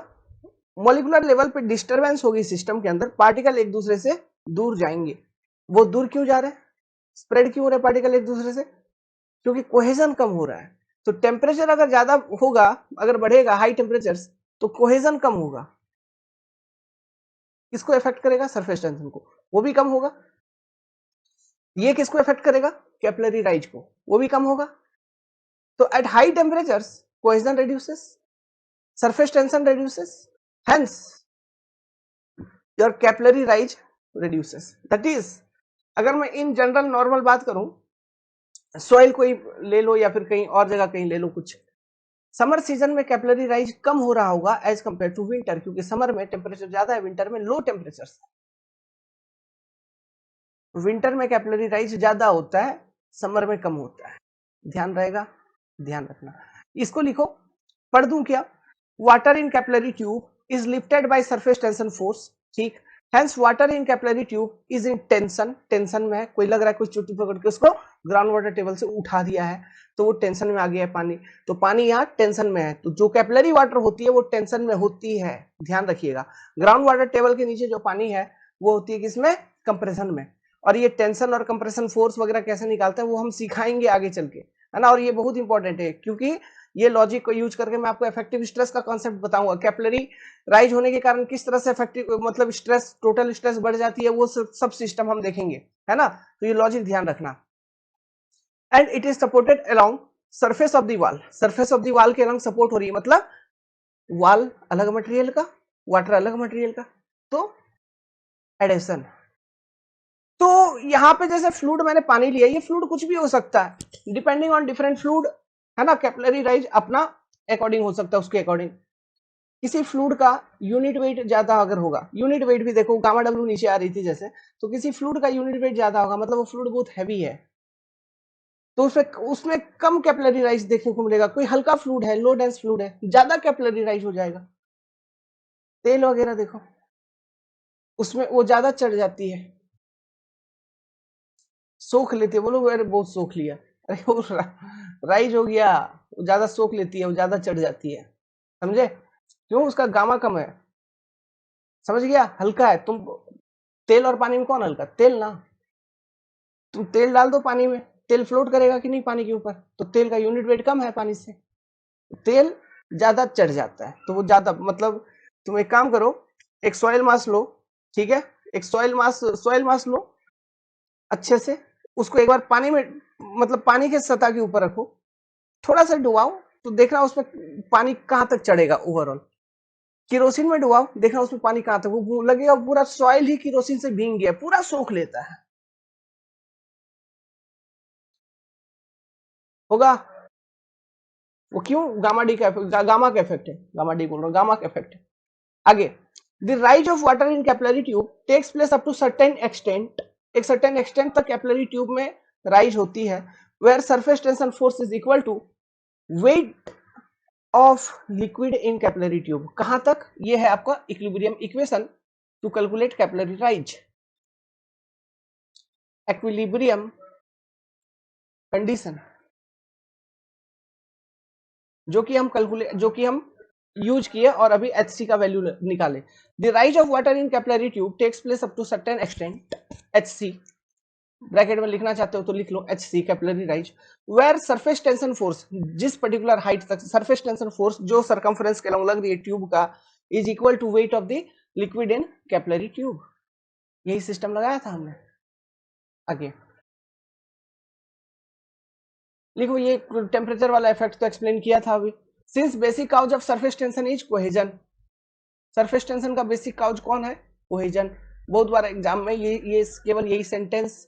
मॉलिक्यूलर लेवल पे डिस्टरबेंस होगी सिस्टम के अंदर, पार्टिकल एक दूसरे से दूर जाएंगे। वो दूर क्यों जा रहे हैं? स्प्रेड क्यों हो रहे हैं पार्टिकल एक दूसरे से? क्योंकि कोहेजन कम हो रहा है। तो टेम्परेचर अगर ज्यादा होगा, अगर बढ़ेगा हाई टेम्परेचर, तो कोहेजन कम होगा। किसको इफेक्ट करेगा? सरफेस टेंशन को, वो भी कम होगा। ये किसको इफेक्ट करेगा? कैपिलरी राइज को, वो भी कम होगा। तो at high temperatures cohesion reduces, surface tension reduces, hence your capillary rise reduces. That is, अगर मैं इन जनरल नॉर्मल बात करूं, सॉइल कोई ले लो या फिर कहीं और जगह कहीं ले लो, कुछ समर सीजन में कैपिलरी राइज कम हो रहा होगा एज कंपेयर टू विंटर, क्योंकि समर में टेम्परेचर ज्यादा है, विंटर में लो टेम्परेचर है। विंटर में कैपिलरी राइज ज्यादा होता है, समर में कम होता है। ध्यान रहेगा, ध्यान रखना। इसको लिखो, पढ़ दूं क्या? Water in capillary tube is lifted by surface tension force, ठीक। Hence water in capillary tube is in tension, tension में है। कोई लग रहा है कोई चुट्टी पकड़ के उसको ग्राउंड वाटर टेबल से उठा दिया है, तो वो टेंशन में आ गया है पानी, तो पानी यहाँ टेंशन में है। तो जो कैपिलरी वाटर होती है वो टेंशन में होती है, ध्यान रखिएगा। ग्राउंड वाटर टेबल के नीचे जो पानी है वो होती है किसमें? कंप्रेशन में। और ये टेंशन और कंप्रेशन फोर्स वगैरह कैसे निकालते हैं वो हम सिखाएंगे आगे चल के, है ना। और ये बहुत इंपॉर्टेंट है, क्योंकि ये लॉजिक को यूज करके मैं आपको इफेक्टिव स्ट्रेस का कॉन्सेप्ट बताऊंगा। कैपिलरी राइज होने के कारण किस तरह से इफेक्टिव मतलब स्ट्रेस, टोटल स्ट्रेस बढ़ जाती है, वो सब सिस्टम हम देखेंगे, है ना। तो ये लॉजिक ध्यान रखना। And it is supported along surface of the wall, surface of the wall के अलग सपोर्ट हो रही है, मतलब वॉल अलग मटेरियल का, वाटर अलग मटेरियल का, तो एडेशन। तो यहाँ पे जैसे फ्लूइड मैंने पानी लिया, ये फ्लूइड कुछ भी हो सकता है, डिपेंडिंग ऑन डिफरेंट फ्लूइड, है ना। कैपिलरी राइज अपना अकॉर्डिंग हो सकता है, उसके अकॉर्डिंग। किसी फ्लूइड का यूनिट वेट ज्यादा अगर होगा, यूनिट वेट भी देखो गामा डब्ल्यू नीचे आ रही थी जैसे, तो किसी फ्लूइड का यूनिट वेट ज्यादा होगा, मतलब वो फ्लूइड बहुत हैवी है, तो उसमें कम कैपिलरी राइज देखने को मिलेगा। कोई हल्का फ्लूइड है, लो डेंस फ्लूइड है, ज्यादा कैपिलरी राइज हो जाएगा। तेल वगैरह देखो, उसमें वो ज्यादा चढ़ जाती है, सोख लेती है। बोलो अरे बहुत सोख लिया, अरे वो राइज हो गया, वो ज्यादा सोख लेती है, वो ज्यादा चढ़ जाती है, समझे? क्यों? उसका गामा कम है, समझ गया। हल्का है। तुम तेल और पानी में कौन हल्का? तेल ना। तुम तेल डाल दो पानी में, तेल फ्लोट करेगा कि नहीं पानी के ऊपर? तो तेल का यूनिट वेट कम है पानी से, तेल ज्यादा चढ़ जाता है, तो वो ज्यादा मतलब तुम एक काम करो, एक सॉइल मास लो, ठीक है, एक सॉइल मास लो अच्छे से, उसको एक बार पानी में मतलब पानी के सतह के ऊपर रखो, थोड़ा सा डुबाओ, तो देखना उसमें पानी कहां तक चढ़ेगा ओवरऑल। केरोसिन में डुबाओ, देखना उसमें पानी कहां तक, वो लगेगा पूरा सॉइल ही केरोसिन से भींग गया, पूरा सोख लेता है, होगा। वो क्यों? गामा डी का गामा का इफेक्ट है, गामा डी बोल रहा हूँ, गामा का इफेक्ट है। आगे, the rise of water in capillary tube takes place up to certain extent, एक सर्टेन एक्सटेंट तक कैपिलरी ट्यूब में राइज होती है, where surface tension force is equal to weight of liquid in capillary tube. कहां तक? ये है आपका equilibrium equation to calculate capillary rise. Equilibrium condition जो कि हम यूज किए और अभी HC का वैल्यू निकाले। The rise of water in capillary tube takes place up to certain extent, HC bracket में लिखना चाहते हो तो लिख लो HC capillary rise, where surface tension force, जिस पर्टिकुलर हाइट तक सरफेस टेंशन फोर्स जो सरकमफ्रेंस के अलॉन्ग लग रही है ट्यूब का, is equal to weight of the liquid in capillary tube. यही सिस्टम लगाया था हमने। आगे लिखो, ये टेम्परेचर वाला इफेक्ट तो एक्सप्लेन किया था अभी। Since basic cause of surface tension is cohesion, surface tension का बेसिक काउज कौन है? कोहेजन। बहुत बार एग्जाम में ये केवल यही सेंटेंस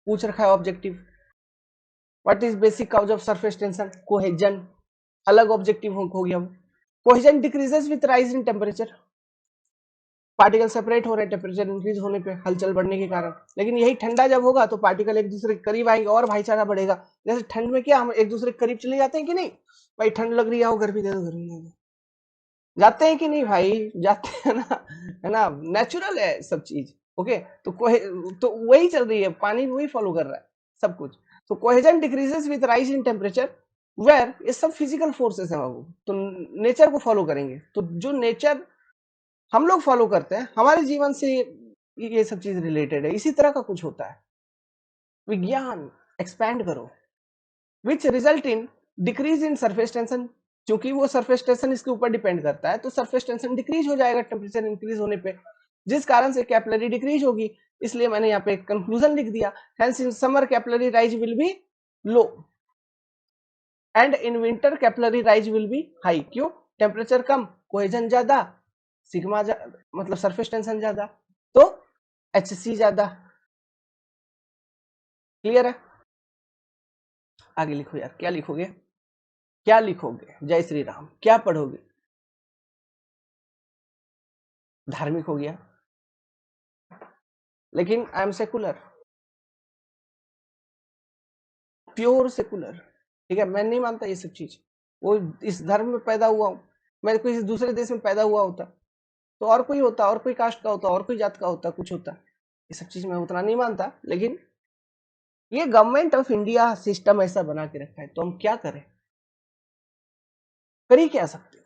पूछ रखा है objective. What is basic cause of surface tension? Cohesion. अलग ऑब्जेक्टिव हो गया वो। Cohesion decreases with rise in temperature, particle separate हो रहे हैं टेम्परेचर इंक्रीज होने पे, हलचल बढ़ने के कारण। लेकिन यही ठंडा जब होगा तो पार्टिकल एक दूसरे के करीब आएंगे और भाईचारा बढ़ेगा। जैसे ठंड में क्या हम एक दूसरे के करीब चले जाते हैं कि नहीं? भाई ठंड लग रही है, आओ गर्मी दे दो, गर्मी दे दो, जाते हैं कि नहीं भाई? जाते हैं ना, है ना, नेचुरल है सब चीज। ओके, तो तो वही चल रही है, पानी भी वही फॉलो कर रहा है सब कुछ। तो cohesion decreases with rise in temperature, where ये सब फिजिकल फोर्सेस है बाबू, तो नेचर को फॉलो करेंगे। तो जो नेचर हम लोग फॉलो करते हैं, हमारे जीवन से ये सब चीज रिलेटेड है, इसी तरह का कुछ होता है। विज्ञान एक्सपैंड करो, which result in decrease in surface tension, क्योंकि वो सरफेस टेंशन इसके ऊपर डिपेंड करता है, तो सरफेस टेंशन डिक्रीज हो जाएगा टेम्परेचर इंक्रीज होने पे, जिस कारण से कैपिलरी डिक्रीज होगी। इसलिए मैंने यहाँ पे कंक्लूजन लिख दिया, hence in summer capillary rise will be low and in winter capillary rise will be high. क्यों? टेम्परेचर कम, कोहेजन ज्यादा, सिग्मा मतलब सरफेस टेंशन ज्यादा, तो HC ज्यादा। क्लियर है? आगे लिखो यार, क्या लिखोगे? क्या लिखोगे? जय श्री राम, क्या पढ़ोगे? धार्मिक हो गया, लेकिन I am secular, pure secular. ठीक है, मैं नहीं मानता ये सब चीज। वो इस धर्म में पैदा हुआ हूं, मैं किसी दूसरे देश में पैदा हुआ होता तो और कोई होता, और कोई कास्ट का होता, और कोई जात का होता, कुछ होता। ये सब चीज मैं उतना नहीं मानता, लेकिन ये गवर्नमेंट ऑफ इंडिया सिस्टम ऐसा बना के रखा है, तो हम क्या करें? कर ही क्या सकते?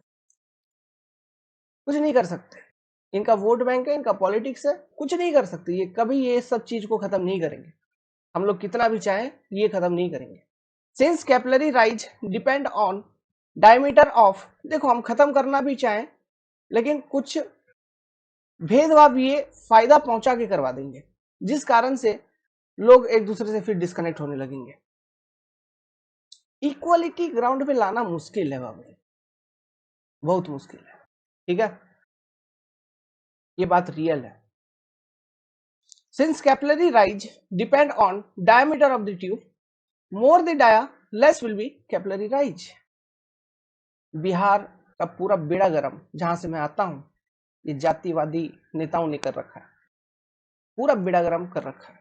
कुछ नहीं कर सकते। इनका वोट बैंक है, इनका पॉलिटिक्स है, कुछ नहीं कर सकते। ये कभी ये सब चीज को खत्म नहीं करेंगे, हम लोग कितना भी चाहें ये खत्म नहीं करेंगे। Since capillary rise depend on diameter of, देखो हम खत्म करना भी चाहें, लेकिन कुछ भेदभाव ये फायदा पहुंचा के करवा देंगे, जिस कारण से लोग एक दूसरे से फिर डिस्कनेक्ट होने लगेंगे। इक्वालिटी ग्राउंड पे लाना मुश्किल है बाबू, बहुत मुश्किल है। ठीक है, ये बात रियल है। Since capillary rise depend on diameter of the tube, more the dia less will be capillary rise. Bihar का पूरा बेड़ा गरम, जहां से मैं आता हूं, ये जातिवादी नेताओं ने कर रखा है, पूरा बेड़ा गरम कर रखा है।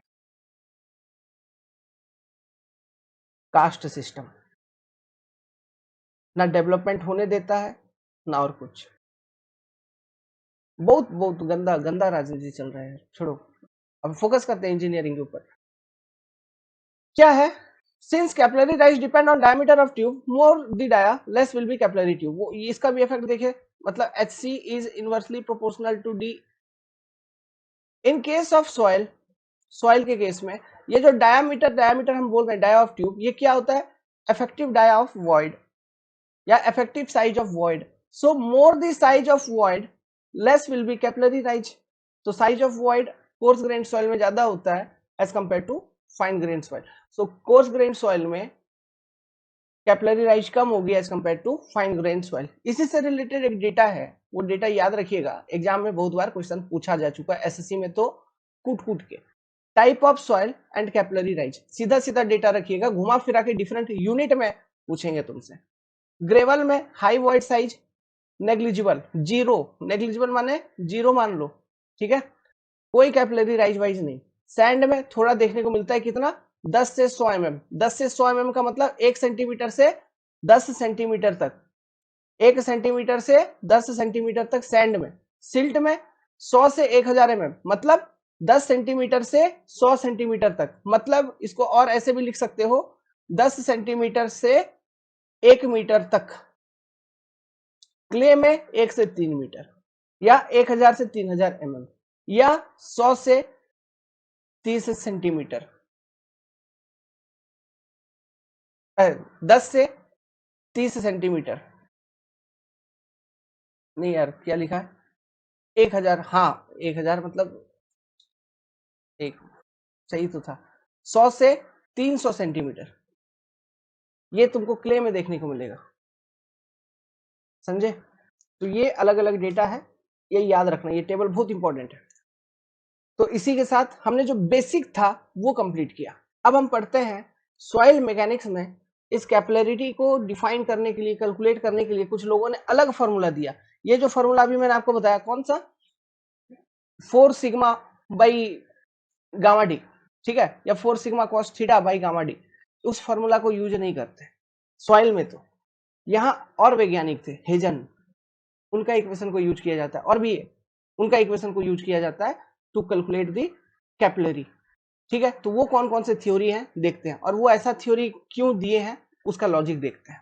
कास्ट सिस्टम ना डेवलपमेंट होने देता है, ना और कुछ। बहुत बहुत गंदा गंदा राजनीति चल रहा है। छोड़ो, अब फोकस करते हैं इंजीनियरिंग के ऊपर। क्या है? Since capillary rise depend on diameter of tube, more the dia less will be capillary tube. वो इसका भी इफेक्ट देखिए, मतलब HC is inversely proportional to D। In case of soil, soil के केस में ये जो डायमीटर हम बोल रहे हैं, डाया ऑफ ट्यूब, ये क्या होता है? इफेक्टिव डाया ऑफ वॉइड या effective size of void. So more the size of void less will be capillary rise. तो size of void coarse grain soil में ज्यादा होता है as compare to fine grain soil. So coarse grain soil में कैपिलरी राइज कम होगी as compare to fine grain soil. इसी से रिलेटेड एक डेटा है, वो डेटा याद रखिएगा, एग्जाम में बहुत बार क्वेश्चन पूछा जा चुका है, SSC में तो कूट कूट के। Type of soil and capillary rise, सीधा सीधा डेटा रखिएगा, घुमा फिरा के डिफरेंट यूनिट में पूछेंगे तुमसे। ग्रेवल में high void size negligible, zero, negligible माने जीरो मान लो, ठीक है, कोई कैपिलरी राइज वाइज नहीं। सैंड में थोड़ा देखने को मिलता है, कितना? 10 से 100 mm। 10 से 100 mm का मतलब 1 सेंटीमीटर से 10 सेंटीमीटर तक, 1 सेंटीमीटर से 10 सेंटीमीटर तक सैंड में। सिल्ट में 100 से 1000 mm, मतलब 10 सेंटीमीटर से 100 सेंटीमीटर तक, मतलब इसको और ऐसे भी लिख सकते हो, 10 सेंटीमीटर से 1 मीटर तक। क्ले में 1 से 3 मीटर, या 1000 से 3000 mm, या 100 से 30 सेंटीमीटर, 10 से 30 सेंटीमीटर। नहीं यार, क्या लिखा है? 1000, हाँ 1000 मतलब एक, सही तो था। 100 से 300 सेंटीमीटर, ये तुमको क्ले में देखने को मिलेगा, समझे? तो ये अलग अलग डेटा है, ये याद रखना, ये टेबल बहुत इंपॉर्टेंट है। तो इसी के साथ हमने जो बेसिक था वो कंप्लीट किया। अब हम पढ़ते हैं सॉइल मैकेनिक्स में, इस कैपिलरिटी को डिफाइन करने के लिए, कैलकुलेट करने के लिए कुछ लोगों ने अलग फॉर्मूला दिया। ये जो फॉर्मूला अभी मैंने आपको बताया, कौन सा? 4 सिग्मा बाई गामा डी, ठीक है, या 4 sigma cos theta by gamma D. उस फॉर्मूला को यूज नहीं करते सॉइल में। तो यहाँ और वैज्ञानिक थे, हेजन, उनका इक्वेशन को यूज किया जाता है, और भी उनका इक्वेशन को यूज किया जाता है टू कैलकुलेट दी कैपिलरी। ठीक है, तो वो कौन कौन से थ्योरी हैं देखते हैं, और वो ऐसा थ्योरी क्यों दिए हैं उसका लॉजिक देखते हैं।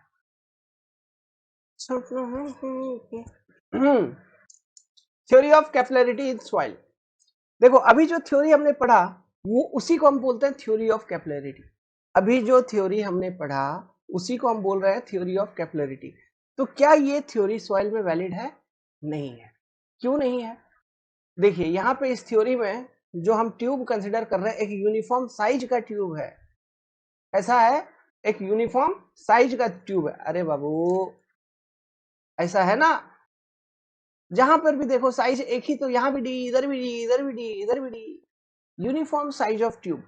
Theory of capillarity in soil. देखो अभी जो थ्योरी हमने पढ़ा वो उसी को हम बोलते हैं थ्योरी ऑफ कैपिलरिटी। अभी जो थ्योरी हमने पढ़ा उसी को हम बोल रहे हैं थ्योरी ऑफ कैपिलरिटी। तो क्या ये थ्योरी सॉइल में वैलिड है? नहीं है। क्यों नहीं है? देखिए यहाँ पे इस थ्योरी में जो हम ट्यूब कंसिडर कर रहे हैं एक यूनिफॉर्म साइज का ट्यूब है। ऐसा है, एक यूनिफॉर्म साइज का ट्यूब है। अरे बाबू ऐसा है ना, जहां पर भी देखो साइज एक ही, तो यहाँ भी डी, इधर भी डी, इधर भी डी, इधर भी D, uniform size of tube.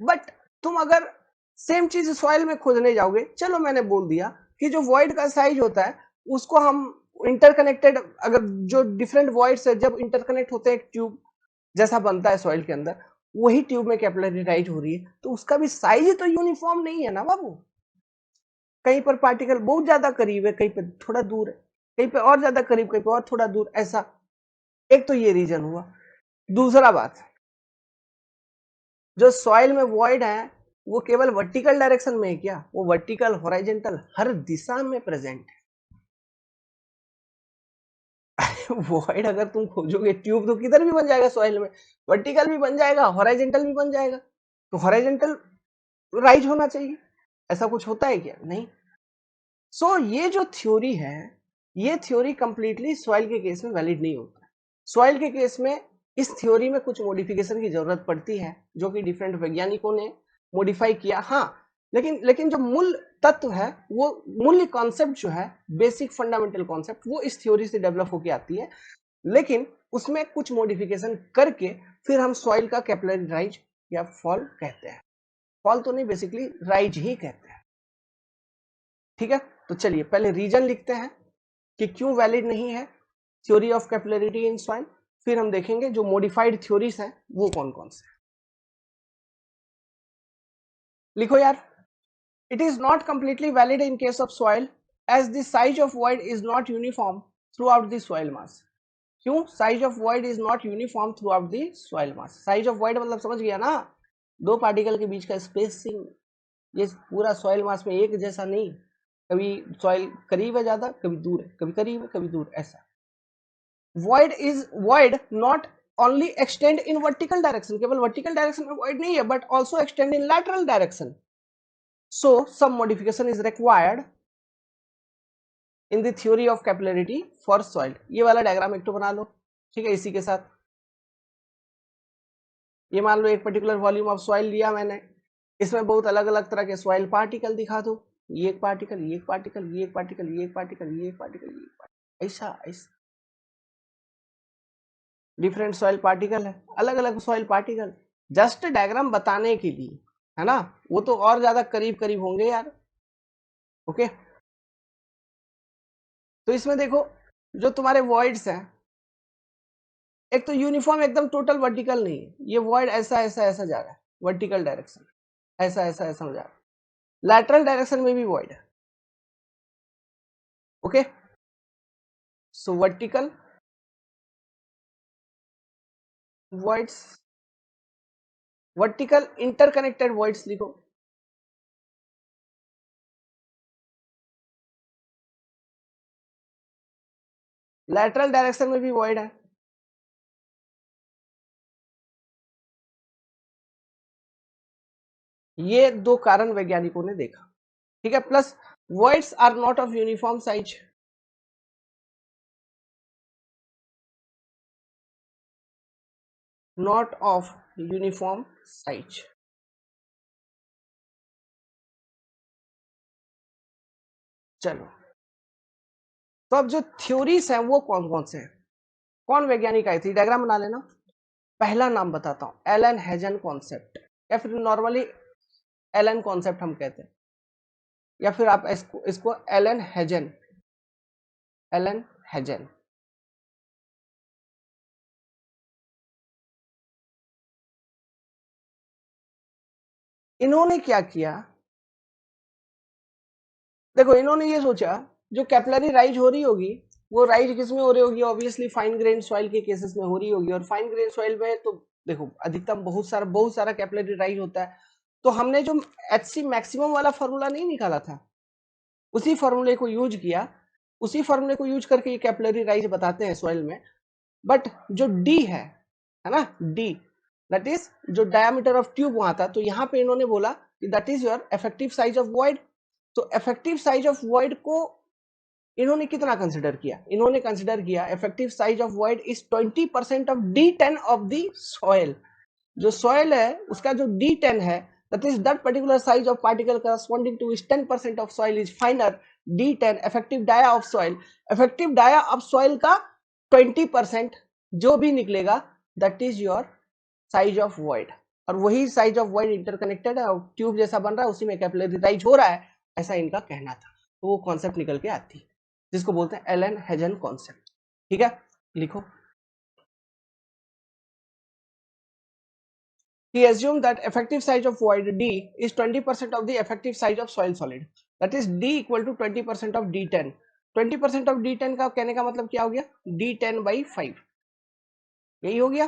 But तुम अगर सेम चीज सॉइल में खोजने जाओगे, चलो मैंने बोल दिया कि जो वॉइड का साइज होता है उसको हम इंटरकनेक्टेड, अगर जो डिफरेंट वॉइड्स है जब इंटरकनेक्ट होते हैं एक ट्यूब जैसा बनता है सॉइल के अंदर, वही ट्यूब में कैपिलरीटाइज हो रही है, तो उसका भी साइज तो यूनिफॉर्म नहीं है ना बाबू। कहीं पर पार्टिकल बहुत ज्यादा करीब है, कहीं पर थोड़ा दूर है, कहीं पे और ज्यादा करीब, कहीं पे और थोड़ा दूर, ऐसा। एक तो ये रीजन हुआ। दूसरा बात, जो सॉइल में वॉइड है वो केवल वर्टिकल डायरेक्शन में है क्या? वो वर्टिकल, हॉरिजॉन्टल, हर दिशा में प्रेजेंट है। वॉइड अगर तुम खोजोगे ट्यूब तो किधर भी बन जाएगा सॉइल में, वर्टिकल भी बन जाएगा, हॉरिजॉन्टल भी बन जाएगा। तो हॉरिजॉन्टल राइज होना चाहिए, ऐसा कुछ होता है क्या? नहीं। सो ये जो थ्योरी है, ये थ्योरी कंप्लीटली सॉइल के केस में वैलिड नहीं होता। सॉइल के केस में इस थ्योरी में कुछ मॉडिफिकेशन की जरूरत पड़ती है, जो कि डिफरेंट वैज्ञानिकों ने मॉडिफाई किया। हाँ, लेकिन जो मूल तत्व है, वो मूल्य कॉन्सेप्ट जो है, बेसिक फंडामेंटल कॉन्सेप्ट, वो इस थ्योरी से डेवलप होकर आती है। लेकिन उसमें कुछ मॉडिफिकेशन करके फिर हम सॉइल का कैपिलरी राइज या फॉल कहते हैं। फॉल तो नहीं, बेसिकली राइज ही कहते हैं। ठीक है, तो चलिए पहले रीजन लिखते हैं कि क्यों वैलिड नहीं है theory of capillarity in soil, फिर हम देखेंगे जो मॉडिफाइड थ्योरीज हैं वो कौन कौन से। लिखो यार। It is not completely valid in case of soil as the size of void is not uniform throughout the soil mass. क्यों? Size of void is not uniform throughout the soil mass. Size of void मतलब समझ गया ना, दो पार्टिकल के बीच का स्पेसिंग, ये पूरा सॉइल मास में एक जैसा नहीं। कभी सॉइल करीब है ज्यादा, कभी दूर है, कभी करीब है, कभी दूर, ऐसा। void not only extend in vertical direction, केवल vertical direction में void नहीं है, but also extend in lateral direction. So some modification is required in the theory of capillarity for soil. ये वाला डायग्राम एक तो बना लो, ठीक है। इसी के साथ ये मान लो एक पर्टिकुलर वॉल्यूम ऑफ सॉइल लिया मैंने, इसमें बहुत अलग अलग तरह के सॉइल पार्टिकल दिखा दो, ये एक पार्टिकल, ये एक पार्टिकल, ये एक पार्टिकल, ये एक पार्टिकल, ये एक पार्टिकल, ये एक पार्टिकल, ऐसा ऐसा डिफरेंट सॉइल पार्टिकल है, अलग अलग सॉइल पार्टिकल, जस्ट डायग्राम बताने के लिए, है ना। वो तो और ज्यादा करीब करीब होंगे यार। ओके, तो इसमें देखो जो तुम्हारे वॉइड्स हैं, एक तो यूनिफॉर्म एकदम टोटल वर्टिकल नहीं है, ये वॉइड ऐसा ऐसा ऐसा जा रहा है वर्टिकल डायरेक्शन, ऐसा ऐसा ऐसा जा रहा है, लैटरल डायरेक्शन में भी वॉइड है। ओके, सो vertical voids, vertical interconnected voids लिखो। लैटरल डायरेक्शन में भी वॉइड है। ये दो कारण वैज्ञानिकों ने देखा, ठीक है। Plus voids are not of uniform size, not of uniform size। चलो, तो अब जो थ्योरीज हैं वो कौन कौन से हैं, कौन वैज्ञानिक आए थे, डायग्राम बना लेना। पहला नाम बताता हूं, एलन हेजन कॉन्सेप्ट, या फिर नॉर्मली एलन कॉन्सेप्ट हम कहते हैं, या फिर आप इसको एलन हेजन, एलन हेजन। इन्होंने क्या किया, देखो इन्होंने ये सोचा जो कैपिलरी राइज हो रही होगी, वो राइज किस में हो रही होगी, ऑब्वियसली फाइन ग्रेन सॉइल के केसेस में हो रही होगी। और फाइन ग्रेन सॉइल में तो देखो अधिकतम बहुत सारा कैपिलरी राइज होता है। तो हमने जो एचसी मैक्सिमम वाला फॉर्मूला नहीं निकाला था, उसी फॉर्मूले को यूज किया, उसी फॉर्मूले को यूज करके ये कैपिलरी राइज बताते हैं सॉइल में। बट जो डी है ना, डी, दैट इज जो डायमीटर ऑफ ट्यूब वहां था, तो यहाँ पे इन्होंने बोला कि that is your effective size of void. तो इफेक्टिव साइज ऑफ वॉइड को इन्होंने कितना कंसिडर किया, इन्होंने कंसिडर किया effective size of void is 20% of D10 of the soil. जो सॉइल है उसका जो D10 है, that is that particular size of particle corresponding to is 10% of soil is finer D10 effective dia of soil। effective dia of soil का 20% जो भी निकलेगा that is your size of void। और वही साइज ऑफ void इंटरकनेक्टेड है और ट्यूब जैसा बन रहा है, उसी में कैपिलरीज हो रहा है, ऐसा इनका कहना था। तो वो कॉन्सेप्ट निकल के आती है जिसको बोलते हैं एलन हेजन कॉन्सेप्ट। ठीक है, लिखो। He assumed that effective size of void D is 20% of the effective size of soil solid। That is D equal to 20% of D10। 20% of D10 का कहने का मतलब क्या हो गया, D10 by 5, यही हो गया।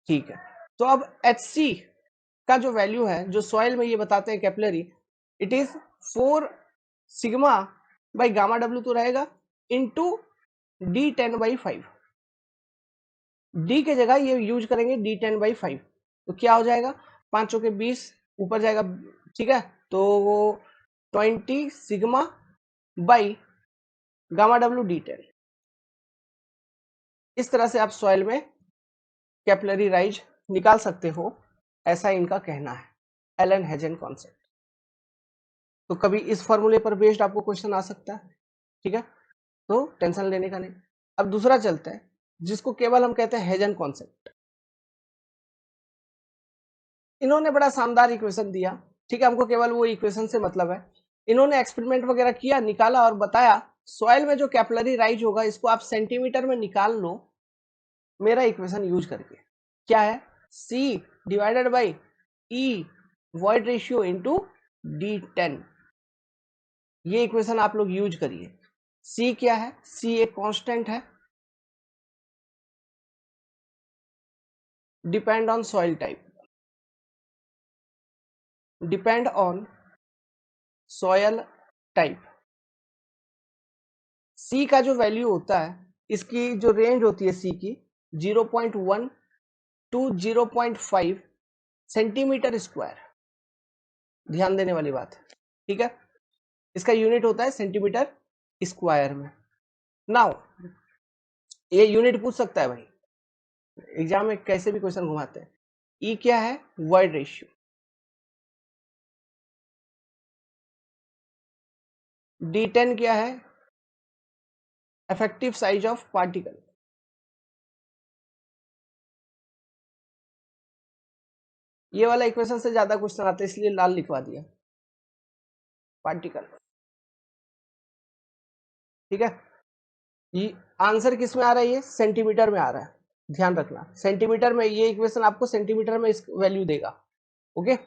ठीक है, तो अब HC का जो वैल्यू है, जो सॉइल में ये बताते हैं capillary, it is 4 sigma by gamma W तो रहेगा इंटू D10 by 5। डी के जगह ये यूज करेंगे D10 by 5, तो क्या हो जाएगा, 5 चौके 20 ऊपर जाएगा। ठीक है, तो 20 sigma by gamma W D10। इस तरह से आप सॉइल में कैपिलरी राइज निकाल सकते हो, ऐसा इनका कहना है, एलन हेजन कॉन्सेप्ट। तो कभी इस फॉर्मूले पर बेस्ड आपको क्वेश्चन आ सकता है। ठीक है, तो टेंशन लेने का नहीं। अब दूसरा चलता है जिसको केवल हम कहते हैं हेजन कॉन्सेप्ट। इन्होंने बड़ा शानदार इक्वेशन दिया। ठीक है, हमको केवल वो इक्वेशन से मतलब है। इन्होंने एक्सपेरिमेंट वगैरह किया, निकाला और बताया सॉइल में जो कैपिलरी राइज होगा इसको आप सेंटीमीटर में निकाल लो मेरा इक्वेशन यूज करके। क्या है, C divided by E void ratio into D10। ये इक्वेशन आप लोग यूज करिए। C क्या है, C एक कांस्टेंट है, depend on soil type, depend on soil type. C का जो वैल्यू होता है, इसकी जो रेंज होती है C की 0.1 टू 0.5 सेंटीमीटर स्क्वायर। ध्यान देने वाली बात है। ठीक है, इसका यूनिट होता है सेंटीमीटर स्क्वायर में। नाउ ये यूनिट पूछ सकता है भाई एग्जाम में, कैसे भी क्वेश्चन घुमाते हैं। E क्या है, वॉइड रेशियो। D10 क्या है, इफेक्टिव साइज ऑफ पार्टिकल। ये वाला इक्वेशन से ज्यादा क्वेश्चन आता है इसलिए लाल लिखवा दिया, पार्टिकल। ठीक है, ये आंसर किस में आ रहा है, ये सेंटीमीटर में आ रहा है, ध्यान रखना। सेंटीमीटर में ये इक्वेशन आपको सेंटीमीटर में इस वैल्यू देगा। ओके,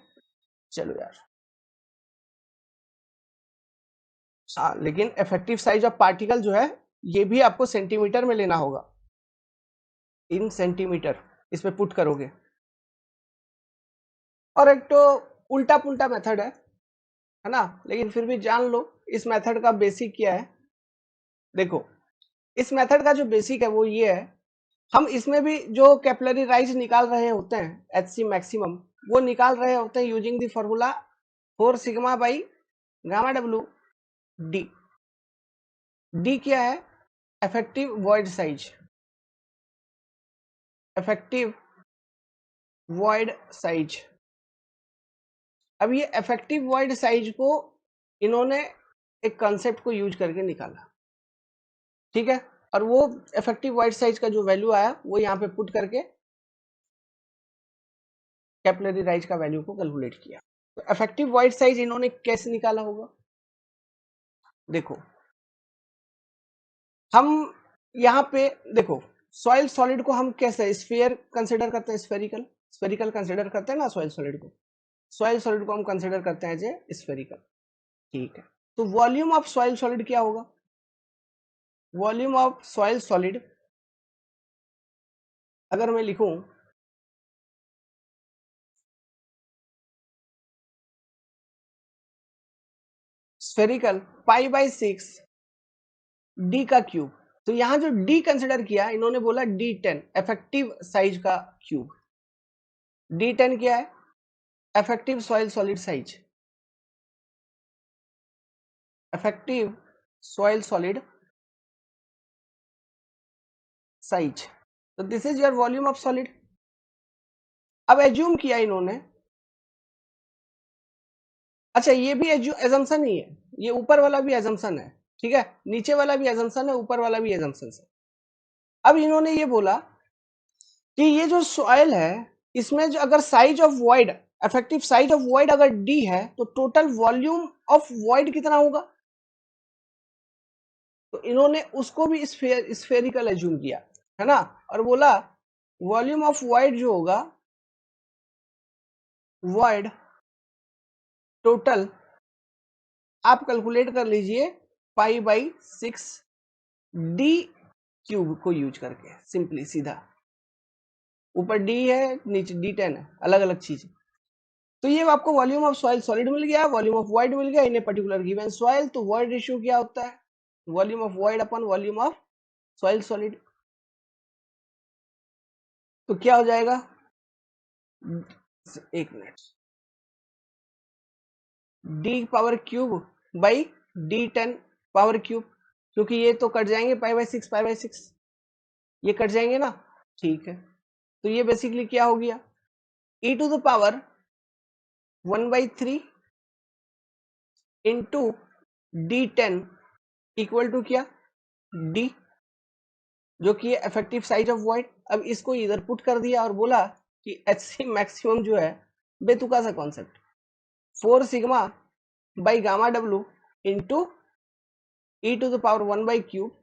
चलो यार। हाँ, लेकिन इफेक्टिव साइज ऑफ पार्टिकल जो है ये भी आपको सेंटीमीटर में लेना होगा, इन सेंटीमीटर इसमें पुट करोगे। और एक तो उल्टा पुल्टा मेथड है ना, लेकिन फिर भी जान लो इस मेथड का बेसिक क्या है। देखो, इस मेथड का जो बेसिक है वो ये है, हम इसमें भी जो कैपिलरी राइज निकाल रहे होते हैं HC मैक्सिमम, वो निकाल रहे होते हैं using the formula 4 sigma by gamma W D. D क्या है, effective void size, effective void size. अब ये इफेक्टिव वॉइड साइज को इन्होंने एक कंसेप्ट को यूज करके निकाला। ठीक है, और वो इफेक्टिव वॉइड साइज का जो वैल्यू आया वो यहाँ पे पुट करके कैपिलरी राइज का वैल्यू को कैलकुलेट किया। तो इफेक्टिव वॉइड साइज इन्होंने कैसे निकाला होगा, देखो हम यहाँ पे देखो, सॉइल सॉलिड को हम कैसे स्फीयर कंसिडर करते हैं, स्फेरिकल, स्फेरिकल कंसिडर करते हैं ना सॉइल सॉलिड को। सॉइल सॉलिड को हम कंसिडर करते हैं एज ए स्फेरिकल। ठीक है, तो वॉल्यूम ऑफ सॉइल सॉलिड क्या होगा, वॉल्यूम ऑफ सॉइल सॉलिड अगर मैं लिखूं स्फेरिकल पाई बाई 6 डी का क्यूब। तो यहां जो डी कंसिडर किया इन्होंने बोला D10 इफेक्टिव साइज का क्यूब। D10 क्या है? Effective soil solid size, effective soil solid size. तो this is your volume of solid. अब एज्यूम किया इन्होंने, अच्छा ये भी एजम्पशन ही है, ये ऊपर वाला भी एजम्पशन है, ठीक है, नीचे वाला भी एजम्पशन है, ऊपर वाला भी एजम्पशन है। अब इन्होंने ये बोला कि ये जो सॉइल है इसमें जो अगर size of void, effective size of void अगर डी है तो टोटल वॉल्यूम ऑफ वॉइड कितना होगा? तो इन्होंने उसको भी स्फेरिकल एज्यूम किया, है ना, और बोला वॉल्यूम ऑफ वॉइड जो होगा, वॉइड टोटल आप कैलकुलेट कर लीजिए पाई बाई 6 डी क्यूब को यूज करके, सिंपली सीधा, ऊपर डी है नीचे D10 है, अलग अलग चीज। तो ये आपको वॉल्यूम ऑफ सॉइल सॉलिड मिल गया, वॉल्यूम ऑफ वॉइड मिल गया इन ए पर्टिकुलर गिवन सॉइल। तो वॉइड रेशियो क्या होता है? Volume of void upon volume of soil solid. तो क्या हो जाएगा? एक minute, D power cube by D10 power cube, क्योंकि ये तो कट जाएंगे पाई बाई 6 पाई बाई 6, ये कट जाएंगे ना, ठीक है। तो ये बेसिकली क्या हो गया? e to the power 1/3 into D10 equal to क्या? D, जो कि है इफेक्टिव साइज ऑफ वॉइड। अब इसको इधर पुट कर दिया और बोला कि HC मैक्सिमम जो है, बेतुका सा concept, 4 sigma by gamma W into E to the power 1/क्यूब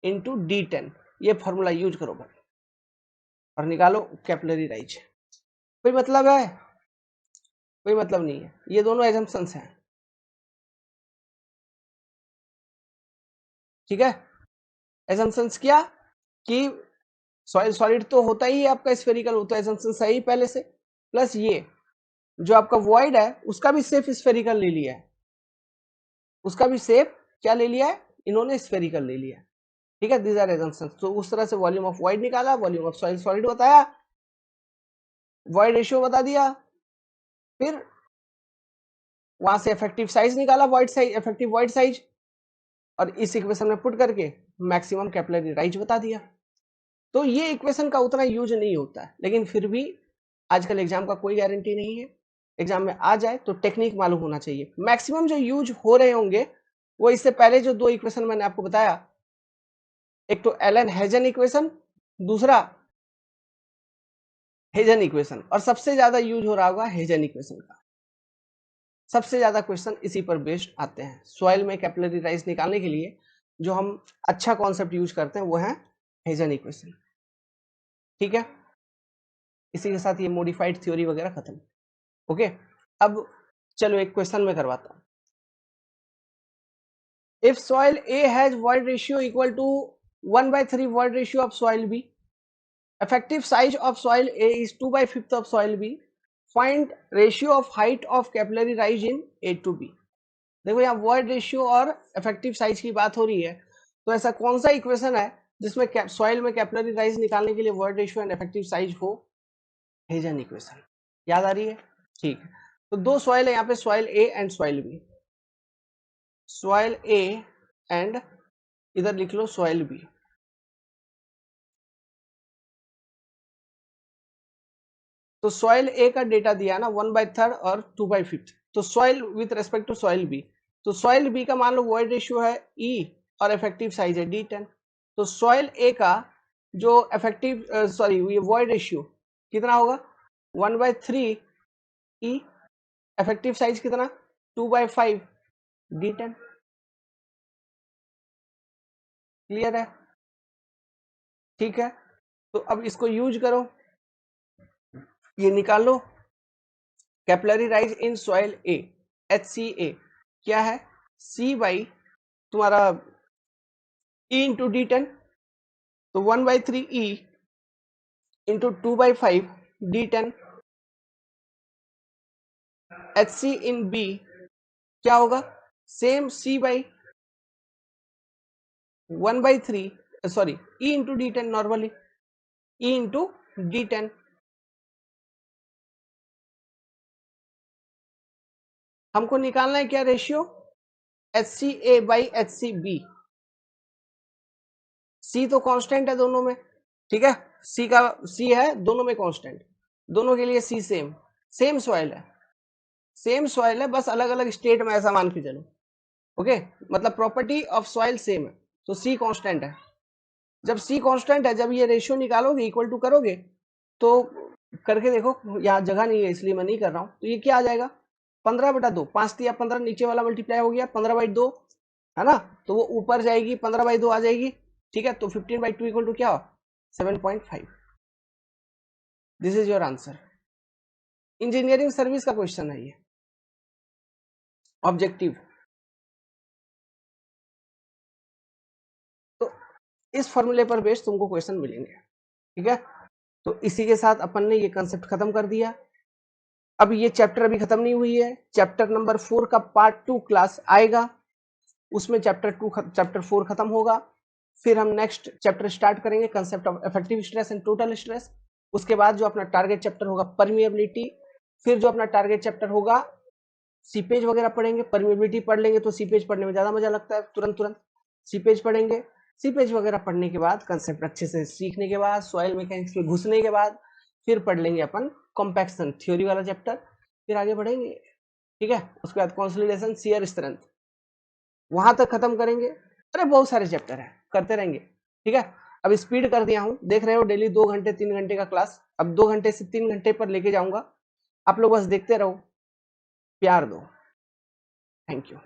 इंटू D10, ये फॉर्मूला यूज करो भाई और निकालो कैपिलरी राइज। कोई मतलब है? कोई मतलब नहीं है, ये दोनों एजम्पशंस हैं, ठीक है। एजम्पशंस क्या कि सॉइल सॉलिड तो होता ही है आपका स्फेरिकल, होता है एजम्पशन सही पहले से, प्लस ये जो आपका वॉइड है उसका भी शेप स्फेरिकल ले लिया है, उसका भी शेप क्या ले लिया है इन्होंने? स्फेरिकल ले लिया है, ठीक है। These are assumptions. तो उस तरह से वॉल्यूम ऑफ वॉइड निकाला, वॉल्यूम ऑफ सॉइल सॉलिड बताया, वॉइड रेशियो बता दिया, फिर वहां से इफेक्टिव साइज निकाला, void size, effective void size, और इस इक्वेशन में पुट करके मैक्सिमम कैपिलरी राइज बता दिया। तो ये इक्वेशन का उतना यूज नहीं होता है, लेकिन फिर भी आजकल एग्जाम का कोई गारंटी नहीं है, एग्जाम में आ जाए तो टेक्निक मालूम होना चाहिए। मैक्सिमम जो यूज हो रहे होंगे वो इससे पहले जो दो इक्वेशन मैंने आपको बताया, एक तो एलन हेजन इक्वेशन, दूसरा हेजन इक्वेशन, और सबसे ज्यादा यूज हो रहा होगा हेजन इक्वेशन का। सबसे ज्यादा क्वेश्चन इसी पर बेस्ड आते हैं सॉइल में कैपिलरी राइज निकालने के लिए। जो हम अच्छा कॉन्सेप्ट यूज करते हैं वो है हेजन इक्वेशन, ठीक है। इसी के साथ ये मॉडिफाइड थ्योरी वगैरह खत्म, ओके। अब चलो एक क्वेश्चन में करवाता हूं। If soil A has void ratio equal to 1/3 void ratio of soil B, effective size of soil A is 2/5 of soil B, find ratio of height of capillary rise in A to B। देखो यहाँ वर्ड रेशियो और इफेक्टिव साइज की बात हो रही है, तो ऐसा कौन सा इक्वेशन है जिसमें सॉइल में कैपिलरी राइज निकालने के लिए word ratio and effective size हो? हेजन इक्वेशन, याद आ रही है? ठीक है। तो दो सॉइल है यहाँ पे, soil A and soil B, soil A and इधर लिख लो सॉइल बी। तो सॉइल ए का डेटा दिया ना 1/3 और 2/5, तो soil with respect to soil B, तो सॉइल बी का मान लो वॉइड रेशियो है ई और इफेक्टिव साइज है D10। तो सॉइल ए का जो इफेक्टिव सॉरी ये वॉइड रेशियो कितना होगा? 1/3 ई, इफेक्टिव साइज कितना? 2/5 D10। क्लियर है? ठीक है। तो अब इसको यूज करो, ये निकाल लो capillary rise in soil A, HCA क्या है? C बाई तुम्हारा E इंटू D10, तो 1/3 E into 2/5 D10, HC in B क्या होगा? Same C by 1/3 sorry E into D10 normally, E into D10, हमको निकालना है क्या ratio, HCA by HCB। C तो कांस्टेंट है दोनों में, ठीक है, C है दोनों में कांस्टेंट, दोनों के लिए C सेम, सेम सॉइल है, सेम सॉइल है, बस अलग अलग स्टेट में, ऐसा मान के चलो। ओके, मतलब प्रॉपर्टी ऑफ सॉइल सेम है, तो C कांस्टेंट है। जब C कांस्टेंट है, जब ये रेशियो निकालोगे, इक्वल टू करोगे, तो करके देखो, यहाँ जगह नहीं है इसलिए मैं नहीं कर रहा हूं, तो ये क्या आ जाएगा, 15/2, 5 दिया 15, नीचे वाला मल्टीप्लाई हो गया 15/2, है ना, तो वो ऊपर जाएगी 15/2 आ जाएगी, ठीक है, तो 15/2 इक्वल टू क्या हो, 7.5। This is your answer. Engineering service का क्वेश्चन है ये, ऑब्जेक्टिव। तो इस फॉर्मूले पर बेस्ड तुमको क्वेश्चन मिलेंगे, ठीक है। तो इसी के साथ अपन ने ये कंसेप्ट खत्म कर दिया। अब ये चैप्टर अभी खत्म नहीं हुई है, चैप्टर नंबर 4 का पार्ट 2 क्लास आएगा, उसमें चैप्टर 4 खत्म होगा, फिर हम नेक्स्ट चैप्टर स्टार्ट करेंगे, concept of effective stress and total stress. उसके बाद जो अपना टारगेट चैप्टर होगा परमिएबिलिटी, फिर जो अपना टारगेट चैप्टर होगा सीपेज वगैरह पढ़ेंगे, परमिएबिलिटी पढ़ लेंगे तो सीपेज पढ़ने में ज्यादा मजा लगता है, तुरंत तुरंत सीपेज पढ़ेंगे। सीपेज वगैरह पढ़ने के बाद, कंसेप्ट अच्छे से सीखने के बाद, सॉइल मैकेनिक्स में घुसने के बाद, फिर पढ़ लेंगे अपन कॉम्पैक्शन थ्योरी वाला चैप्टर, फिर आगे बढ़ेंगे, ठीक है। उसके बाद कंसोलिडेशन, शियर स्ट्रेंथ, वहां तक खत्म करेंगे। अरे बहुत सारे चैप्टर है, करते रहेंगे, ठीक है। अब स्पीड कर दिया हूं, देख रहे हो डेली 2 घंटे 3 घंटे का क्लास, अब 2 घंटे से 3 घंटे पर लेके जाऊंगा, आप लोग बस देखते रहो, प्यार दो। Thank you.